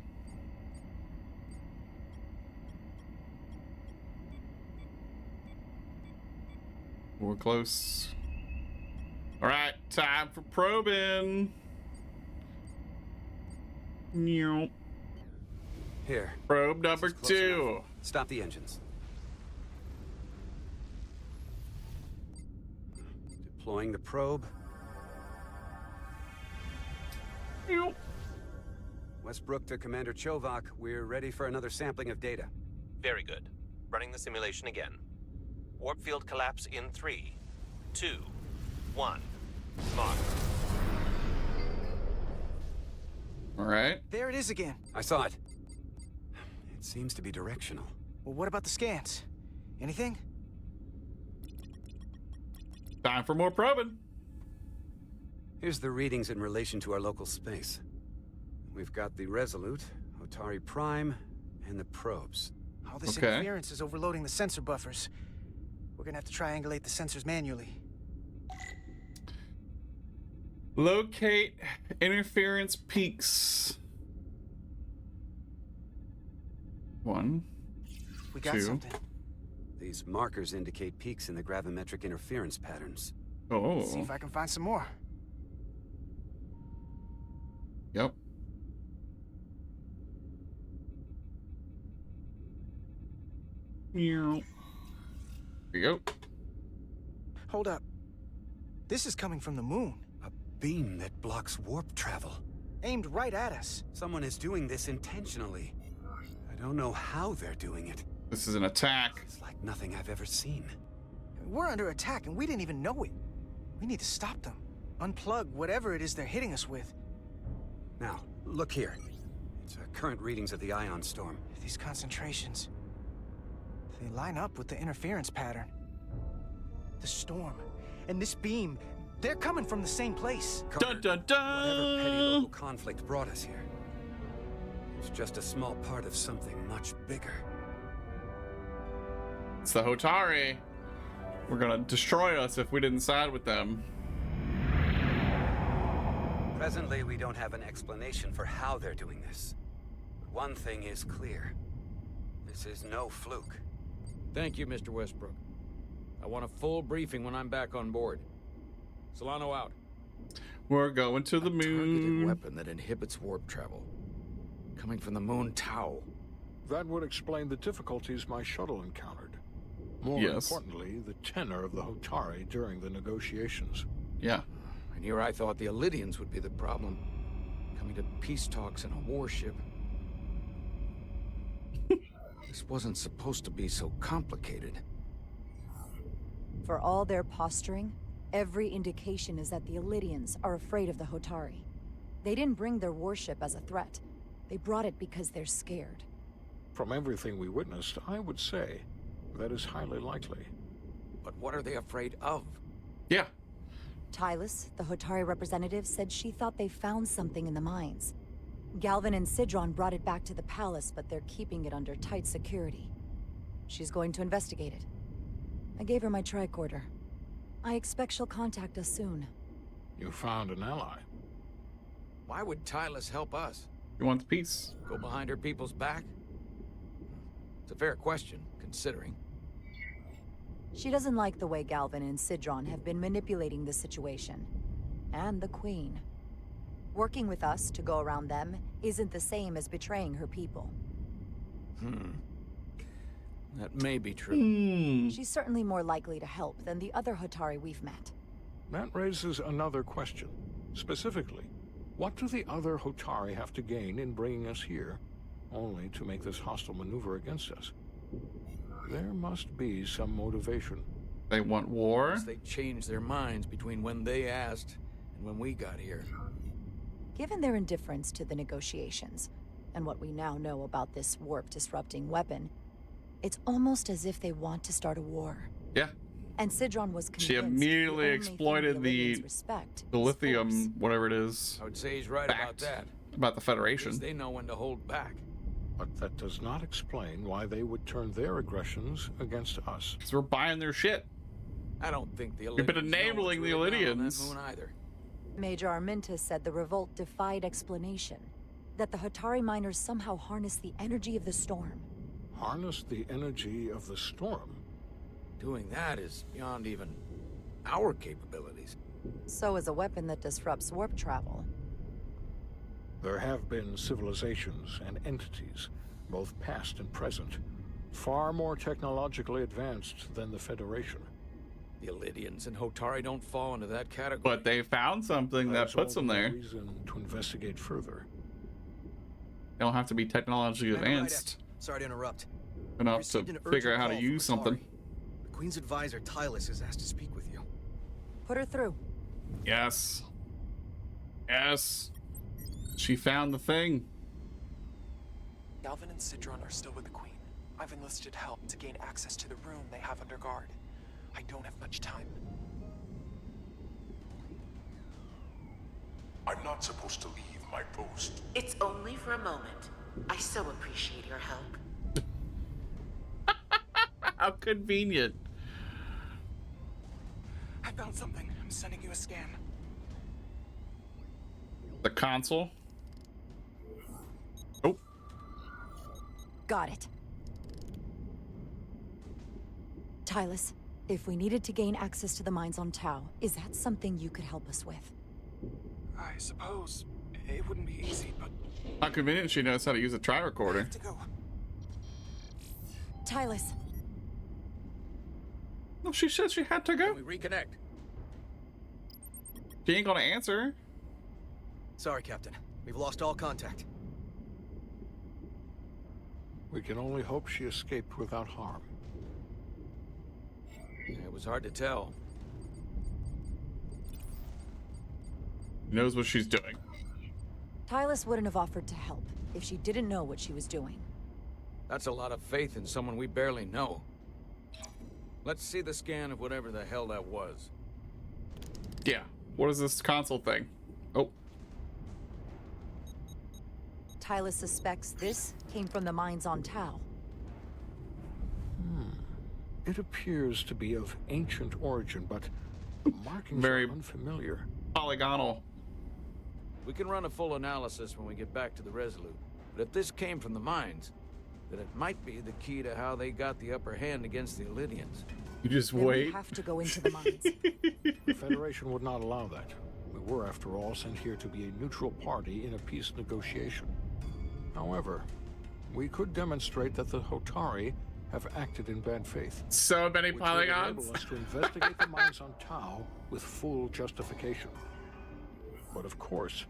We're close. All right, time for probing. Meow.
Here.
Probe number
This is close
2.
enough. Stop the engines. Deploying the probe. Westbrook to Commander Chovak. We're ready for another sampling of data.
Very good. Running the simulation again. Warp field collapse in 3, 2, 1. Mark.
All right.
There it is again.
I saw it. It seems to be directional.
Well, what about the scans? Anything?
Time for more probing.
Here's the readings in relation to our local space. We've got the Resolute, Otari Prime, and the probes.
All this interference is overloading the sensor buffers. We're gonna have to triangulate the sensors manually.
Locate interference peaks. 1,
We got
2.
something.
These markers indicate peaks in the gravimetric interference patterns.
Oh.
Let's see if I can find some more.
Yep. Here you go.
Hold up. This is coming from the moon.
A beam that blocks warp travel.
Aimed right at us.
Someone is doing this intentionally. I don't know how they're doing it.
This is an attack.
It's like nothing I've ever seen.
We're under attack and we didn't even know it. We need to stop them. Unplug whatever it is they're hitting us with.
Now, look here. It's current readings of the ion storm.
These concentrations. They line up with the interference pattern. The storm and this beam, they're coming from the same place.
Carter, whatever petty local conflict brought us here, it's just a small part of something much bigger.
It's the Hotari. We're gonna destroy us if we didn't side with them.
Presently, we don't have an explanation for how they're doing this. But one thing is clear. This is no fluke.
Thank you, Mr. Westbrook. I want a full briefing when I'm back on board. Solano out.
We're going to the
Targeted
moon.
weapon that inhibits warp travel. Coming from the moon Tau.
That would explain the difficulties my shuttle encountered. More importantly, the tenor of the Hotari during the negotiations.
Yeah.
And here I thought the Illidians would be the problem. Coming to peace talks in a warship. This wasn't supposed to be so complicated.
For all their posturing, every indication is that the Illidians are afraid of the Hotari. They didn't bring their warship as a threat. They brought it because they're scared.
From everything we witnessed, I would say that is highly likely.
But what are they afraid of?
Yeah.
Tylus, the Hotari representative, said she thought they found something in the mines. Galvin and Sidron brought it back to the palace, but they're keeping it under tight security. She's going to investigate it. I gave her my tricorder. I expect she'll contact us soon.
You found an ally.
Why would Tylus help us?
You want the peace?
Go behind her people's back? It's a fair question, considering.
She doesn't like the way Galvin and Sidron have been manipulating the situation. And the Queen. Working with us to go around them isn't the same as betraying her people.
That may be true.
She's certainly more likely to help than the other Hotari we've met.
That raises another question. Specifically, what do the other Hotari have to gain in bringing us here, only to make this hostile maneuver against us? There must be some motivation.
They want war?
Unless they changed their minds between when they asked and when we got here.
Given their indifference to the negotiations, and what we now know about this warp-disrupting weapon, it's almost as if they want to start a war.
Yeah.
And Sidron was convinced
She immediately
the only
exploited
thing
the
Illyrians respect
lithium, whatever it is.
I would say he's right about that.
About the Federation.
They know when to hold back.
But that does not explain why they would turn their aggressions against us.
Because we're buying their shit.
I don't think the Illyrians
We've been enabling the Illyrians.
Either.
Major Arminta said the revolt defied explanation. That the Hatari miners somehow harnessed the energy of the storm.
Harness the energy of the storm?
Doing that is beyond even our capabilities.
So is a weapon that disrupts warp travel.
There have been civilizations and entities, both past and present, far more technologically advanced than the Federation.
The Illyrians and Hotari don't fall into that category.
But they found something that puts them there.
Reason to investigate further.
They don't have to be technologically advanced
Sorry to interrupt.
enough to figure out how to use something.
The Queen's advisor, Tylus, has asked to speak with you.
Put her through.
Yes. Yes. She found the thing.
Galvin and Sidron are still with the Queen. I've enlisted help to gain access to the room they have under guard. I don't have much time.
I'm not supposed to leave my post.
It's only for a moment. I so appreciate your help.
How convenient.
I found something. I'm sending you a scan.
The console? Oh.
Got it. Tylus, if we needed to gain access to the mines on Tau, is that something you could help us with?
I suppose it wouldn't be easy, but...
How convenient she knows how to use a tri-recorder.
Tylus.
No, she said she had to go.
Can we reconnect?
She ain't gonna answer.
Sorry, Captain. We've lost all contact.
We can only hope she escaped without harm.
It was hard to tell.
She knows what she's doing.
Tylus wouldn't have offered to help if she didn't know what she was doing.
That's a lot of faith in someone we barely know. Let's see the scan of whatever the hell that was.
Yeah. What is this console thing? Oh.
Tylus suspects this came from the mines on Tau.
It appears to be of ancient origin, but the markings are unfamiliar.
Polygonal.
We can run a full analysis when we get back to the Resolute. But if this came from the mines, then it might be the key to how they got the upper hand against the Illyrians.
You just
Then
wait.
we have to go into the mines.
The Federation would not allow that. We were, after all, sent here to be a neutral party in a peace negotiation. However, we could demonstrate that the Hotari have acted in bad faith.
So many
which
polygons.
would enable us to investigate the mines on Tau with full justification. But of course,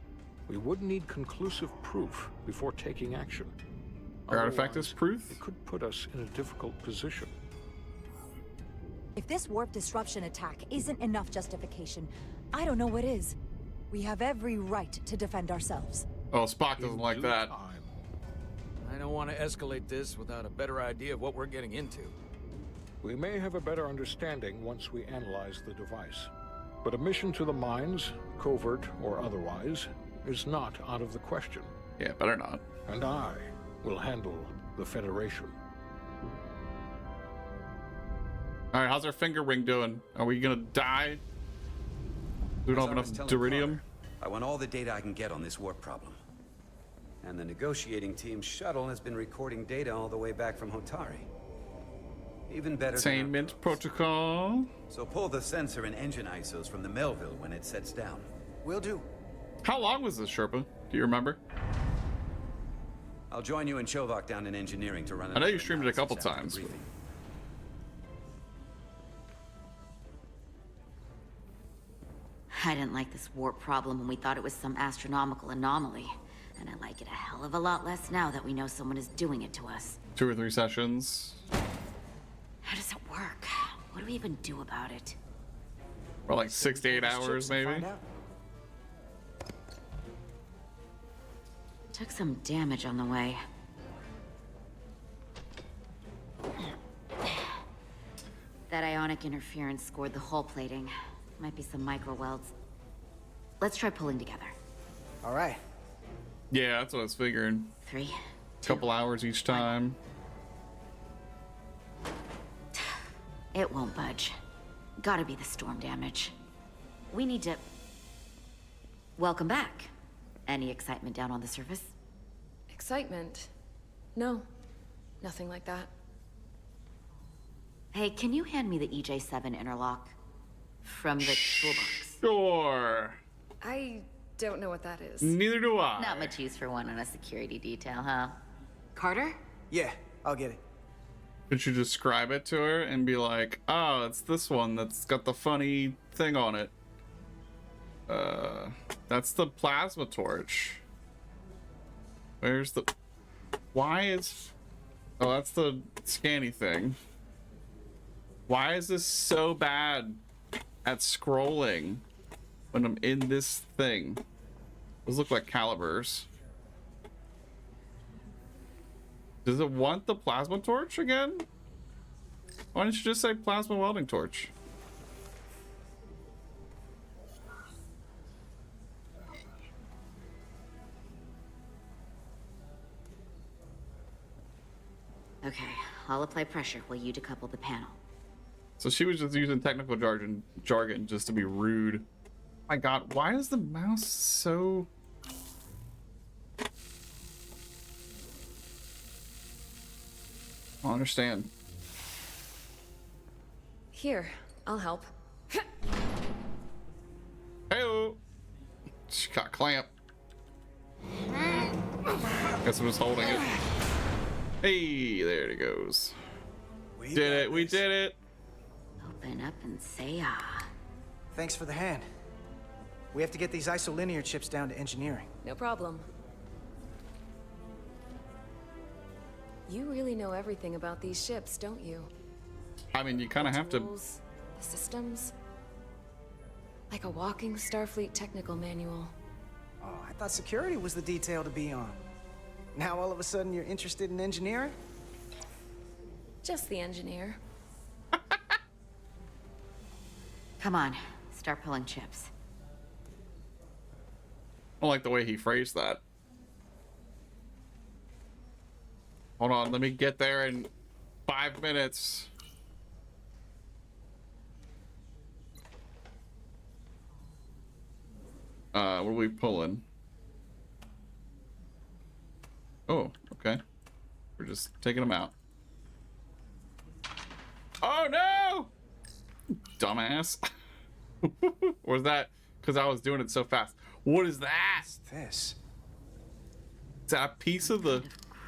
we would need conclusive proof before taking action.
Our artifact is proof?
It could put us in a difficult position.
If this warp disruption attack isn't enough justification, I don't know what is. We have every right to defend ourselves.
Oh, Spock doesn't like that.
I don't want to escalate this without a better idea of what we're getting into.
We may have a better understanding once we analyze the device. But a mission to the mines, covert or otherwise, is not out of the question.
Yeah, better not.
And I will handle the Federation.
Alright, how's our finger ring doing? Are we gonna die? We don't have enough duridium?
I want all the data I can get on this warp problem. And the negotiating team's shuttle has been recording data all the way back from Hotari. Even better
Containment protocol.
So pull the sensor and engine ISOs from the Melville when it sets down.
Will do.
How long was this, Sherpa? Do you remember?
I'll join you and Chovak down in engineering to run
I know you streamed it a couple
analysis after
times.
the briefing.
I didn't like this warp problem when we thought it was some astronomical anomaly. And I like it a hell of a lot less now that we know someone is doing it to us.
2 or 3 sessions.
How does it work? What do we even do about it?
For like 6 to 8 hours, maybe.
Took some damage on the way. That ionic interference scored the hull plating. Might be some micro welds. Let's try pulling together.
All right.
Yeah, that's what I was figuring.
3,
Couple hours each time.
It won't budge. Gotta be the storm damage. We need to... Welcome back. Any excitement down on the surface?
Excitement? No. Nothing like that.
Hey, can you hand me the EJ7 interlock? From the toolbox.
Sure.
I don't know what that is.
Neither do I.
Not much use for one on a security detail, huh? Carter?
Yeah, I'll get it.
Could you describe it to her and be like, oh, it's this one that's got the funny thing on it? That's the plasma torch. Where's the... Why is... Oh, that's the scanny thing. Why is this so bad at scrolling when I'm in this thing? Those look like calibers. Does it want the plasma torch again? Why don't you just say plasma welding torch?
Okay, I'll apply pressure while you decouple the panel.
So she was just using technical jargon just to be rude. My God, why is the mouse so... I don't understand.
Here, I'll help.
Hey-o! She got clamp. Guess I'm just holding it. Hey, there it goes. We did it, we did it!
Open up and say ah.
Thanks for the hand. We have to get these isolinear chips down to engineering.
No problem. You really know everything about these ships, don't you?
I mean, you kind of have to...
The systems? Like a walking Starfleet technical manual.
Oh, I thought security was the detail to be on. Now all of a sudden you're interested in engineering?
Just the engineer.
Come on, start pulling chips.
I don't like the way he phrased that. Hold on, let me get there in 5 minutes. What are we pulling? Oh, okay. We're just taking them out. Oh no! Dumbass. Or is that because I was doing it so fast? What is that?
What's this?
Is that a piece of the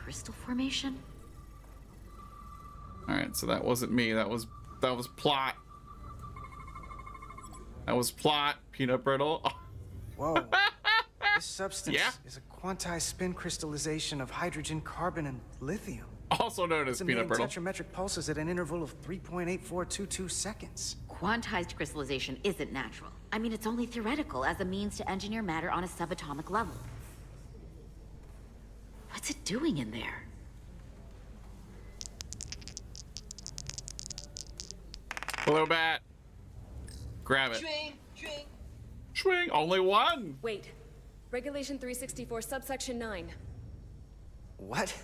crystal formation?
All right, so that wasn't me. That was plot. That was plot. Peanut brittle. Oh.
Whoa. This substance is a quantized spin crystallization of hydrogen, carbon, and lithium.
Also known as peanut brittle.
Tetrametric pulses at an interval of 3.8422 seconds.
Quantized crystallization isn't natural. I mean, it's only theoretical as a means to engineer matter on a subatomic level. What's it doing in there?
Hello, bat. Grab it.
Swing.
Swing. Only one.
Wait. Regulation 364, subsection 9.
What?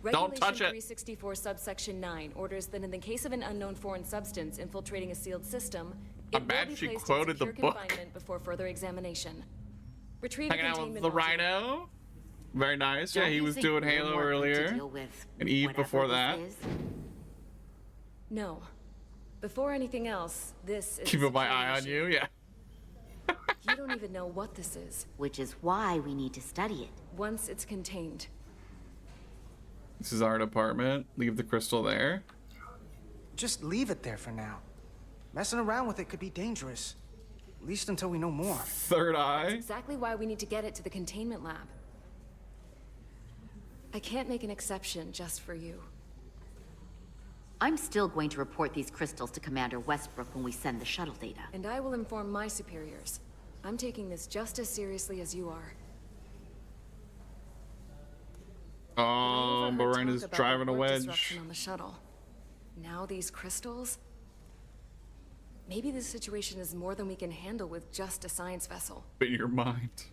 Regulation
Don't touch it.
364, subsection 9 orders that in the case of an unknown foreign substance infiltrating a sealed system, it
I'm mad
will be
she
placed
quoted
in secure
the book.
confinement before further examination. Retrieve
Hanging
a
out with
containment
the
module.
Rhino. Very nice. Yeah,
Don't
he
you
was
think
doing
we're
Halo
more equipped to
earlier.
deal with
And Eve
whatever
before
this
that.
is?
No. Before anything else, this is
Keeping my eye on you. Yeah.
You don't even know what this is.
Which is why we need to study it.
Once it's contained.
This is our department. Leave the crystal there.
Just leave it there for now. Messing around with it could be dangerous. At least until we know more.
Third eye.
That's exactly why we need to get it to the containment lab. I can't make an exception just for you.
I'm still going to report these crystals to Commander Westbrook when we send the shuttle data.
And I will inform my superiors. I'm taking this just as seriously as you are.
Morena's driving a wedge.
Disruption on the shuttle. Now these crystals? Maybe this situation is more than we can handle with just a science vessel.
In your mind.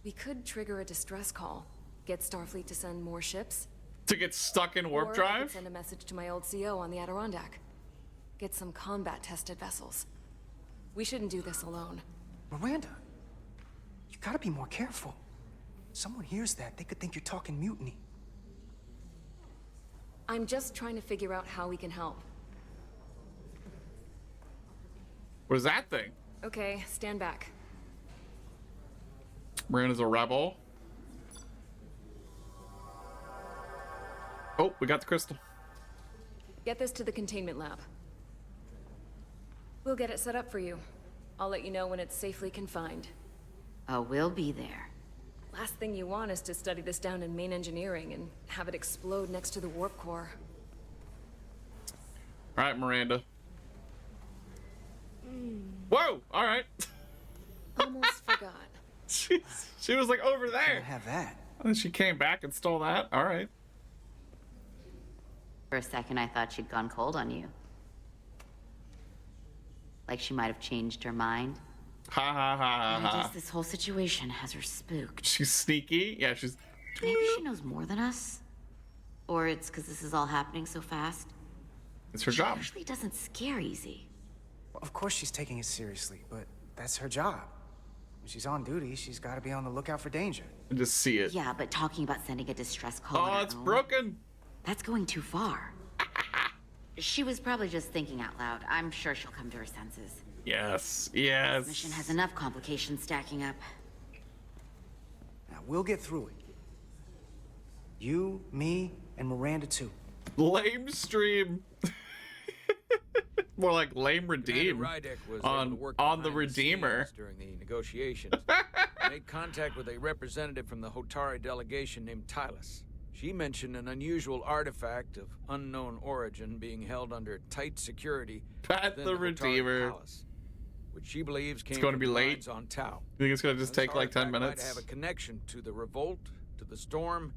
We could trigger a distress call, get Starfleet to send more ships.
To get stuck in warp
Or I
drive?
could send a message to my old CO on the Adirondack. Get some combat-tested vessels. We shouldn't do this alone.
Miranda, you gotta be more careful. Someone hears that, they could think you're talking mutiny.
I'm just trying to figure out how we can help.
What is that thing?
Okay, stand back.
Miranda's a rebel. Oh, we got the crystal.
Get this to the containment lab. We'll get it set up for you. I'll let you know when it's safely confined.
Oh, we'll be there.
Last thing you want is to study this down in main engineering and have it explode next to the warp core.
All right, Miranda. Whoa! All right.
Almost forgot.
She was like over there.
Can't have that.
And then she came back and stole that. All right.
For a second, I thought she'd gone cold on you. Like she might have changed her mind.
Ha ha ha
And I
ha.
guess this whole situation has her spooked.
She's sneaky. Yeah, she's.
Maybe she knows more than us. Or it's because this is all happening so fast.
It's her
She
job.
actually doesn't scare easy.
Well, of course she's taking it seriously, but that's her job. When she's on duty, she's gotta be on the lookout for danger.
And just see it.
Yeah, but talking about sending a distress call on
Oh,
her
it's
own,
broken.
that's going too far. She was probably just thinking out loud. I'm sure she'll come to her senses.
Yes.
This
Yes.
mission has enough complications stacking up.
Now, we'll get through it. You, me, and Miranda too.
Lame stream. More like lame redeem.
Rydek was able to work
On the
behind
Redeemer.
scenes during the negotiations. Made contact with a representative from the Hotari delegation named Tylus. She mentioned an unusual artifact of unknown origin being held under tight security
Pat
within
the
Hotari
Redeemer.
Palace, which she believes came
It's going to
from
be
the
late.
mines on Tau.
You think it's going to just
This
take like 10
artifact
minutes?
Might have a connection to the revolt, to the storm,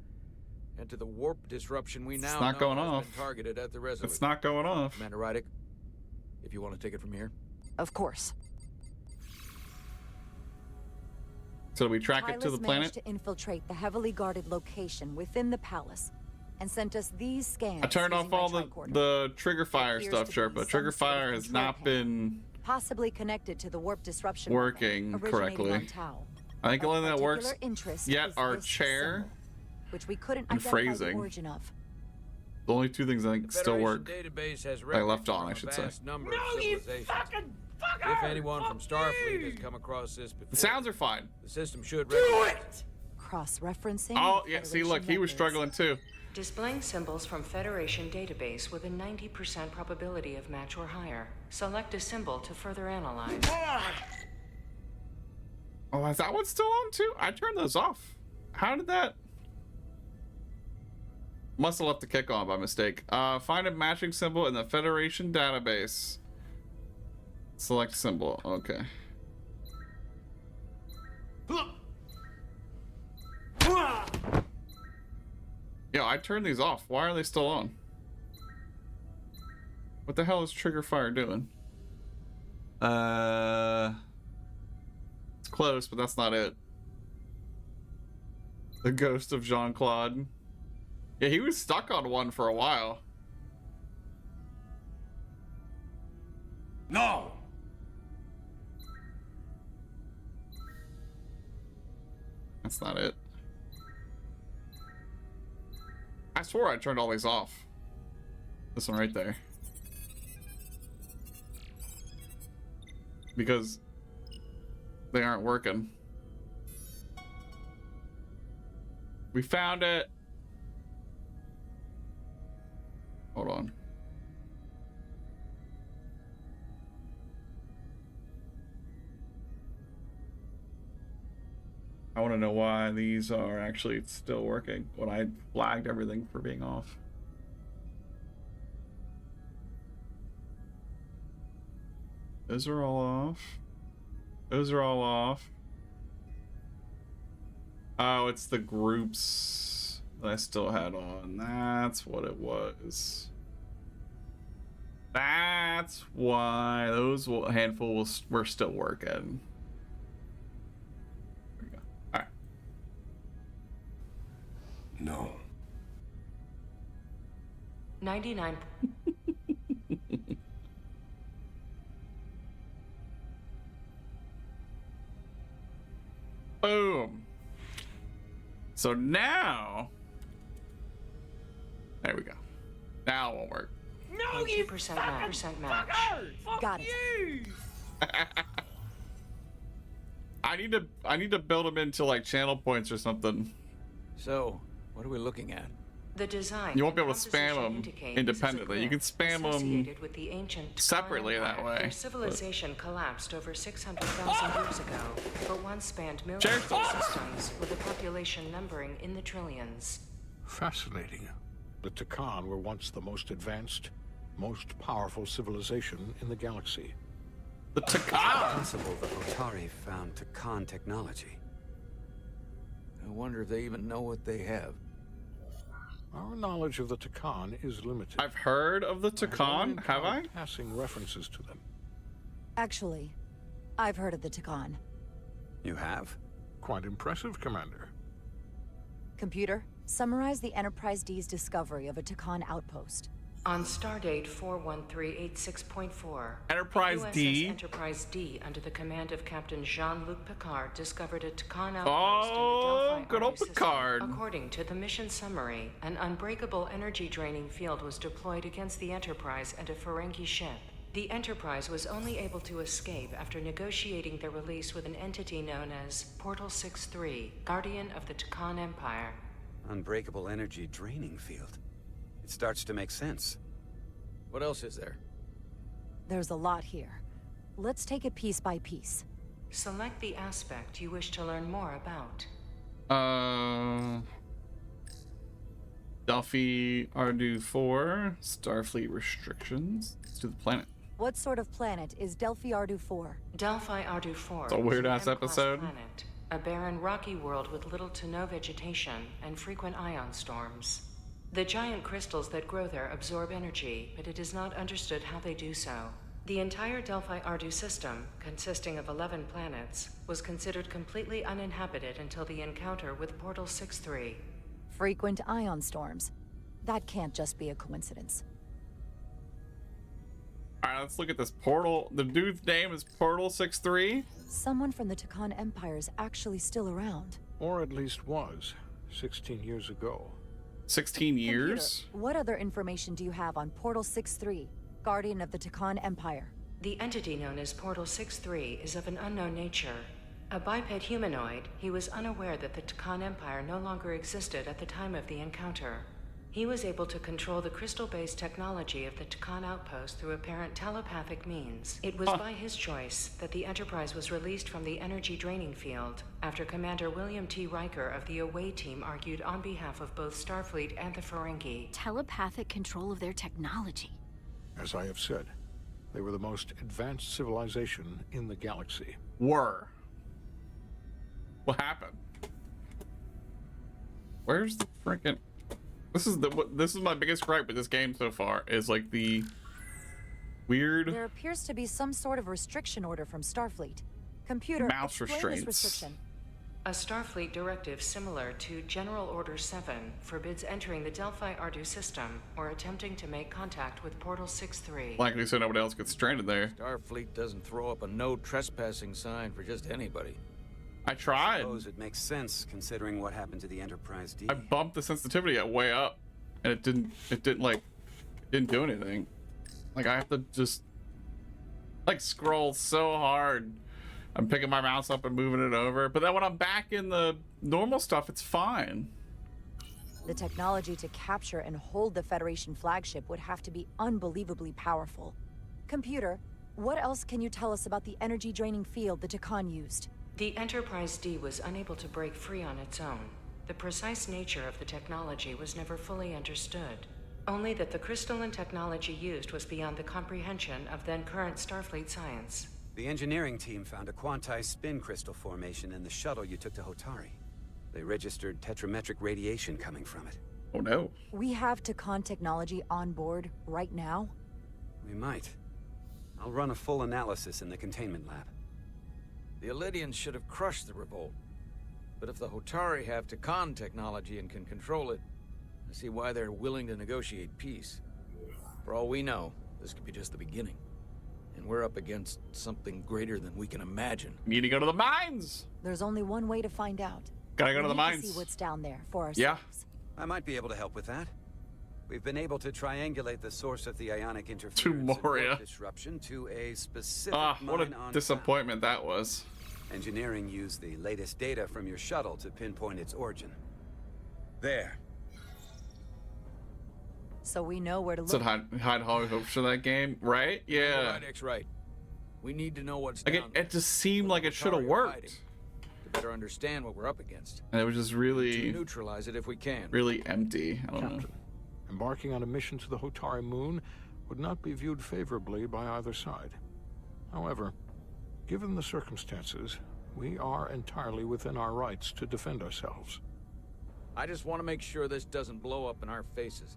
and to the warp disruption we now
not
know
going
has
off.
been targeted at the Resolute.
It's not going off.
Commander Rydek, if you want to take it from here.
Of course.
So do we track it to the
Tylus
planet?
managed to infiltrate the heavily guarded location within the palace and sent us these scans.
I turned off
using my
all
tricorder.
the trigger fire
Appears
stuff,
to
sure,
be
but
some
trigger
sort of
fire has
control
not
panel,
been
possibly connected to the warp disruption
working
weapon
correctly.
originating on Tau.
I think the only thing that works
Particular interest
yet
is
are
this
chair.
symbol, which we couldn't
and
identify
phrasing.
the origin of.
The only two things I think
The
still
Federation
work.
database has
I left
records
on,
from
I
a
should say.
vast number of civilizations. If anyone from Starfleet has come across this before,
The sounds are fine.
the system should recognize
Cross-referencing.
Oh, yeah, see, look, he was struggling too.
Displaying symbols from Federation database with a 90% probability of match or higher. Select a symbol to further analyze.
Oh, is that one still on too? I turned those off. How did that? Must have left the kick on by mistake. Find a matching symbol in the Federation database. Select symbol. Okay. Yeah, I turned these off. Why are they still on? What the hell is trigger fire doing? It's close, but that's not it. The ghost of Jean-Claude. Yeah, he was stuck on one for a while.
No!
That's not it. I swore I turned all these off. This one right there. Because they aren't working. We found it. Hold on. I want to know why these are actually still working when I flagged everything for being off. Those are all off. Those are all off. Oh, it's the groups that I still had on. That's what it was. That's why those handful were still working. There we go. All right.
No.
99.
Boom. So now, there we go. Now it won't work.
No, 2% match.
Got it.
I need to build them into like channel points or something.
So, what are we looking at?
The design.
You won't be able to spam them independently. You can spam them
with the ancient
separately that way.
Their civilization collapsed over 600,000 years ago, but once spanned millions of systems with a population numbering in the trillions.
Fascinating. The Takan were once the most advanced, most powerful civilization in the galaxy.
The Takan?
It's possible the Otari found Takan technology.
I wonder if they even know what they have.
Our knowledge of the Takan is limited.
I've heard of the Takan, have I?
Passing references to them.
Actually, I've heard of the Takan.
You have?
Quite impressive, Commander.
Computer, summarize the Enterprise D's discovery of a Takan outpost.
On Stardate 41386.4,
Enterprise D.
Enterprise D, under the command of Captain Jean-Luc Picard, discovered a Takan outpost
Oh,
in the
good old Picard.
According to the mission summary, an unbreakable energy-draining field was deployed against the Enterprise and a Ferengi ship. The Enterprise was only able to escape after negotiating their release with an entity known as Portal 6-3, Guardian of the Takan Empire.
Unbreakable energy draining field. It starts to make sense.
What else is there?
There's a lot here. Let's take it piece by piece.
Select the aspect you wish to learn more about.
Delphi Ardu 4, Starfleet restrictions. Let's do the planet.
What sort of planet is Delphi Ardu 4?
Delphi Ardu 4.
It's a weird-ass episode.
Planet, a barren, rocky world with little to no vegetation and frequent ion storms. The giant crystals that grow there absorb energy, but it is not understood how they do so. The entire Delphi Ardu system, consisting of 11 planets, was considered completely uninhabited until the encounter with Portal 6-3.
Frequent ion storms. That can't just be a coincidence.
Alright, let's look at this portal. The dude's name is Portal 6-3.
Someone from the Takan Empire is actually still around.
Or at least was, 16 years ago.
16 years?
Computer, what other information do you have on Portal 6-3, Guardian of the Takan Empire?
The entity known as Portal 6-3 is of an unknown nature. A biped humanoid, he was unaware that the Takan Empire no longer existed at the time of the encounter. He was able to control the crystal-based technology of the Takan outpost through apparent telepathic means. It was by his choice that the Enterprise was released from the energy draining field after Commander William T. Riker of the Away Team argued on behalf of both Starfleet and the Ferengi.
Telepathic control of their technology.
As I have said, they were the most advanced civilization in the galaxy.
Were. What happened? Where's the freaking... This is my biggest gripe with this game so far, is like the weird...
There appears to be some sort of restriction order from Starfleet. Computer,
mouse
explain this
restraints.
restriction.
A Starfleet directive similar to General Order 7 forbids entering the Delphi Ardu system or attempting to make contact with Portal 6-3.
Likely so nobody else gets stranded there.
Starfleet doesn't throw up a no trespassing sign for just anybody.
I tried.
I suppose it makes sense considering what happened to the Enterprise D.
I bumped the sensitivity way up, and it didn't do anything. Like I have to just like scroll so hard. I'm picking my mouse up and moving it over, but then when I'm back in the normal stuff, it's fine.
The technology to capture and hold the Federation flagship would have to be unbelievably powerful. Computer, what else can you tell us about the energy draining field the Takan used?
The Enterprise D was unable to break free on its own. The precise nature of the technology was never fully understood. Only that the crystalline technology used was beyond the comprehension of then-current Starfleet science.
The engineering team found a quantized spin crystal formation in the shuttle you took to Hotari. They registered tetrametric radiation coming from it.
Oh no.
We have Takan technology on board right now?
We might. I'll run a full analysis in the containment lab.
The Elydians should have crushed the revolt. But if the Hotari have Takan technology and can control it, I see why they're willing to negotiate peace. For all we know, this could be just the beginning. And we're up against something greater than we can imagine.
Need to go to the mines!
There's only one way to find out.
Gotta go to
We
the
need
mines.
To see what's down there for ourselves.
Yeah.
I might be able to help with that. We've been able to triangulate the source of the ionic interference
To
and
Moria.
warp disruption to a specific
What
mine
a
on
disappointment that was.
Engineering used the latest data from your shuttle to pinpoint its origin. There.
So we know where to look.
Said hide Holly hopes for that game, right? Yeah.
Right, right. We need to know what's
Like
down
it just seemed like it should have worked.
to better understand what we're up against.
And it was just
To
really,
neutralize it if we can.
really empty. I don't know.
Captain, embarking on a mission to the Hotari moon would not be viewed favorably by either side. However, given the circumstances, we are entirely within our rights to defend ourselves.
I just want to make sure this doesn't blow up in our faces.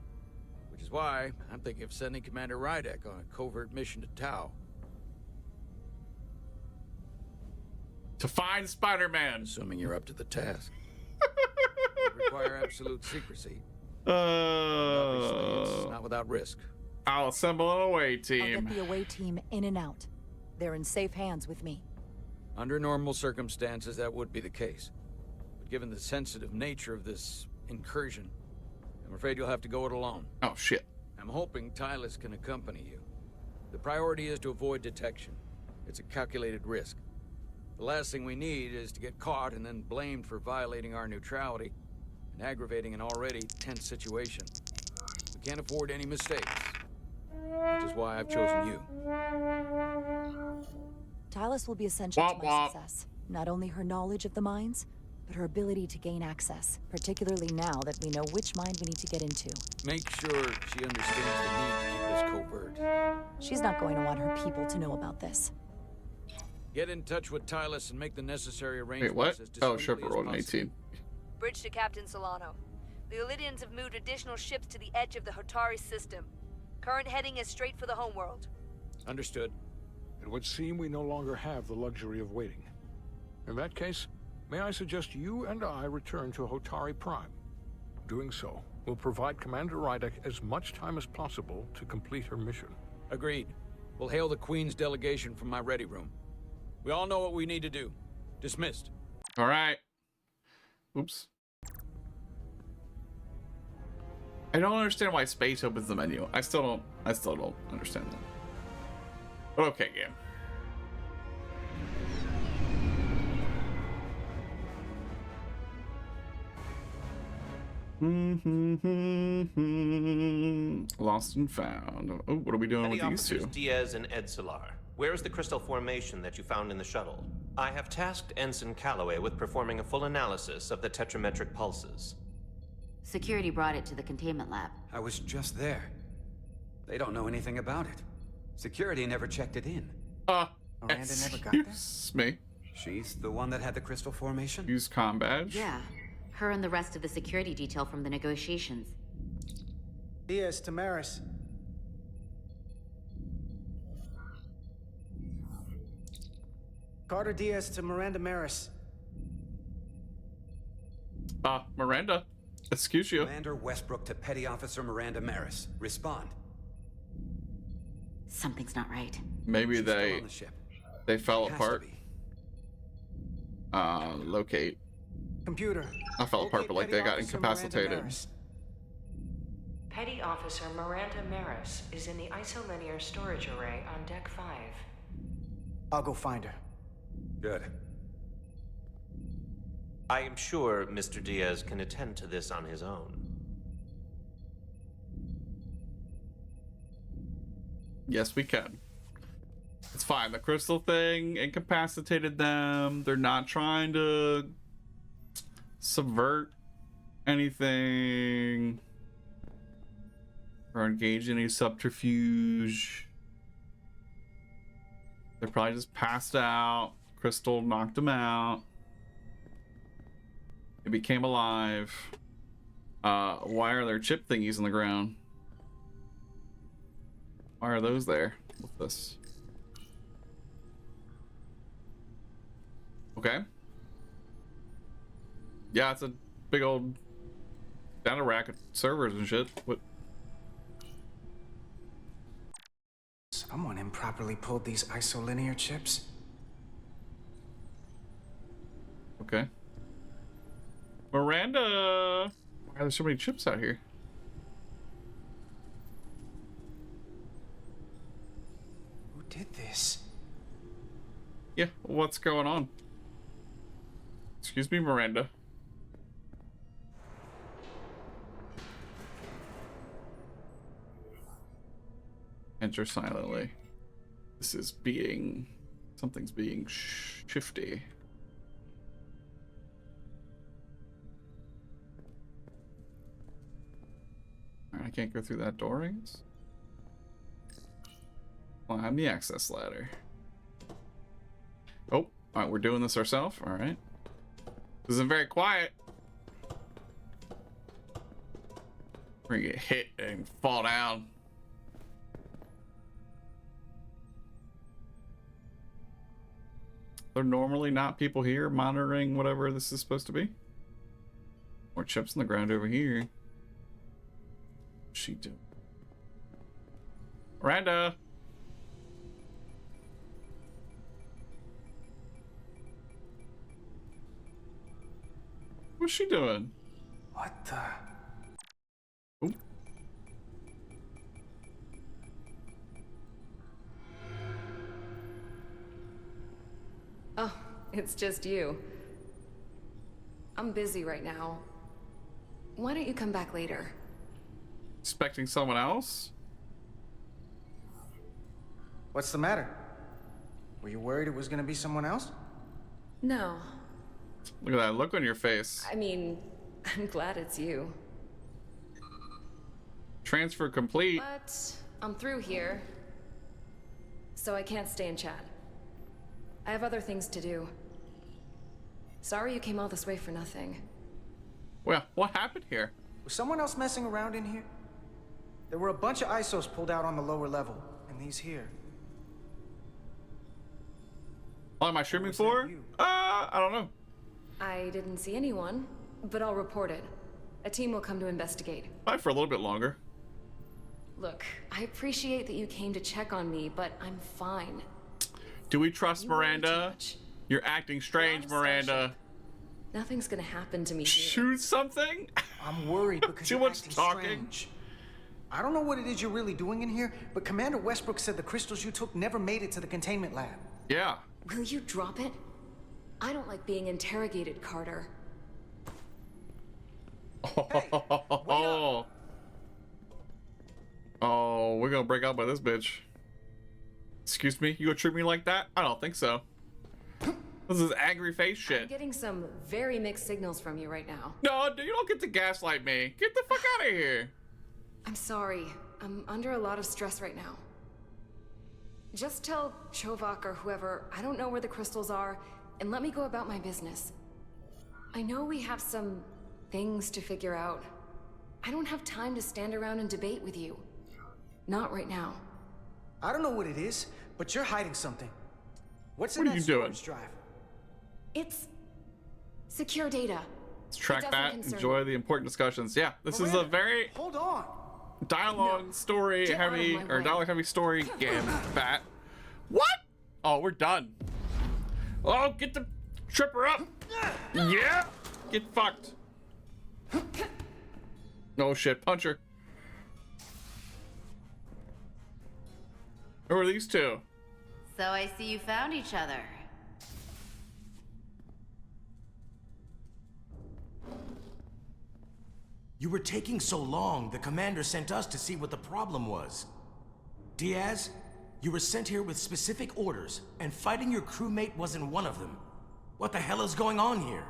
Which is why I'm thinking of sending Commander Rydek on a covert mission to Tau.
To find Spider-Man.
Assuming you're up to the task. It would require absolute secrecy. Obviously, it's not without risk.
I'll assemble an away
I'll
team.
get the away team in and out. They're in safe hands with me.
Under normal circumstances, that would be the case. But given the sensitive nature of this incursion, I'm afraid you'll have to go it alone.
Oh, shit.
I'm hoping Tylus can accompany you. The priority is to avoid detection. It's a calculated risk. The last thing we need is to get caught and then blamed for violating our neutrality and aggravating an already tense situation. We can't afford any mistakes, which is why I've chosen you.
Tylus will be essential
Womp
to my
womp.
success. Not only her knowledge of the mines, but her ability to gain access, particularly now that we know which mine we need to get into.
Make sure she understands the need to keep this covert.
She's not going to want her people to know about this.
Get in touch with Tylus and make the necessary arrangements.
Wait, what?
as
Oh,
discreetly
Shepard
as
rolled an
possible.
18.
Bridge to Captain Solano. The Elydians have moved additional ships to the edge of the Hotari system. Current heading is straight for the homeworld.
Understood.
It would seem we no longer have the luxury of waiting. In that case, may I suggest you and I return to Hotari Prime? Doing so will provide Commander Rydek as much time as possible to complete her mission.
Agreed. We'll hail the Queen's delegation from my ready room. We all know what we need to do. Dismissed.
All right. Oops. I don't understand why space opens the menu. I still don't understand that. But okay, game. Lost and found. Oh, what are we doing
Petty
with these
Officers
two?
Diaz and Edsolar, where is the crystal formation that you found in the shuttle? I have tasked Ensign Calloway with performing a full analysis of the tetrametric pulses.
Security brought it to the containment lab.
I was just there. They don't know anything about it. Security never checked it in.
Miranda never got there?
Excuse me.
She's the one that had the crystal formation?
Use comm badge.
Yeah. Her and the rest of the security detail from the negotiations.
Diaz, Tamaris. Carter Diaz to Miranda Maris.
Miranda. Excuse you.
Commander Westbrook to Petty Officer Miranda Maris. Respond.
Something's not right.
Maybe
She's still on the ship.
they fell
Has to
apart.
be.
Locate.
Computer.
I fell apart, but like they got
Officer Miranda
incapacitated.
Maris.
Petty Officer Miranda Maris is in the isolinear storage array on Deck 5.
I'll go find her.
Good.
I am sure Mr. Diaz can attend to this on his own.
Yes, we can. It's fine. The crystal thing incapacitated them. They're not trying to subvert anything. or engaged in any subterfuge. They're probably just passed out. Crystal knocked them out. It became alive. Why are there chip thingies in the ground? Why are those there with this? Okay. Yeah, it's a big old data rack of servers and shit. What?
Someone improperly pulled these isolinear chips.
Okay. Miranda! Why are there so many chips out here?
Who did this?
Yeah, what's going on? Excuse me, Miranda. Enter silently. This is being... Something's being shifty. Alright, I can't go through that door, I guess. Climb the access ladder. Oh, alright, we're doing this ourselves. Alright. This isn't very quiet. We're gonna get hit and fall down. There are normally not people here monitoring whatever this is supposed to be. More chips in the ground over here. What's she doing? Miranda! What's she doing?
What the?
Ooh.
Oh, it's just you. I'm busy right now. Why don't you come back later?
Expecting someone else?
What's the matter? Were you worried it was gonna be someone else?
No.
Look at that look on your face.
I mean, I'm glad it's you.
Transfer complete.
But I'm through here. So I can't stay and chat. I have other things to do. Sorry you came all this way for nothing.
Well, what happened here?
Was someone else messing around in here? There were a bunch of ISOs pulled out on the lower level, and these here.
What am I streaming for? I don't know.
I didn't see anyone, but I'll report it. A team will come to investigate.
Probably for a little bit longer.
Look, I appreciate that you came to check on me, but I'm fine.
Do we trust Miranda? You're acting strange, Miranda.
Nothing's gonna happen to me here.
Shoot something?
I'm worried because
Too
you're
much
acting
talking.
strange. I don't know what it is you're really doing in here, but Commander Westbrook said the crystals you took never made it to the containment lab.
Yeah.
Will you drop it? I don't like being interrogated, Carter.
Oh. Oh, we're gonna break out by this bitch. Excuse me? You gonna treat me like that? I don't think so. This is angry face shit.
I'm getting some very mixed signals from you right now.
No, dude, you don't get to gaslight me. Get the fuck out of here.
I'm sorry. I'm under a lot of stress right now. Just tell Chovak or whoever I don't know where the crystals are, and let me go about my business. I know we have some things to figure out. I don't have time to stand around and debate with you. Not right now.
I don't know what it is, but you're hiding something. What's in
What are
that
you doing?
storage drive?
It's secure data.
Let's track
It doesn't
that.
concern
Enjoy
me.
the important discussions. Yeah, this is a very
Hold on.
dialogue story
Get out of
heavy,
my
or
way.
dialogue heavy story game. Bat. What? Oh, we're done. Oh, get the tripper up. Yeah. Get fucked. Oh shit, punch her. Who are these two?
So I see you found each other.
You were taking so long, the commander sent us to see what the problem was. Diaz, you were sent here with specific orders, and fighting your crewmate wasn't one of them. What the hell is going on here?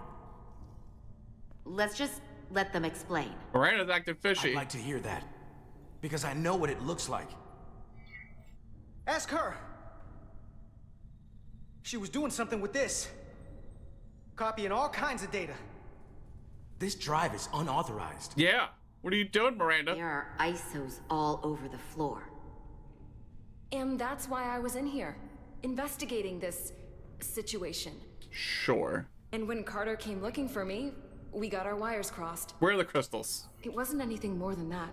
Let's just let them explain.
Miranda's acting fishy.
I'd like to hear that. Because I know what it looks like.
Ask her. She was doing something with this. Copying all kinds of data.
This drive is unauthorized.
Yeah. What are you doing, Miranda?
There are ISOs all over the floor.
And that's why I was in here, investigating this situation.
Sure.
And when Carter came looking for me, we got our wires crossed.
Where are the crystals?
It wasn't anything more than that.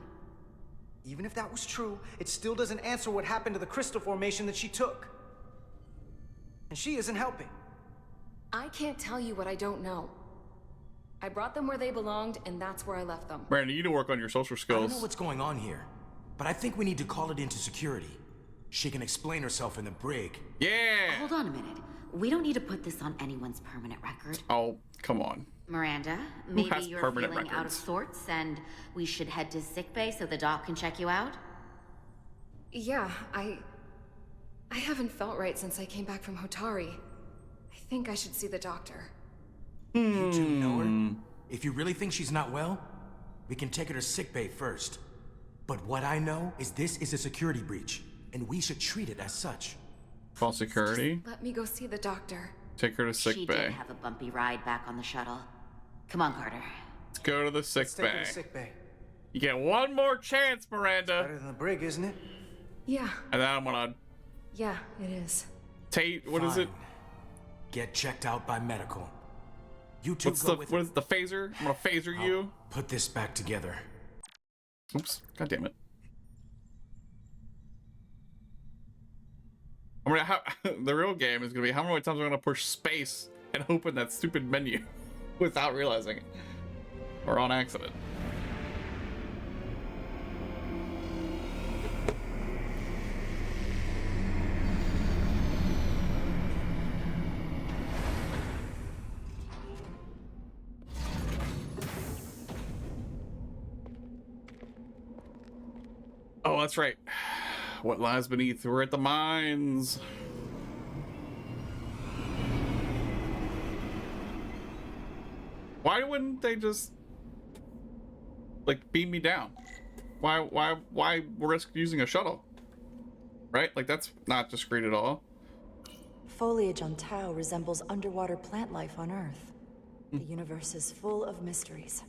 Even if that was true, it still doesn't answer what happened to the crystal formation that she took. And she isn't helping.
I can't tell you what I don't know. I brought them where they belonged, and that's where I left them.
Miranda, you need to work on your social
I
skills.
don't know what's going on here, but I think we need to call it into security. She can explain herself in the brig.
Yeah!
Hold on a minute. We don't need to put this on anyone's permanent record.
Oh, come on.
Miranda,
Who
maybe
has
you're
permanent
feeling out of
records?
sorts and we should head to sickbay so the doc can check you out?
Yeah, I haven't felt right since I came back from Hotari. I think I should see the doctor.
You two know her? If you really think she's not well, we can take her to sickbay first. But what I know is this is a security breach, and we should treat it as such.
Call security.
Let me go see the doctor.
Take her to
She
sick
did
bay.
have a bumpy ride back on the shuttle. Come on, Carter.
Let's go to the sick
Take her
bay.
to sick bay.
You get one more chance, Miranda.
Better than the brig, isn't it?
Yeah,
And then I'm gonna
yeah, it is.
Tate. What is it?
Get checked out by medical. You two
What's
go
the
with
what is the phaser? I'm gonna phaser you.
Put this back together.
Oops. God damn it. I mean, how, the real game is gonna be how many times I'm gonna push space and open that stupid menu without realizing it, or on accident. Oh, that's right. What lies beneath? We're at the mines. Why wouldn't they just like beam me down? Why risk using a shuttle? Right? Like that's not discreet at all.
Foliage on Tau resembles underwater plant life on Earth. The universe is full of mysteries.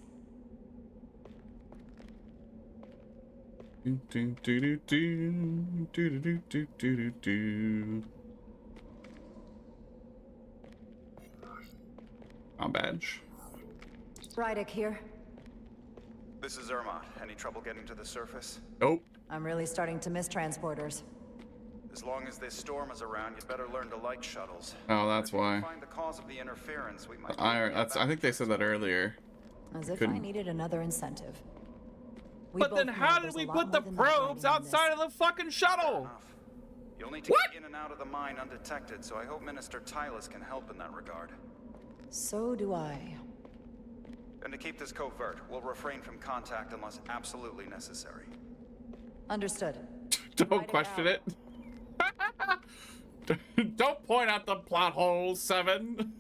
On badge.
Rydick here.
This is Ermot. Any trouble getting to the surface?
Nope.
I'm really starting to miss transporters.
As long as this storm is around, you'd better learn to like shuttles.
Oh, that's why.
Find the cause of the interference. We might.
I think they said that earlier.
As if I
Couldn't-
needed another incentive. We
But
both
then
know
how did
there's
we
a lot
put the
more than that
probes
riding on this.
outside of the fucking shuttle?
You'll need to get in and out of the mine undetected, so I hope Minister Tylus can help in that regard.
So do I.
And to keep this covert, we'll refrain from contact unless absolutely necessary.
Understood.
Don't question it. Don't point out the plot holes, Seven.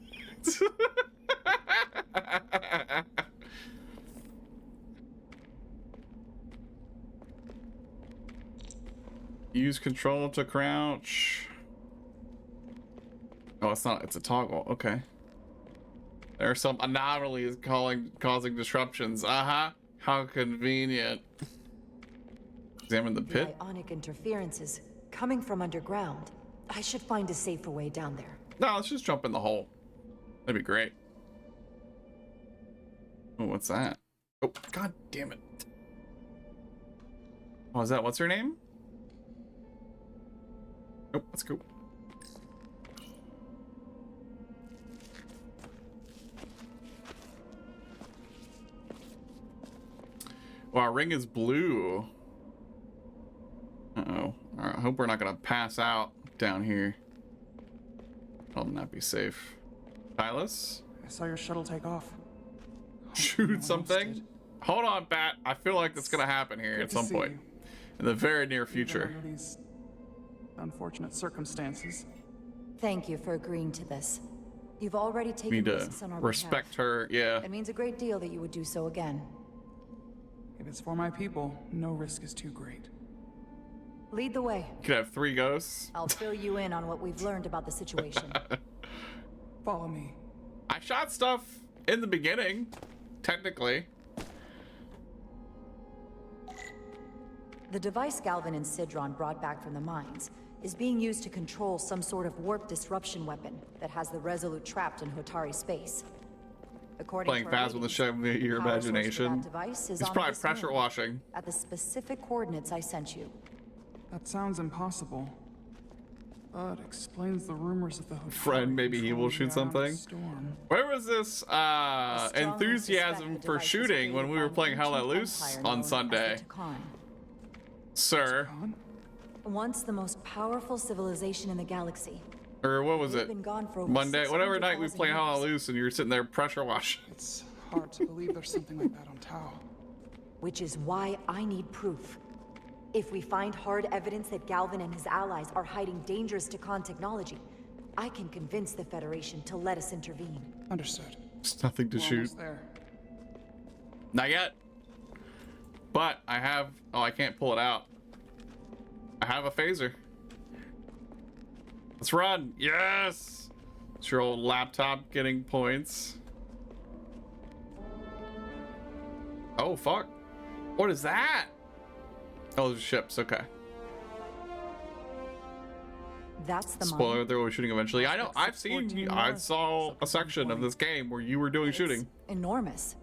Use control to crouch. Oh, it's not. It's a toggle. Okay. There are some anomalies causing disruptions. How convenient. Examine the pit.
The ionic interferences coming from underground. I should find a safer way down there.
No, let's just jump in the hole. That'd be great. Oh, what's that? Oh, god damn it. Oh, is that what's her name? Oh, let's go. Well, our ring is blue. Uh-oh. Alright, I hope we're not gonna pass out down here. I'll not be safe. Tylus?
I saw your shuttle take off.
Shoot something? Hold on, Bat. I feel like that's gonna happen here
Good
at
to
some
see
point.
you.
In the very near
Even
future.
under these unfortunate circumstances.
Thank you for agreeing to this. You've already
We
taken
need to
risks on our
respect her, yeah.
behalf. It means a great deal that you would do so again.
If it's for my people, no risk is too great.
Lead the way.
You could have 3 ghosts.
I'll fill you in on what we've learned about the situation.
Follow me.
I shot stuff in the beginning, technically.
The device Galvin and Sidron brought back from the mines is being used to control some sort of warp disruption weapon that has the Resolute trapped in Hotari space. According
Playing
to
fast with your
power source for
imagination.
that device is
He's
on
probably
this
pressure
moon,
washing.
at the specific coordinates I sent you.
That sounds impossible. But explains the rumors of the Hotari
Friend, maybe he will shoot
controlling the Ion
something.
Storm.
Where was this enthusiasm for shooting when we were playing Hell Let Loose on Sunday? Sir.
Once the most powerful civilization in the galaxy.
Or what was
They've
it?
been gone for over
Monday, whatever night we
600,000
play Hell Let
years.
Loose and you're sitting there pressure washing.
It's hard to believe there's something like that on Tau.
Which is why I need proof. If we find hard evidence that Galvin and his allies are hiding dangerous Takan technology, I can convince the Federation to let us intervene.
Understood.
There's nothing to
We're
shoot.
almost there.
Not yet. But I have... Oh, I can't pull it out. I have a phaser. Let's run. Yes! It's your old laptop getting points. Oh, fuck. What is that? Oh, those are ships. Okay.
That's the
Spoiler,
mine.
they were shooting eventually. I know. I've seen... I saw a section of this game where you were doing shooting.
Enormous.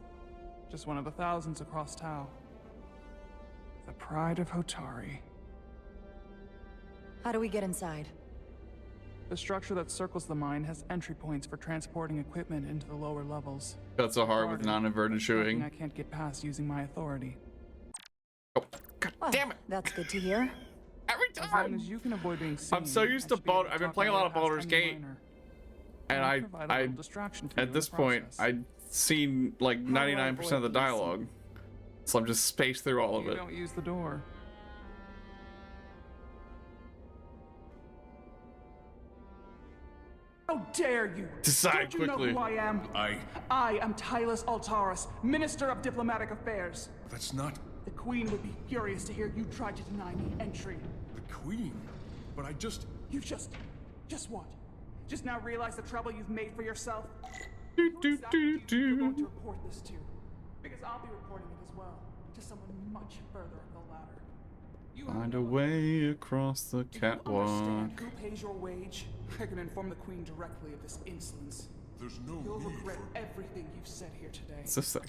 Just one of the thousands across Tau. The pride of Hotari.
How do we get inside?
The structure that circles the mine has entry points for transporting equipment into the lower levels.
That's so hard with non-inverted
Nothing
shooting.
I can't get past using my authority.
Well, damn it. That's good to hear.
Every
As long as you can avoid being seen,
I'm so used to Baldur's. I've been playing a lot of Baldur's Gate, and
provide a little distraction to you
at
in
this
the
point,
process.
I'd seen like 99% of the dialogue, so I'm just spaced through all of
You
it.
don't use the door. How dare you!
Decide
Don't you
quickly.
know who I am? I am Tylus Altaris, Minister of Diplomatic Affairs.
That's not
The Queen would be furious to hear you tried to deny me entry.
the Queen. But I just...
You just what? Just now realize the trouble you've made for yourself?
Do,
Who exactly do you think you're going to report this to? Because I'll be reporting it as well, to someone much further up the ladder. You have
Find a way across the
Do you understand
catwalk.
who pays your wage? I can inform the Queen directly of this insolence.
There's no
You'll
need
regret
for...
everything you've said here today.
What's this thing?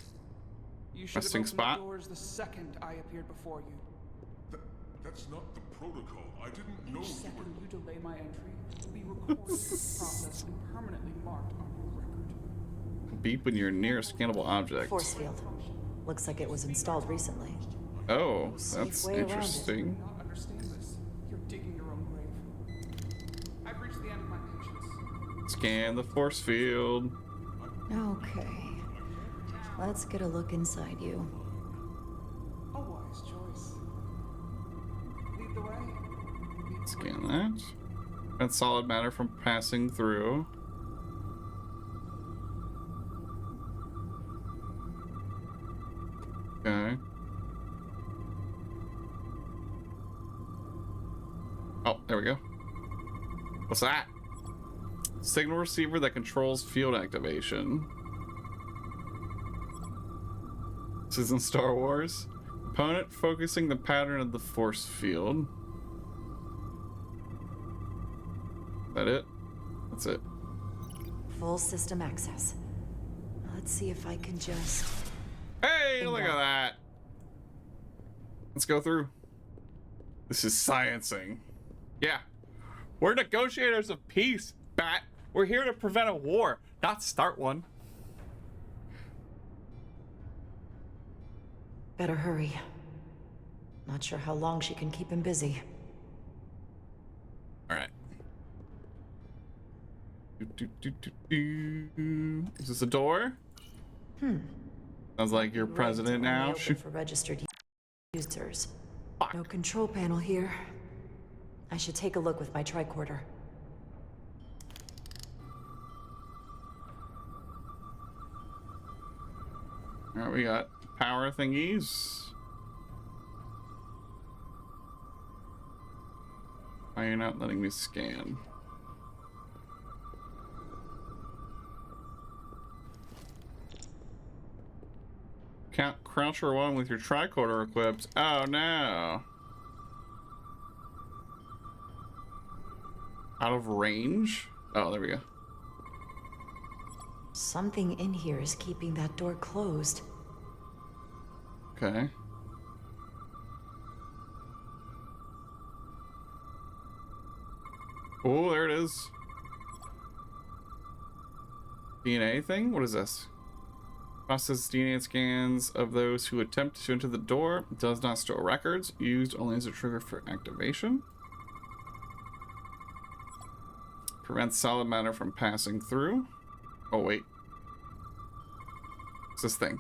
You should have
Resting
opened
spot?
the doors the second I appeared before you.
That's not the protocol. I didn't know
Each
you
second
were...
you delay my entry will be recorded, processed, and permanently marked on your record.
Beep when you're near a scannable object.
Force field. Looks like it was installed recently.
Oh,
Safe
that's
way around it.
interesting.
Not understand this. You're digging your own grave. I've reached the end of my patience.
Scan the force field.
Okay. Let's get a look inside you.
A wise choice. Lead the way.
Scan that. Prevent solid matter from passing through. Okay. Oh, there we go. What's that? Signal receiver that controls field activation. This is in Star Wars. Component focusing the pattern of the force field. Is that it? That's it.
Full system access. Let's see if I can just...
Hey, look at that. Let's go through. This is sciencing. Yeah. We're negotiators of peace, Bat. We're here to prevent a war, not start one.
Better hurry. Not sure how long she can keep him busy.
All right. Is this a door? Sounds like you're president
Only
now.
open for registered users. No control panel here. I should take a look with my tricorder.
All right, we got power thingies. Why are you not letting me scan? Crouch or one with your tricorder equipped. Oh no. Out of range? Oh, there we go.
Something in here is keeping that door closed.
Okay. Oh, there it is. DNA thing? What is this? Process DNA scans of those who attempt to enter the door. Does not store records. Used only as a trigger for activation. Prevents solid matter from passing through. Oh, wait. What's this thing?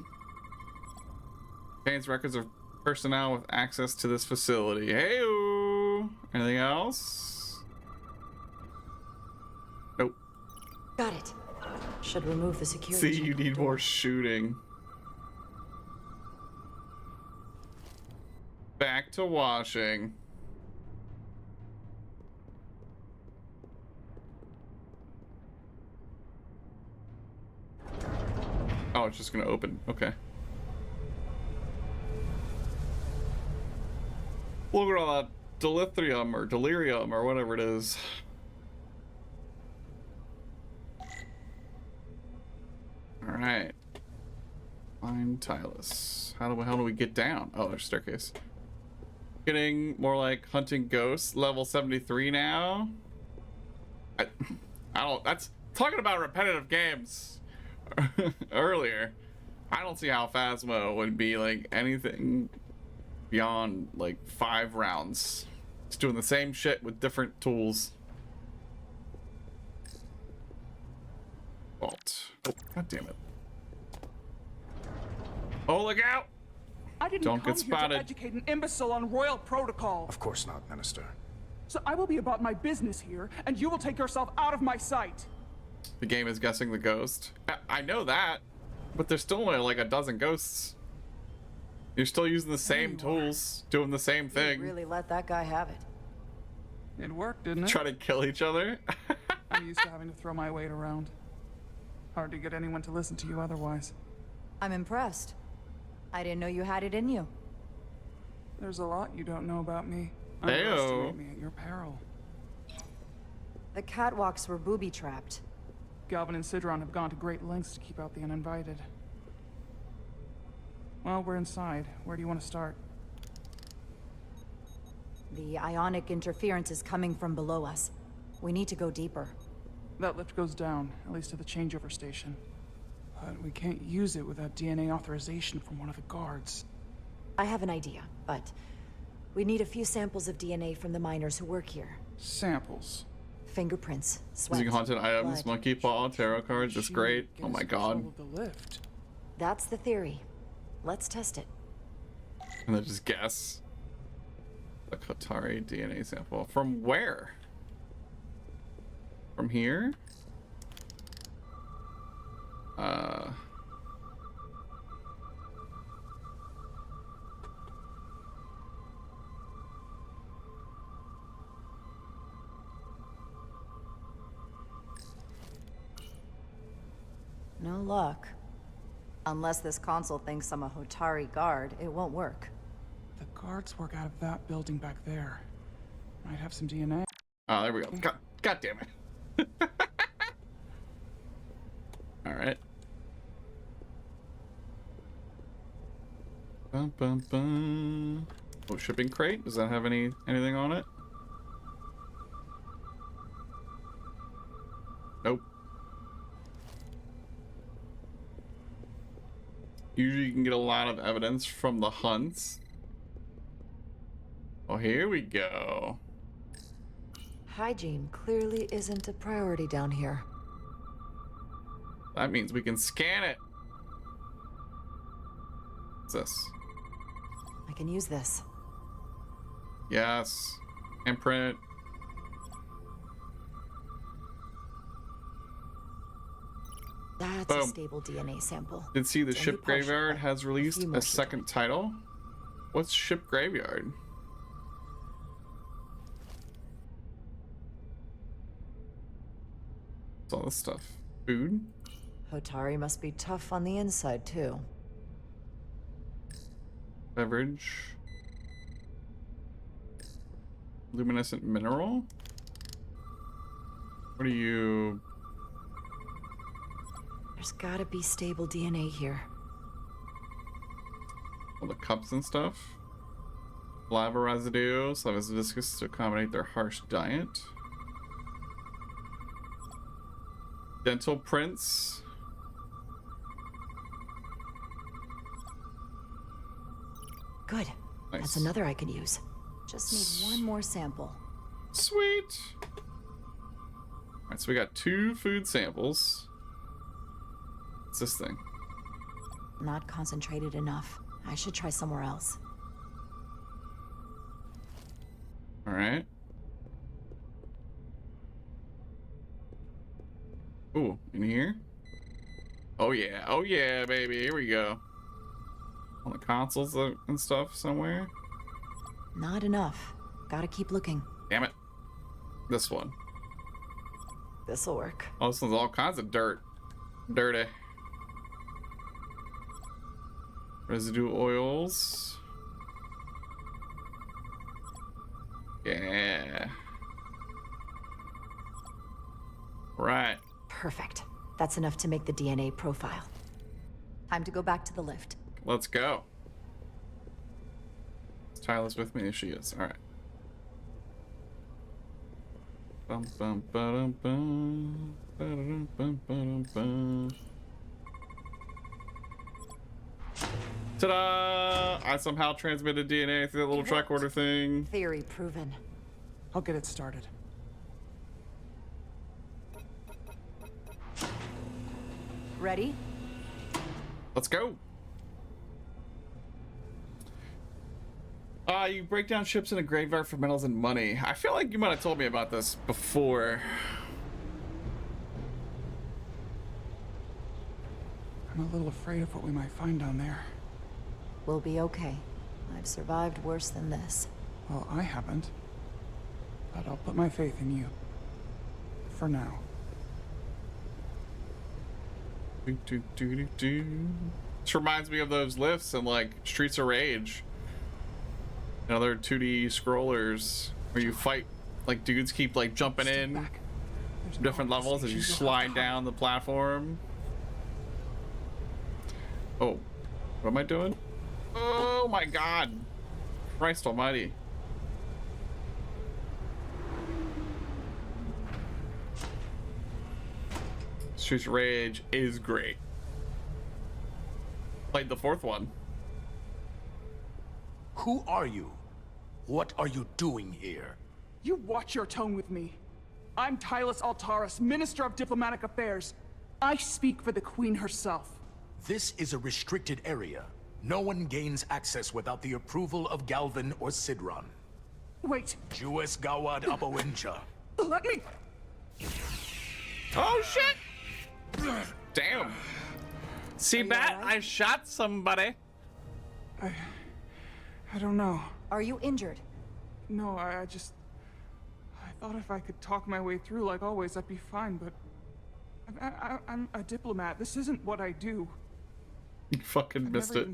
Contains records of personnel with access to this facility. Hey-oo! Anything else? Nope.
Got it. Should remove the security.
See, you need more shooting. Back to washing. Oh, it's just gonna open. Okay. Look at all that dilithium or delirium or whatever it is. All right. Find Tylus. How do we get down? Oh, there's a staircase. Getting more like hunting ghosts. Level 73 now. I don't. That's talking about repetitive games. Earlier, I don't see how Phasmo would be like anything beyond like 5 rounds. It's doing the same shit with different tools. Vault. Oh, god damn it. Oh, look out!
I didn't
Don't
come
get
here
spotted.
to educate an imbecile on royal protocol.
Of course not, Minister.
So I will be about my business here, and you will take yourself out of my sight.
The game is guessing the ghost. I know that, but there's still only like a dozen ghosts. You're still using the same tools, doing the same thing.
You really let that guy have it.
It worked, didn't it?
Try to kill each other.
I'm used to having to throw my weight around. Hard to get anyone to listen to you otherwise.
I'm impressed. I didn't know you had it in you.
There's a lot you don't know about me.
Heyo.
Underestimate me at your peril.
The catwalks were booby-trapped.
Galvin and Sidron have gone to great lengths to keep out the uninvited. Well, we're inside. Where do you want to start?
The ionic interference is coming from below us. We need to go deeper.
That lift goes down, at least to the changeover station. But we can't use it without DNA authorization from one of the guards.
I have an idea, but we need a few samples of DNA from the miners who work here.
Samples?
Fingerprints, sweat,
Using haunted items,
blood.
monkey paw, tarot cards. It's great. Oh my god.
Of the lift.
That's the theory. Let's test it.
And then just guess. A Kotari DNA sample. From where? From here?
No luck. Unless this console thinks I'm a Hotari guard, it won't work.
The guards work out of that building back there. Might have some DNA.
Oh, there we go. God damn it. Alright. Bum, bum, bum. Oh, shipping crate? Does that have anything on it? Nope. Usually you can get a lot of evidence from the hunts. Oh, here we go.
Hygiene clearly isn't a priority down here.
That means we can scan it. What's this?
I can use this.
Yes. Imprint.
That's
Boom.
a stable DNA sample.
Did see the
It's only
Ship
partial,
Graveyard
but
has released
few
a
more
second title. What's Ship Graveyard? What's all this stuff? Food?
Hotari must be tough on the inside, too.
Beverage. Luminescent mineral? What are you?
There's gotta be stable DNA here.
All the cups and stuff. Lava residue. Saliva viscous to accommodate their harsh diet. Dental prints.
Good.
Nice.
That's another I can use. Just need one more sample.
Sweet. Alright, so we got 2 food samples. What's this thing?
Not concentrated enough. I should try somewhere else.
Alright. Ooh, in here? Oh yeah, baby, here we go. On the consoles and stuff somewhere?
Not enough. Gotta keep looking.
Damn it. This one.
This'll work.
Oh, this one's all kinds of dirt. Dirty. Residue oils. Yeah. Right.
Perfect. That's enough to make the DNA profile. Time to go back to the lift.
Let's go. Is Tyler's with me? There she is. All right. Bum bum ba-dum bum ba-dum bum ba-dum bum. Ta-da! I somehow transmitted DNA through that little tricorder thing.
Theory proven.
I'll get it started.
Ready?
Let's go. You break down ships in a graveyard for metals and money. I feel like you might have told me about this before.
I'm a little afraid of what we might find down there.
We'll be okay. I've survived worse than this.
Well, I haven't. But I'll put my faith in you. For now.
This reminds me of those lifts in like Streets of Rage. And other 2D scrollers where you fight, like dudes keep like jumping in different levels as you slide down the platform. Oh, what am I doing? Oh my God, Christ almighty. Streets of Rage is great. Played the 4th one.
Who are you? What are you doing here?
You watch your tone with me. I'm Tylus Altaris, Minister of Diplomatic Affairs. I speak for the Queen herself.
This is a restricted area. No one gains access without the approval of Galvin or Sidron.
Wait.
Jues Gawad Abawincha.
Let me...
Oh shit! Damn. See, Bat, I shot somebody.
I don't know.
Are you injured?
No, I thought if I could talk my way through like always, I'd be fine, but... I'm a diplomat. This isn't what I do.
You fucking missed it.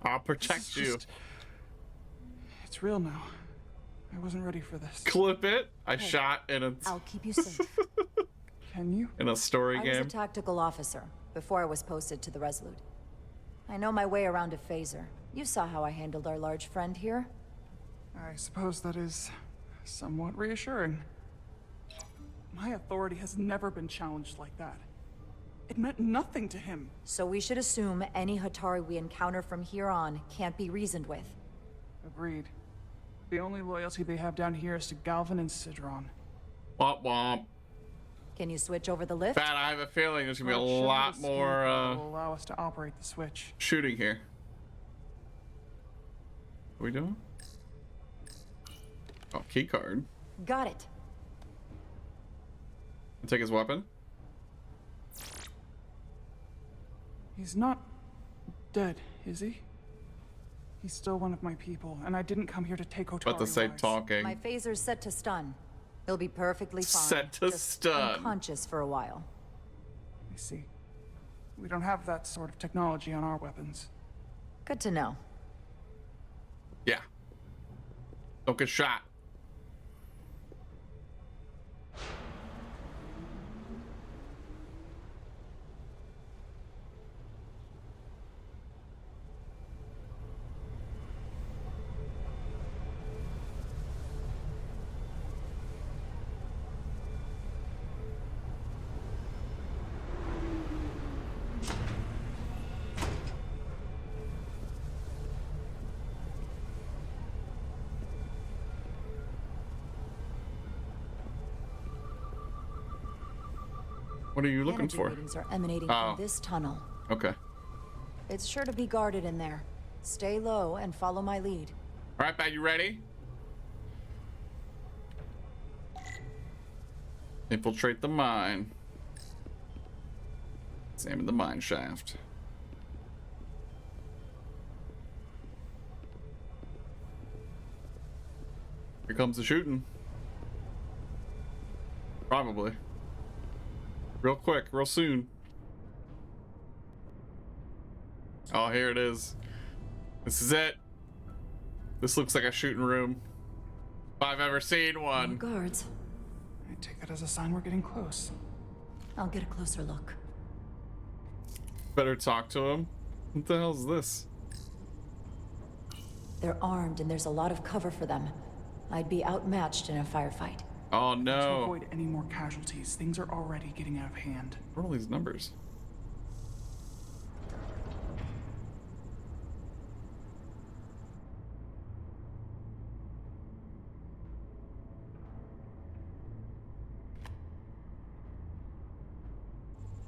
I'll protect you.
It's real now. I wasn't ready for this.
Clip it. I shot in a...
I'll keep you safe.
Can you?
In a story
I
game.
was a tactical officer before I was posted to the Resolute. I know my way around a phaser. You saw how I handled our large friend here.
I suppose that is somewhat reassuring. My authority has never been challenged like that. It meant nothing to him.
So we should assume any Hatari we encounter from here on can't be reasoned with.
Agreed. The only loyalty they have down here is to Galvin and Sidron.
Womp womp.
Can you switch over the lift?
Pat, I have a feeling there's gonna be a
Corruption
lot
of the
more
scapegoat will allow us to operate the switch.
shooting here. What are we doing? Oh, key card.
Got it.
Take his weapon.
He's not dead, is he? He's still one of my people, and I didn't come here to take Otari
About to say
lives.
talking.
My phaser's set to stun. He'll be perfectly fine.
Set to
just
stun.
unconscious for a while.
I see. We don't have that sort of technology on our weapons.
Good to know.
Yeah. Don't get shot. What are you looking
Energy
for?
readings are emanating
Oh.
from this tunnel.
Okay.
It's sure to be guarded in there. Stay low and follow my lead.
All right, Pat, you ready? Infiltrate the mine. Examine the mine shaft. Here comes the shooting. Probably. Real quick, real soon. Oh, here it is. This is it. This looks like a shooting room. If I've ever seen one.
More guards.
I take that as a sign we're getting close.
I'll get a closer look.
Better talk to him. What the hell is this?
They're armed and there's a lot of cover for them. I'd be outmatched in a firefight.
Oh
To
no.
avoid any more casualties, things are already getting out of hand.
What are all these numbers?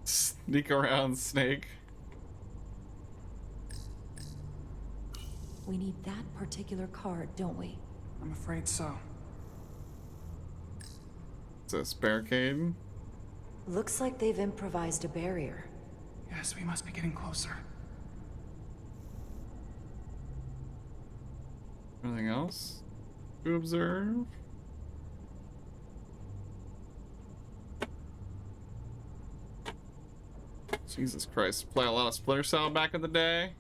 Sneak around, Snake.
We need that particular card, don't we?
I'm afraid so.
Is this barricade?
Looks like they've improvised a barrier.
Yes, we must be getting closer.
Anything else to observe? Jesus Christ. Play a lot of Splinter Cell back in the day.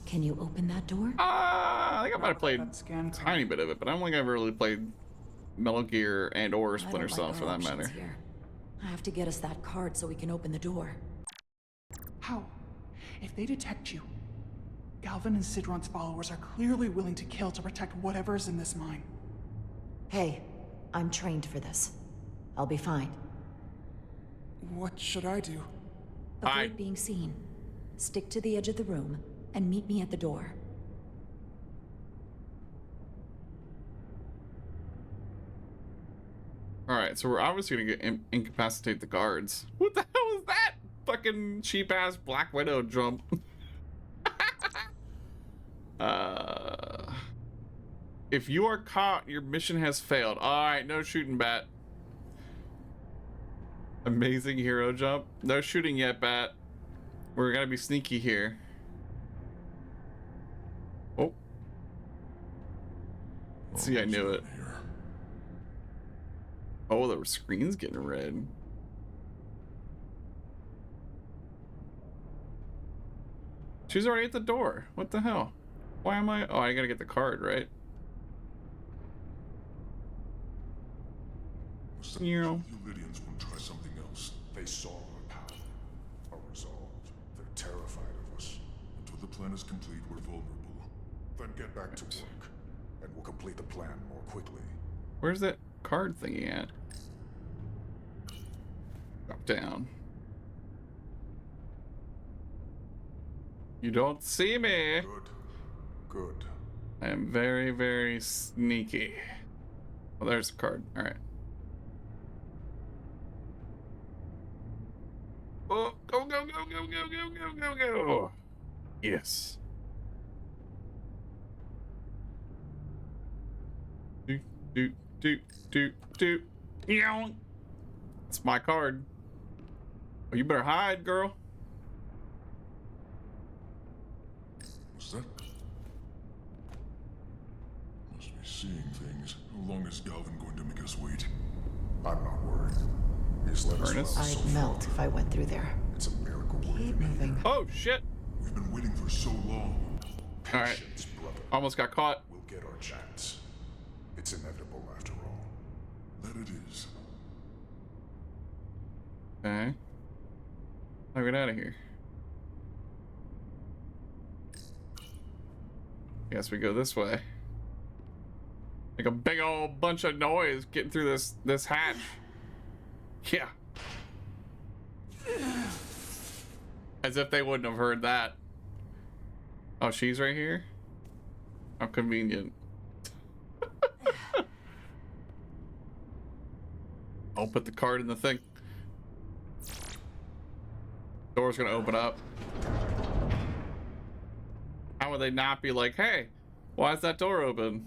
Can you open that door?
I think I might have played a tiny bit of it, but I don't think I've ever really played Metal Gear and or
I don't
Splinter Cell
like
for
our
that
options
matter.
here. I have to get us that card so we can open the door.
How? If they detect you, Galvin and Sidron's followers are clearly willing to kill to protect whatever is in this mine.
Hey, I'm trained for this. I'll be fine.
What should I do?
Avoid being seen. Stick to the edge of the room and meet me at the door.
Alright, so we're obviously gonna get incapacitate the guards. What the hell is that? Fucking cheap ass Black Widow jump. If you are caught, your mission has failed. Alright, no shooting, Bat. Amazing hero jump. No shooting yet, Bat. We're gonna be sneaky here. Oh. See, I knew it. Oh, the screen's getting red. She's already at the door. What the hell? Why am I? Oh, I gotta get the card, right? You know.
The Lydians will try something else. They saw our power, our resolve. They're terrified of us. Until the plan is complete, we're vulnerable. Then get back to work, and we'll complete the plan more quickly.
Where's that card thingy at? Drop down. You don't see me.
Good. Good.
I am very, very sneaky. Well, there's the card. All right. Oh, go, go, go, go, go, go, go, go, go. Yes. Do, do, do, do, do. Meow. It's my card. Oh, you better hide, girl.
What's that? Must be seeing things. How long is Galvin going to make us wait? I'm not worried. He's let us run so
I'd melt if I went through there.
It's a miracle.
Keep moving.
Oh shit!
We've been waiting for so long.
All right, almost got caught.
We'll get our chance. It's inevitable after all. That it is.
Okay. I'll get out of here. Guess we go this way. Like a big old bunch of noise getting through this hatch. Yeah. As if they wouldn't have heard that. Oh, she's right here? How convenient. I'll put the card in the thing. Door's gonna open up. How would they not be like, hey, why is that door open?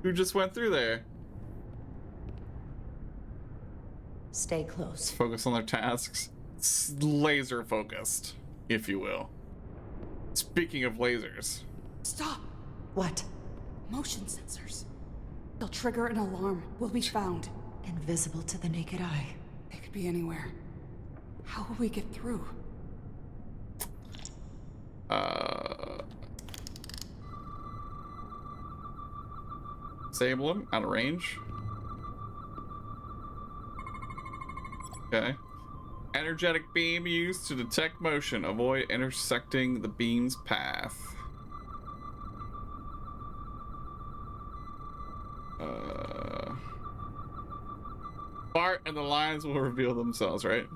Who just went through there?
Stay close.
Focus on their tasks. Laser focused, if you will. Speaking of lasers.
Stop!
What?
Motion sensors. They'll trigger an alarm. We'll be found.
Invisible to the naked eye.
They could be anywhere. How will we get through?
Disable him out of range. Okay. Energetic beam used to detect motion. Avoid intersecting the beam's path. Bart and the lines will reveal themselves, right?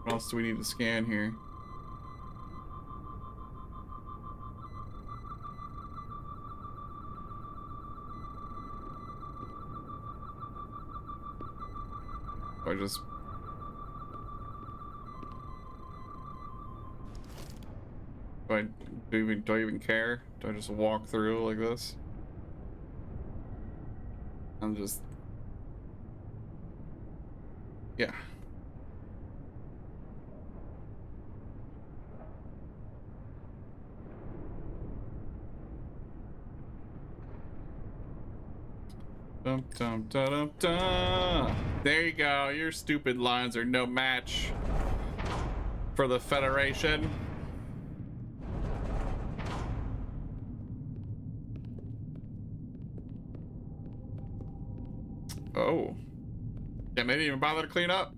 What else do we need to scan here? Or just... Do I even care? Do I just walk through like this? I'm just... Yeah. Dum dum da dum da. There you go. Your stupid lines are no match for the Federation. Oh. Yeah, they didn't even bother to clean up.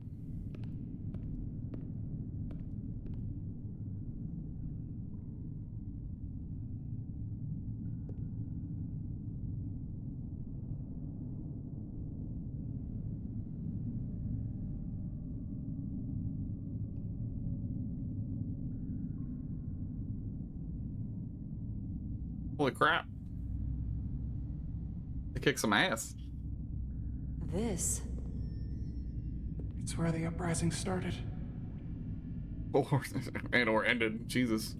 Holy crap. They kicked some ass.
This?
It's where the uprising started.
Or ended. Jesus.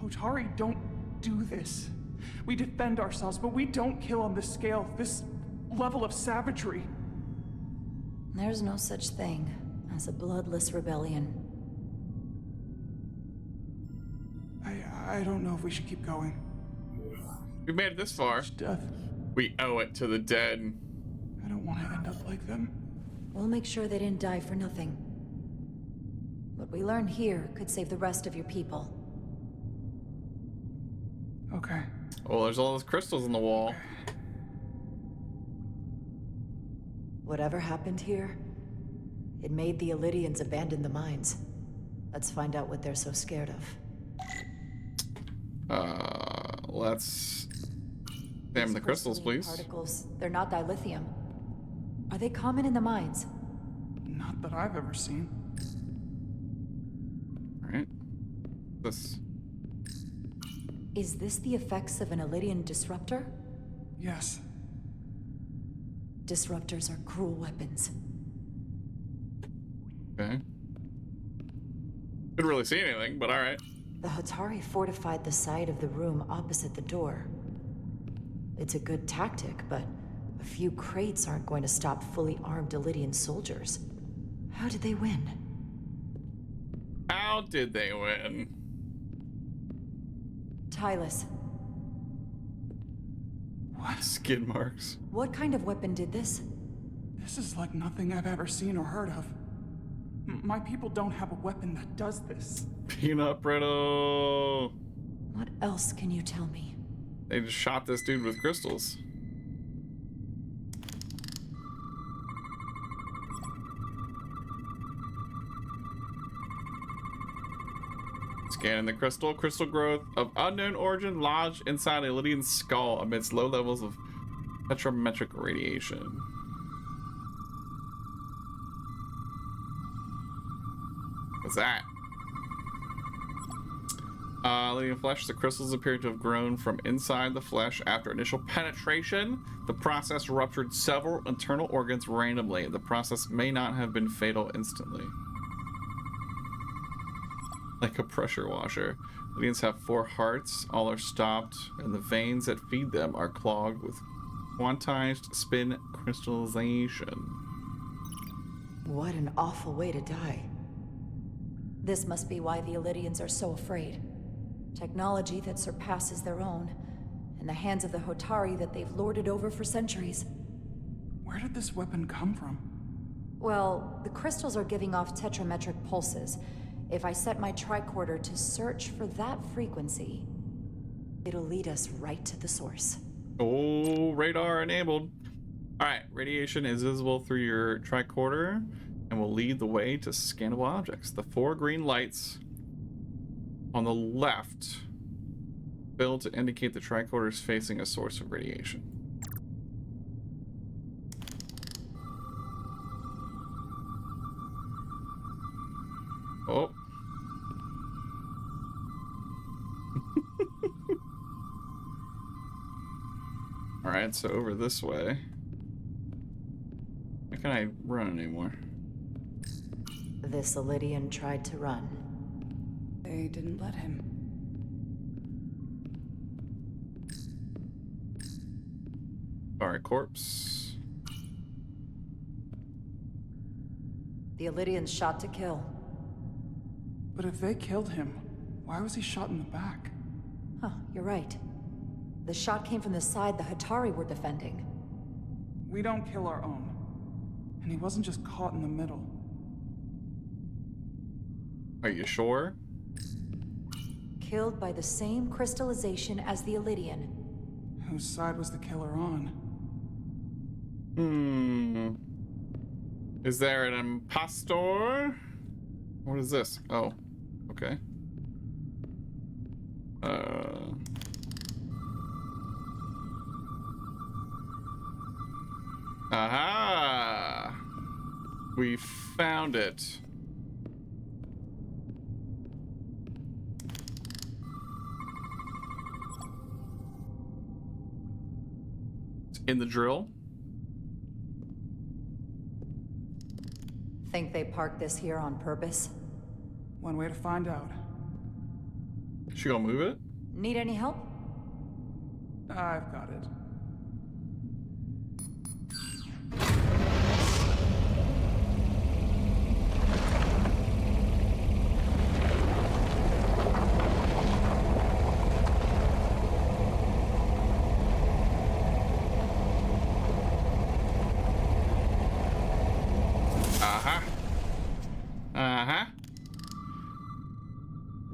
Hotari don't do this. We defend ourselves, but we don't kill on this scale, this level of savagery.
There's no such thing as a bloodless rebellion.
I don't know if we should keep going.
We made it this far.
Death.
We owe it to the dead.
I don't want to end up like them.
We'll make sure they didn't die for nothing. What we learn here could save the rest of your people.
Okay.
Oh, there's all those crystals in the wall.
Whatever happened here, it made the Elydians abandon the mines. Let's find out what they're so scared of.
Let's examine the crystals, please.
Particles, they're not dilithium. Are they common in the mines?
Not that I've ever seen.
Alright. This.
Is this the effects of an Elydian disruptor?
Yes.
Disruptors are cruel weapons.
Okay. Couldn't really see anything, but alright.
The Hotari fortified the side of the room opposite the door. It's a good tactic, but A few crates aren't going to stop fully armed Illidian soldiers. How did they win?
How did they win?
Tylus,
What?
Skid marks.
what kind of weapon did this?
This is like nothing I've ever seen or heard of. My people don't have a weapon that does this.
Peanut brittle.
What else can you tell me?
They just shot this dude with crystals. Scanning the crystal. Crystal growth of unknown origin lodged inside a Lydian skull amidst low levels of tetrametric radiation. What's that? Lydian flesh. The crystals appear to have grown from inside the flesh after initial penetration. The process ruptured several internal organs randomly. The process may not have been fatal instantly. Like a pressure washer. Lydians have 4 hearts. All are stopped, and the veins that feed them are clogged with quantized spin crystallization.
What an awful way to die. This must be why the Illidians are so afraid. Technology that surpasses their own, in the hands of the Hotari that they've lorded over for centuries.
Where did this weapon come from?
Well, the crystals are giving off tetrametric pulses. If I set my tricorder to search for that frequency, it'll lead us right to the source.
Oh, radar enabled. Alright, radiation is visible through your tricorder and will lead the way to scannable objects. The 4 green lights on the left build to indicate the tricorder is facing a source of radiation. Oh. Alright, so over this way. Why can't I run anymore?
This Illidian tried to run.
They didn't let him.
Alright, corpse.
The Illidians shot to kill.
But if they killed him, why was he shot in the back?
Huh, you're right. The shot came from the side the Hotari were defending.
We don't kill our own. And he wasn't just caught in the middle.
Are you sure?
Killed by the same crystallization as the Illidian.
Whose side was the killer on?
Is there an impostor? What is this? Oh, okay. Aha! We found it. It's in the drill.
Think they parked this here on purpose?
One way to find out.
She gonna move it?
Need any help?
I've got it.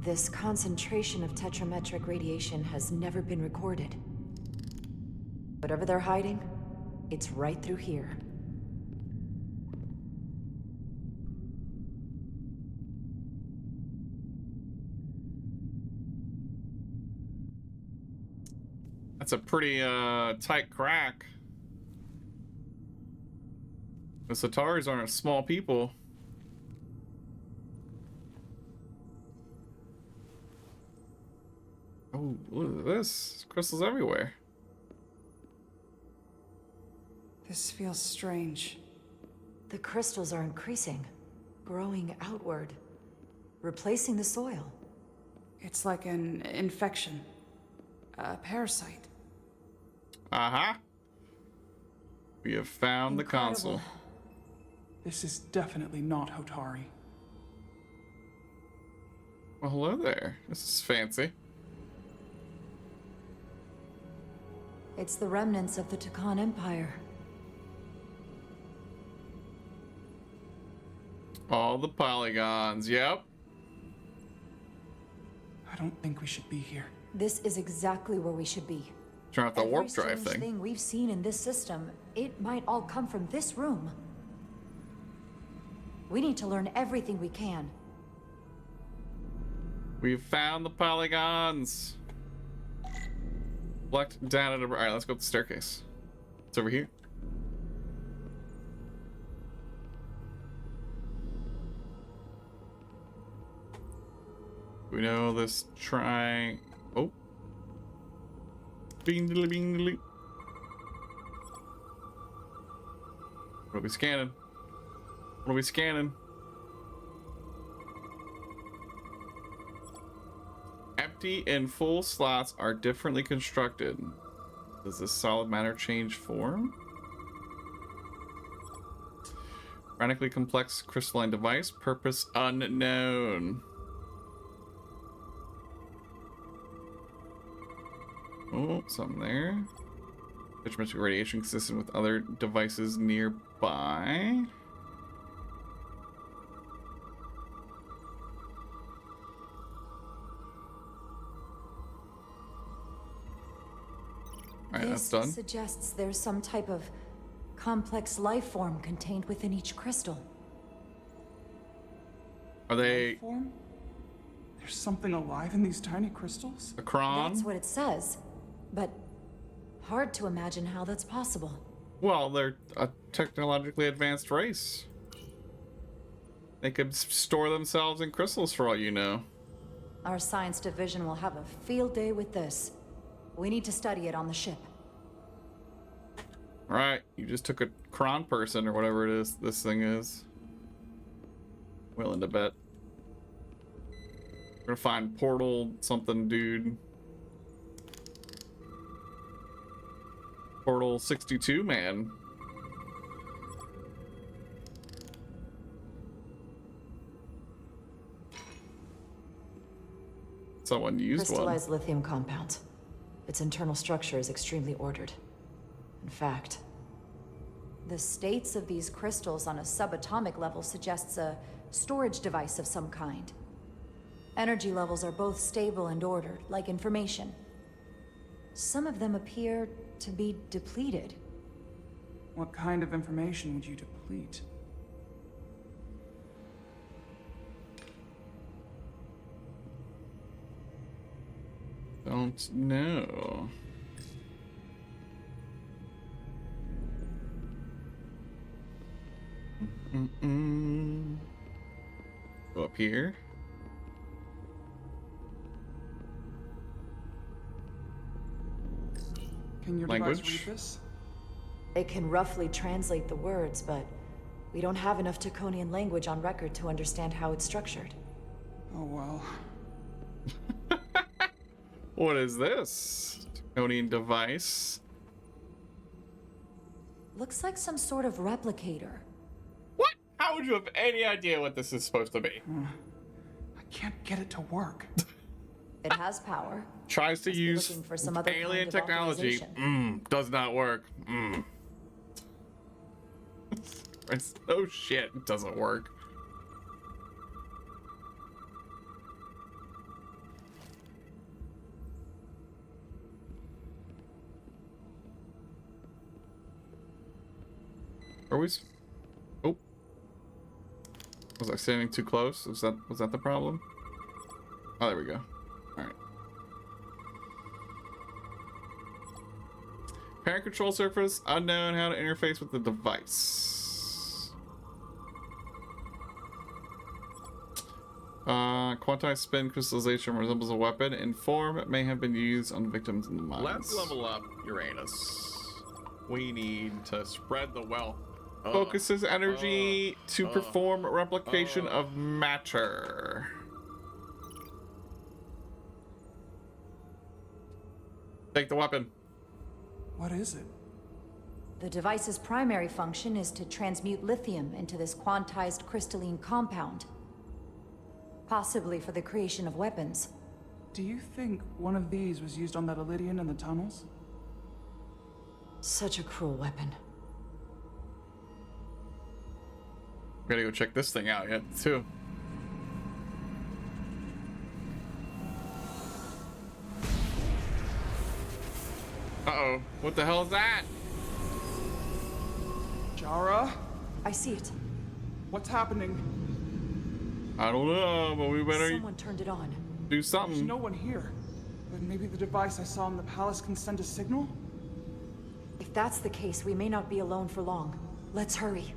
This concentration of tetrametric radiation has never been recorded. Whatever they're hiding, it's right through here.
That's a pretty tight crack. The Sataris aren't small people. Oh, look at this. Crystals everywhere.
This feels strange.
The crystals are increasing, growing outward, replacing the soil.
It's like an infection. A parasite.
Uh-huh. We have found the
Incredible.
console.
This is definitely not Hotari.
Well, hello there. This is fancy.
It's the remnants of the Takan Empire.
All the polygons, yep.
I don't think we should be here.
This is exactly where we should be.
Turn off the warp
Every
drive
strange
thing.
we've seen in this system, it might all come from this room. We need to learn everything we can.
We've found the polygons. Collect data to... Alright, let's go up the staircase. It's over here. We know this Oh. Bing diddly bing diddly. What are we scanning? What are we scanning? Empty and full slots are differently constructed. Does this solid matter change form? Radically complex crystalline device, purpose unknown. Oh, something there. Detrimental radiation consistent with other devices nearby. Alright, that's done.
This suggests there's some type of complex life form contained within each crystal.
Are they
Form? There's something alive in these tiny crystals?
a cron?
That's what it says. But hard to imagine how that's possible.
Well, they're a technologically advanced race. They could store themselves in crystals for all you know.
Our science division will have a field day with this. We need to study it on the ship.
Alright, you just took a cron person or whatever it is this thing is. Willing to bet. We're gonna find portal something dude. Portal 62 man. Someone used one.
Crystallized lithium compound. Its internal structure is extremely ordered. In fact, the states of these crystals on a subatomic level suggests a storage device of some kind. Energy levels are both stable and ordered, like information. Some of them appear to be depleted.
What kind of information would you deplete?
Don't know. Go up here.
Can your
Language?
device read this?
It can roughly translate the words, but we don't have enough Taconian language on record to understand how it's structured.
Oh well.
What is this? Taconian device.
Looks like some sort of replicator.
What? How would you have any idea what this is supposed to be?
I can't get it to work.
It has power.
Tries to
Must be
use
looking for some other
alien
kind of
technology.
authorization.
Does not work. Oh shit, it doesn't work. Are we? Oh, was I standing too close? Was that the problem? Oh, there we go. All right. Parent control surface unknown. How to interface with the device. Quantized spin crystallization resembles a weapon. In form, it may have been used on victims in the mines.
Let's level up Uranus. We need to spread the wealth.
Focuses energy to perform replication of matter. Take the weapon.
What is it?
The device's primary function is to transmute lithium into this quantized crystalline compound. Possibly for the creation of weapons.
Do you think one of these was used on that Elydian in the tunnels?
Such a cruel weapon.
Gotta go check this thing out yet, too. Uh-oh. What the hell is that?
Jara?
I see it.
What's happening?
I don't know, but we better
Someone turned it on.
do something.
There's no one here. Then maybe the device I saw in the palace can send a signal?
If that's the case, we may not be alone for long. Let's hurry.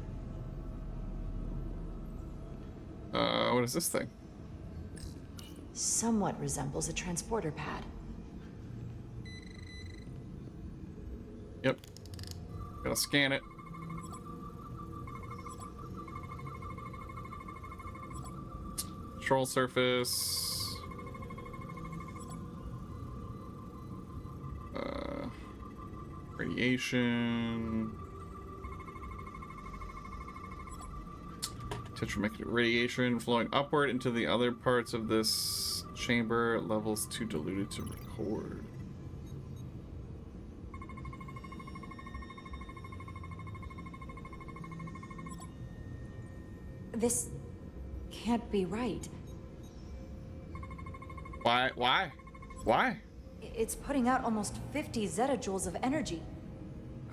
What is this thing?
Somewhat resembles a transporter pad.
Yep. Gotta scan it. Control surface. Radiation. Tetramatic radiation flowing upward into the other parts of this chamber. Levels too diluted to record.
This can't be right.
Why? Why? Why?
It's putting out almost 50 zettajoules of energy.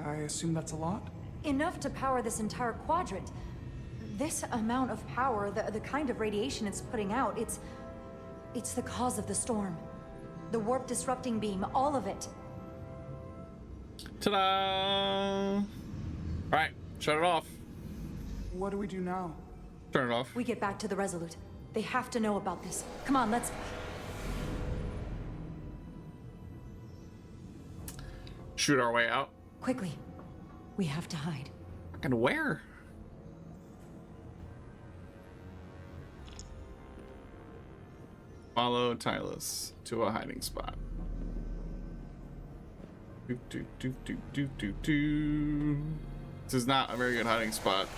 I assume that's a lot?
Enough to power this entire quadrant. This amount of power, the kind of radiation it's putting out, it's the cause of the storm. The warp disrupting beam, all of it.
Ta-da! Alright, shut it off.
What do we do now?
Turn it off.
We get back to the Resolute. They have to know about this. Come on, let's...
Shoot our way out.
Quickly. We have to hide.
Fucking where? Follow Tylus to a hiding spot. Do, do, do, do, do, do, do. This is not a very good hiding spot.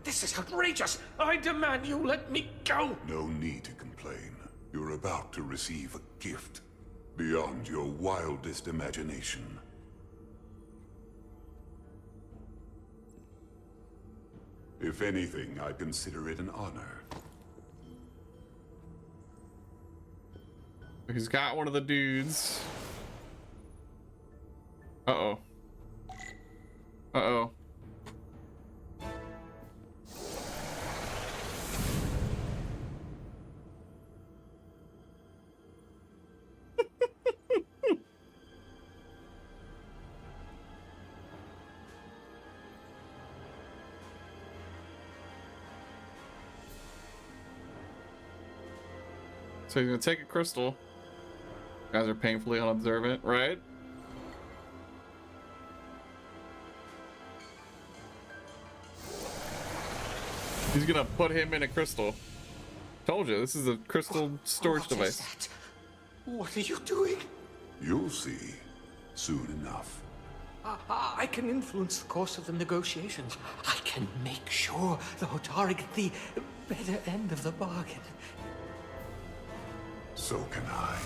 This is outrageous! I demand you let me go!
No need to complain. You're about to receive a gift beyond your wildest imagination. If anything, I consider it an honor.
He's got one of the dudes. Uh-oh. Uh-oh. So he's gonna take a crystal. Guys are painfully unobservant, right? He's gonna put him in a crystal. Told you, this is a crystal storage device.
What are you doing?
You'll see soon enough.
I can influence the course of the negotiations. I can make sure the Hotari get the better end of the bargain.
So can I.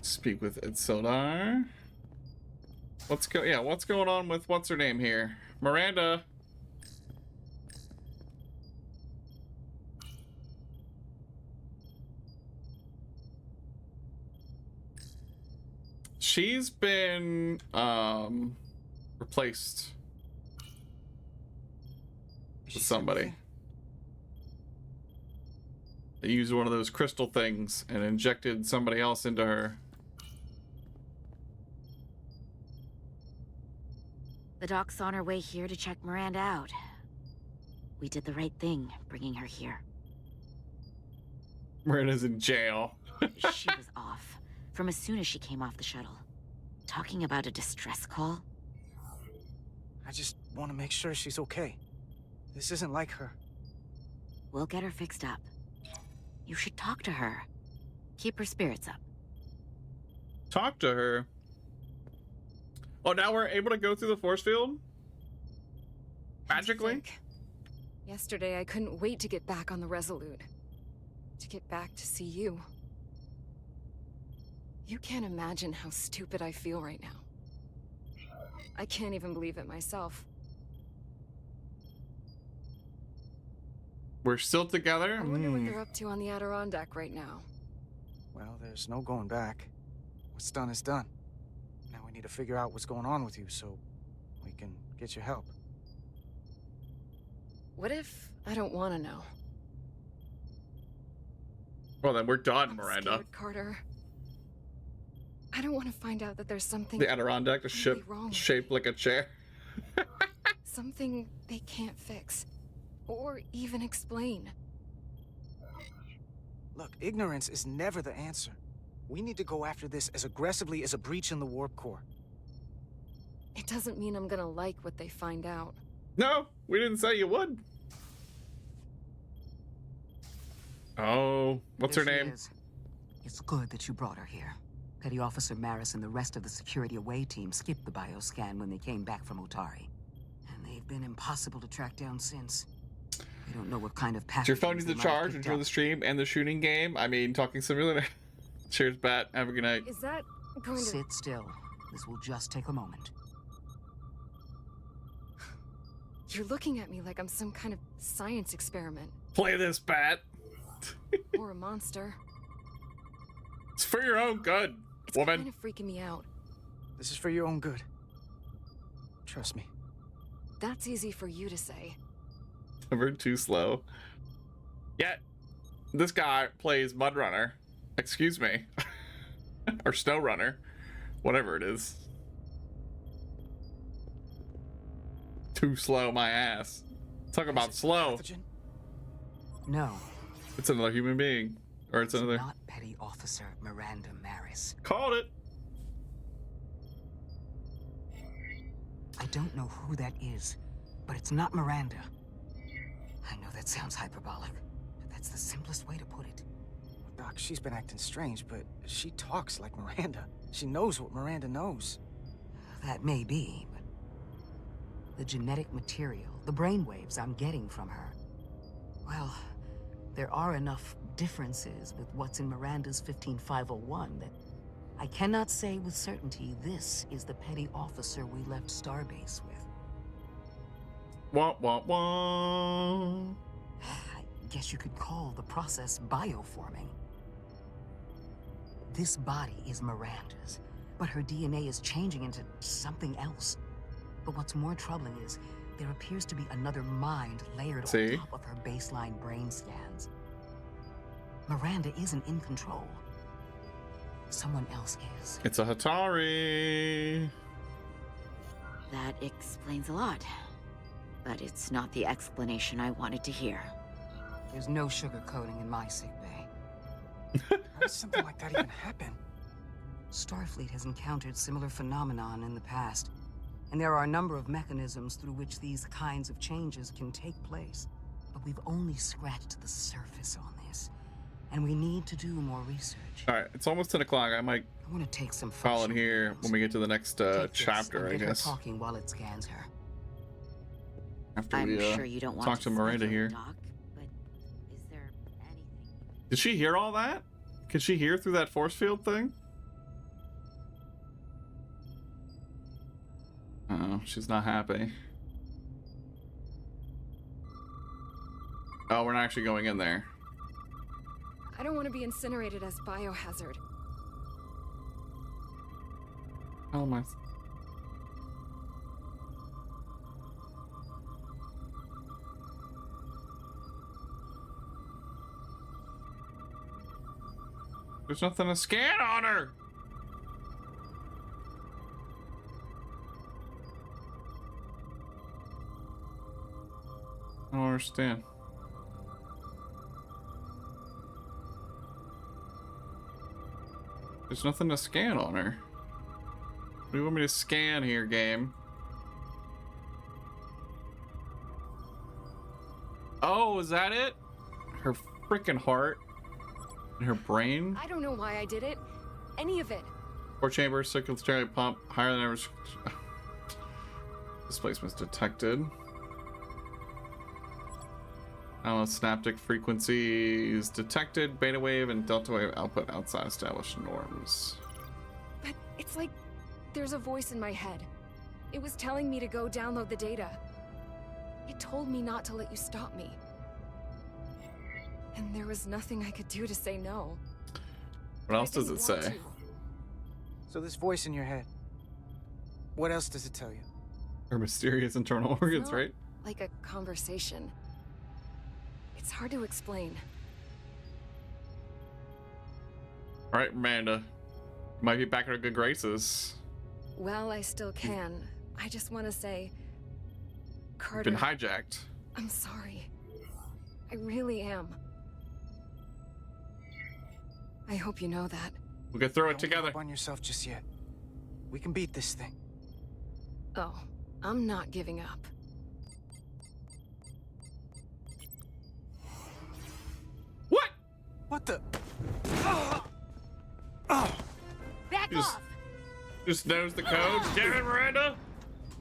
Speak with Ed Sildar. What's going on with what's her name here? Miranda. She's been replaced with somebody. They used one of those crystal things and injected somebody else into her.
The doc's on her way here to check Miranda out. We did the right thing, bringing her here.
Miranda's in jail.
She was off, from as soon as she came off the shuttle. Talking about a distress call?
I just want to make sure she's okay. This isn't like her.
We'll get her fixed up. You should talk to her. Keep her spirits up.
Talk to her. Oh, now we're able to go through the force field? Magically?
Yesterday, I couldn't wait to get back on the Resolute. To get back to see you. You can't imagine how stupid I feel right now. I can't even believe it myself.
We're still together?
I wonder what they're up to on the Adirondack right now.
Well, there's no going back. What's done is done. Now we need to figure out what's going on with you so we can get you help.
What if I don't want to know?
Well, then we're done, Miranda.
Scared, Carter. I don't want to find out that there's something
The Adirondack, a ship
wrong with
shaped like a chair.
something they can't fix. Or even explain.
Look, ignorance is never the answer. We need to go after this as aggressively as a breach in the warp core.
It doesn't mean I'm gonna like what they find out.
No, we didn't say you would. Oh, what's her
There she
name?
is. It's good that you brought her here. Petty Officer Maris and the rest of the security away team skipped the bioscan when they came back from Otari. And they've been impossible to track down since. We don't know what kind of
Is
package.
your phone needs to charge? Enjoy the stream and the shooting game. I mean, talking simulator. Cheers, Bat. Have a good night.
Is that going to...
Sit still. This will just take a moment.
You're looking at me like I'm some kind of science experiment.
Play this, Bat.
Or a monster.
It's for your own good, woman.
Kind of freaking me out.
This is for your own good. Trust me.
That's easy for you to say.
Never too slow. Yet, this guy plays Mud Runner. Excuse me. Or Snow Runner. Whatever it is. Too slow, my ass. Talk about slow.
No.
It's another human being. Or it's another...
Not Petty Officer Miranda Maris.
Called it.
I don't know who that is, but it's not Miranda. I know that sounds hyperbolic, but that's the simplest way to put it.
Doc, she's been acting strange, but she talks like Miranda. She knows what Miranda knows.
That may be, but the genetic material, the brainwaves I'm getting from her, well, there are enough differences with what's in Miranda's 15501 that I cannot say with certainty this is the petty officer we left Starbase with.
Wah, wah, wah.
I guess you could call the process bioforming. This body is Miranda's, but her DNA is changing into something else. But what's more troubling is there appears to be another mind layered on top of her baseline brain scans. Miranda isn't in control. Someone else is.
It's a Hatari.
That explains a lot. But it's not the explanation I wanted to hear.
There's no sugarcoating in my sickbay.
How does something like that even happen?
Starfleet has encountered similar phenomenon in the past, and there are a number of mechanisms through which these kinds of changes can take place. But we've only scratched the surface on this, and we need to do more research.
All right, it's almost 10 o'clock. I might
want to take some
call in here when we get to the next chapter, I
get
guess.
her talking while it scans her.
After
I'm
we
sure you don't want
talk to Miranda here.
Doc, but is there anything?
Did she hear all that? Could she hear through that force field thing? Oh, she's not happy. Oh, we're not actually going in there.
I don't want to be incinerated as biohazard.
How am I? There's nothing to scan on her. I don't understand. There's nothing to scan on her. What do you want me to scan here, game? Oh, is that it? Her freaking heart. In her brain?
I don't know why I did it. Any of it.
Core chamber, circulatory pump, higher than average. Displacement's detected. Synaptic frequencies detected. Beta wave and delta wave output outside established norms.
But it's like there's a voice in my head. It was telling me to go download the data. It told me not to let you stop me. And there was nothing I could do to say no.
What else does it say?
So this voice in your head, what else does it tell you?
Her mysterious internal organs,
not
right?
Like a conversation. It's hard to explain.
All right, Amanda. Might be back in her good graces.
Well, I still can. I just want to say, Carter.
Been hijacked.
I'm sorry. I really am. I hope you know that.
We can throw it
Don't
together.
give up on yourself just yet. We can beat this thing.
Oh, I'm not giving up.
What?
What the?
Back
Just-
off!
Just knows the code. Get it, Miranda.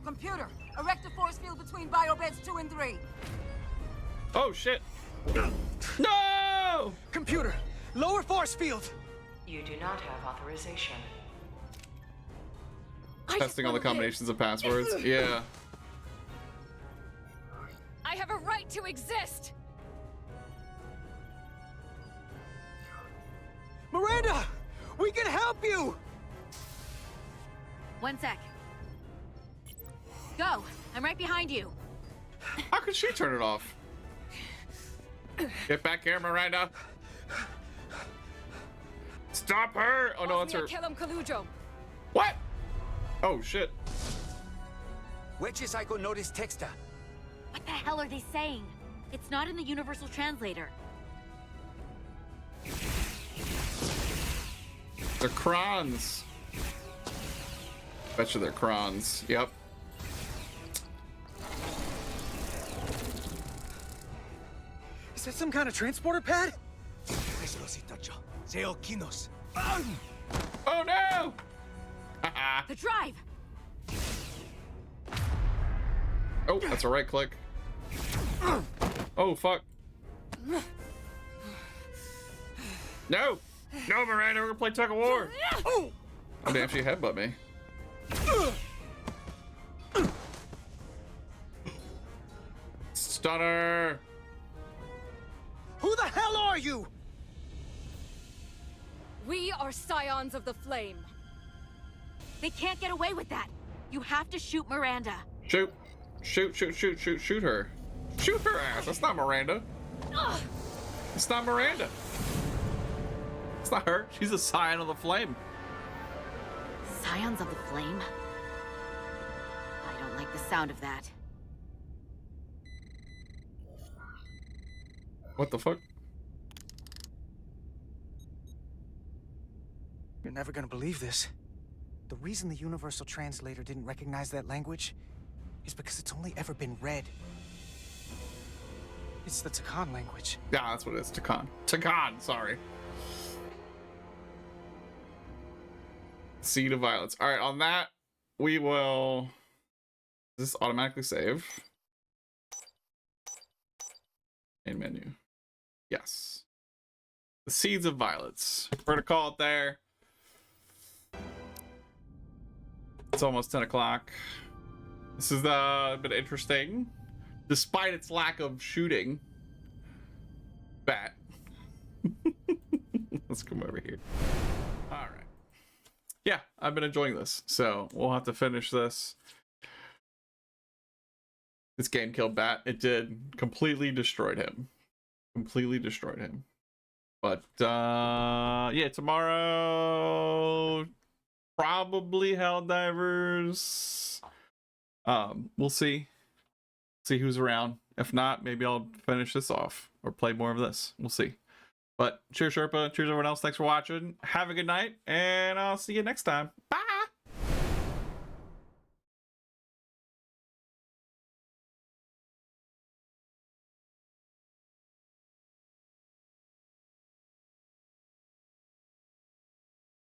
Computer, erect a force field between biobeds 2 and 3.
Oh shit. No!
Computer, lower force field.
You do not have authorization.
Testing all the combinations of passwords. Yeah.
I have a right to exist!
Miranda, we can help you.
1 sec. Go! I'm right behind you.
How could she turn it off? Get back here, Miranda. Stop her! Oh no, it's her. What? Oh shit.
Wedges I go notice texta.
What the hell are they saying? It's not in the Universal Translator.
They're Krons. Bet you they're Krons. Yep.
Is that some kind of transporter pad?
Oh no!
The drive!
Oh, that's a right click. Oh fuck. No! No, Miranda, we're gonna play tug of war. Oh damn, she headbutt me. Stunner!
Who the hell are you?
We are Scions of the Flame.
They can't get away with that. You have to shoot Miranda.
Shoot. Shoot her. Shoot her ass. That's not Miranda.
Ugh.
It's not Miranda. It's not her. She's a Scion of the Flame.
Scions of the Flame? I don't like the sound of that.
What the fuck?
You're never gonna believe this. The reason the Universal Translator didn't recognize that language is because it's only ever been read. It's the Takan language.
Yeah, that's what it is. Takan. Takan, sorry. Seed of Violence. Alright, on that, we will... Does this automatically save? Main menu. Yes. The Seeds of Violence. We're gonna call it there. It's almost 10 o'clock. This has been interesting. Despite its lack of shooting. Bat. Let's come over here. Alright. Yeah, I've been enjoying this. So we'll have to finish this. This game killed Bat. It did. Completely destroyed him. Completely destroyed him. But yeah, tomorrow probably Helldivers. We'll see who's around. If not, maybe I'll finish this off or play more of this. We'll see. But cheers, Sherpa. Cheers, everyone else. Thanks for watching. Have a good night, and I'll see you next time. Bye.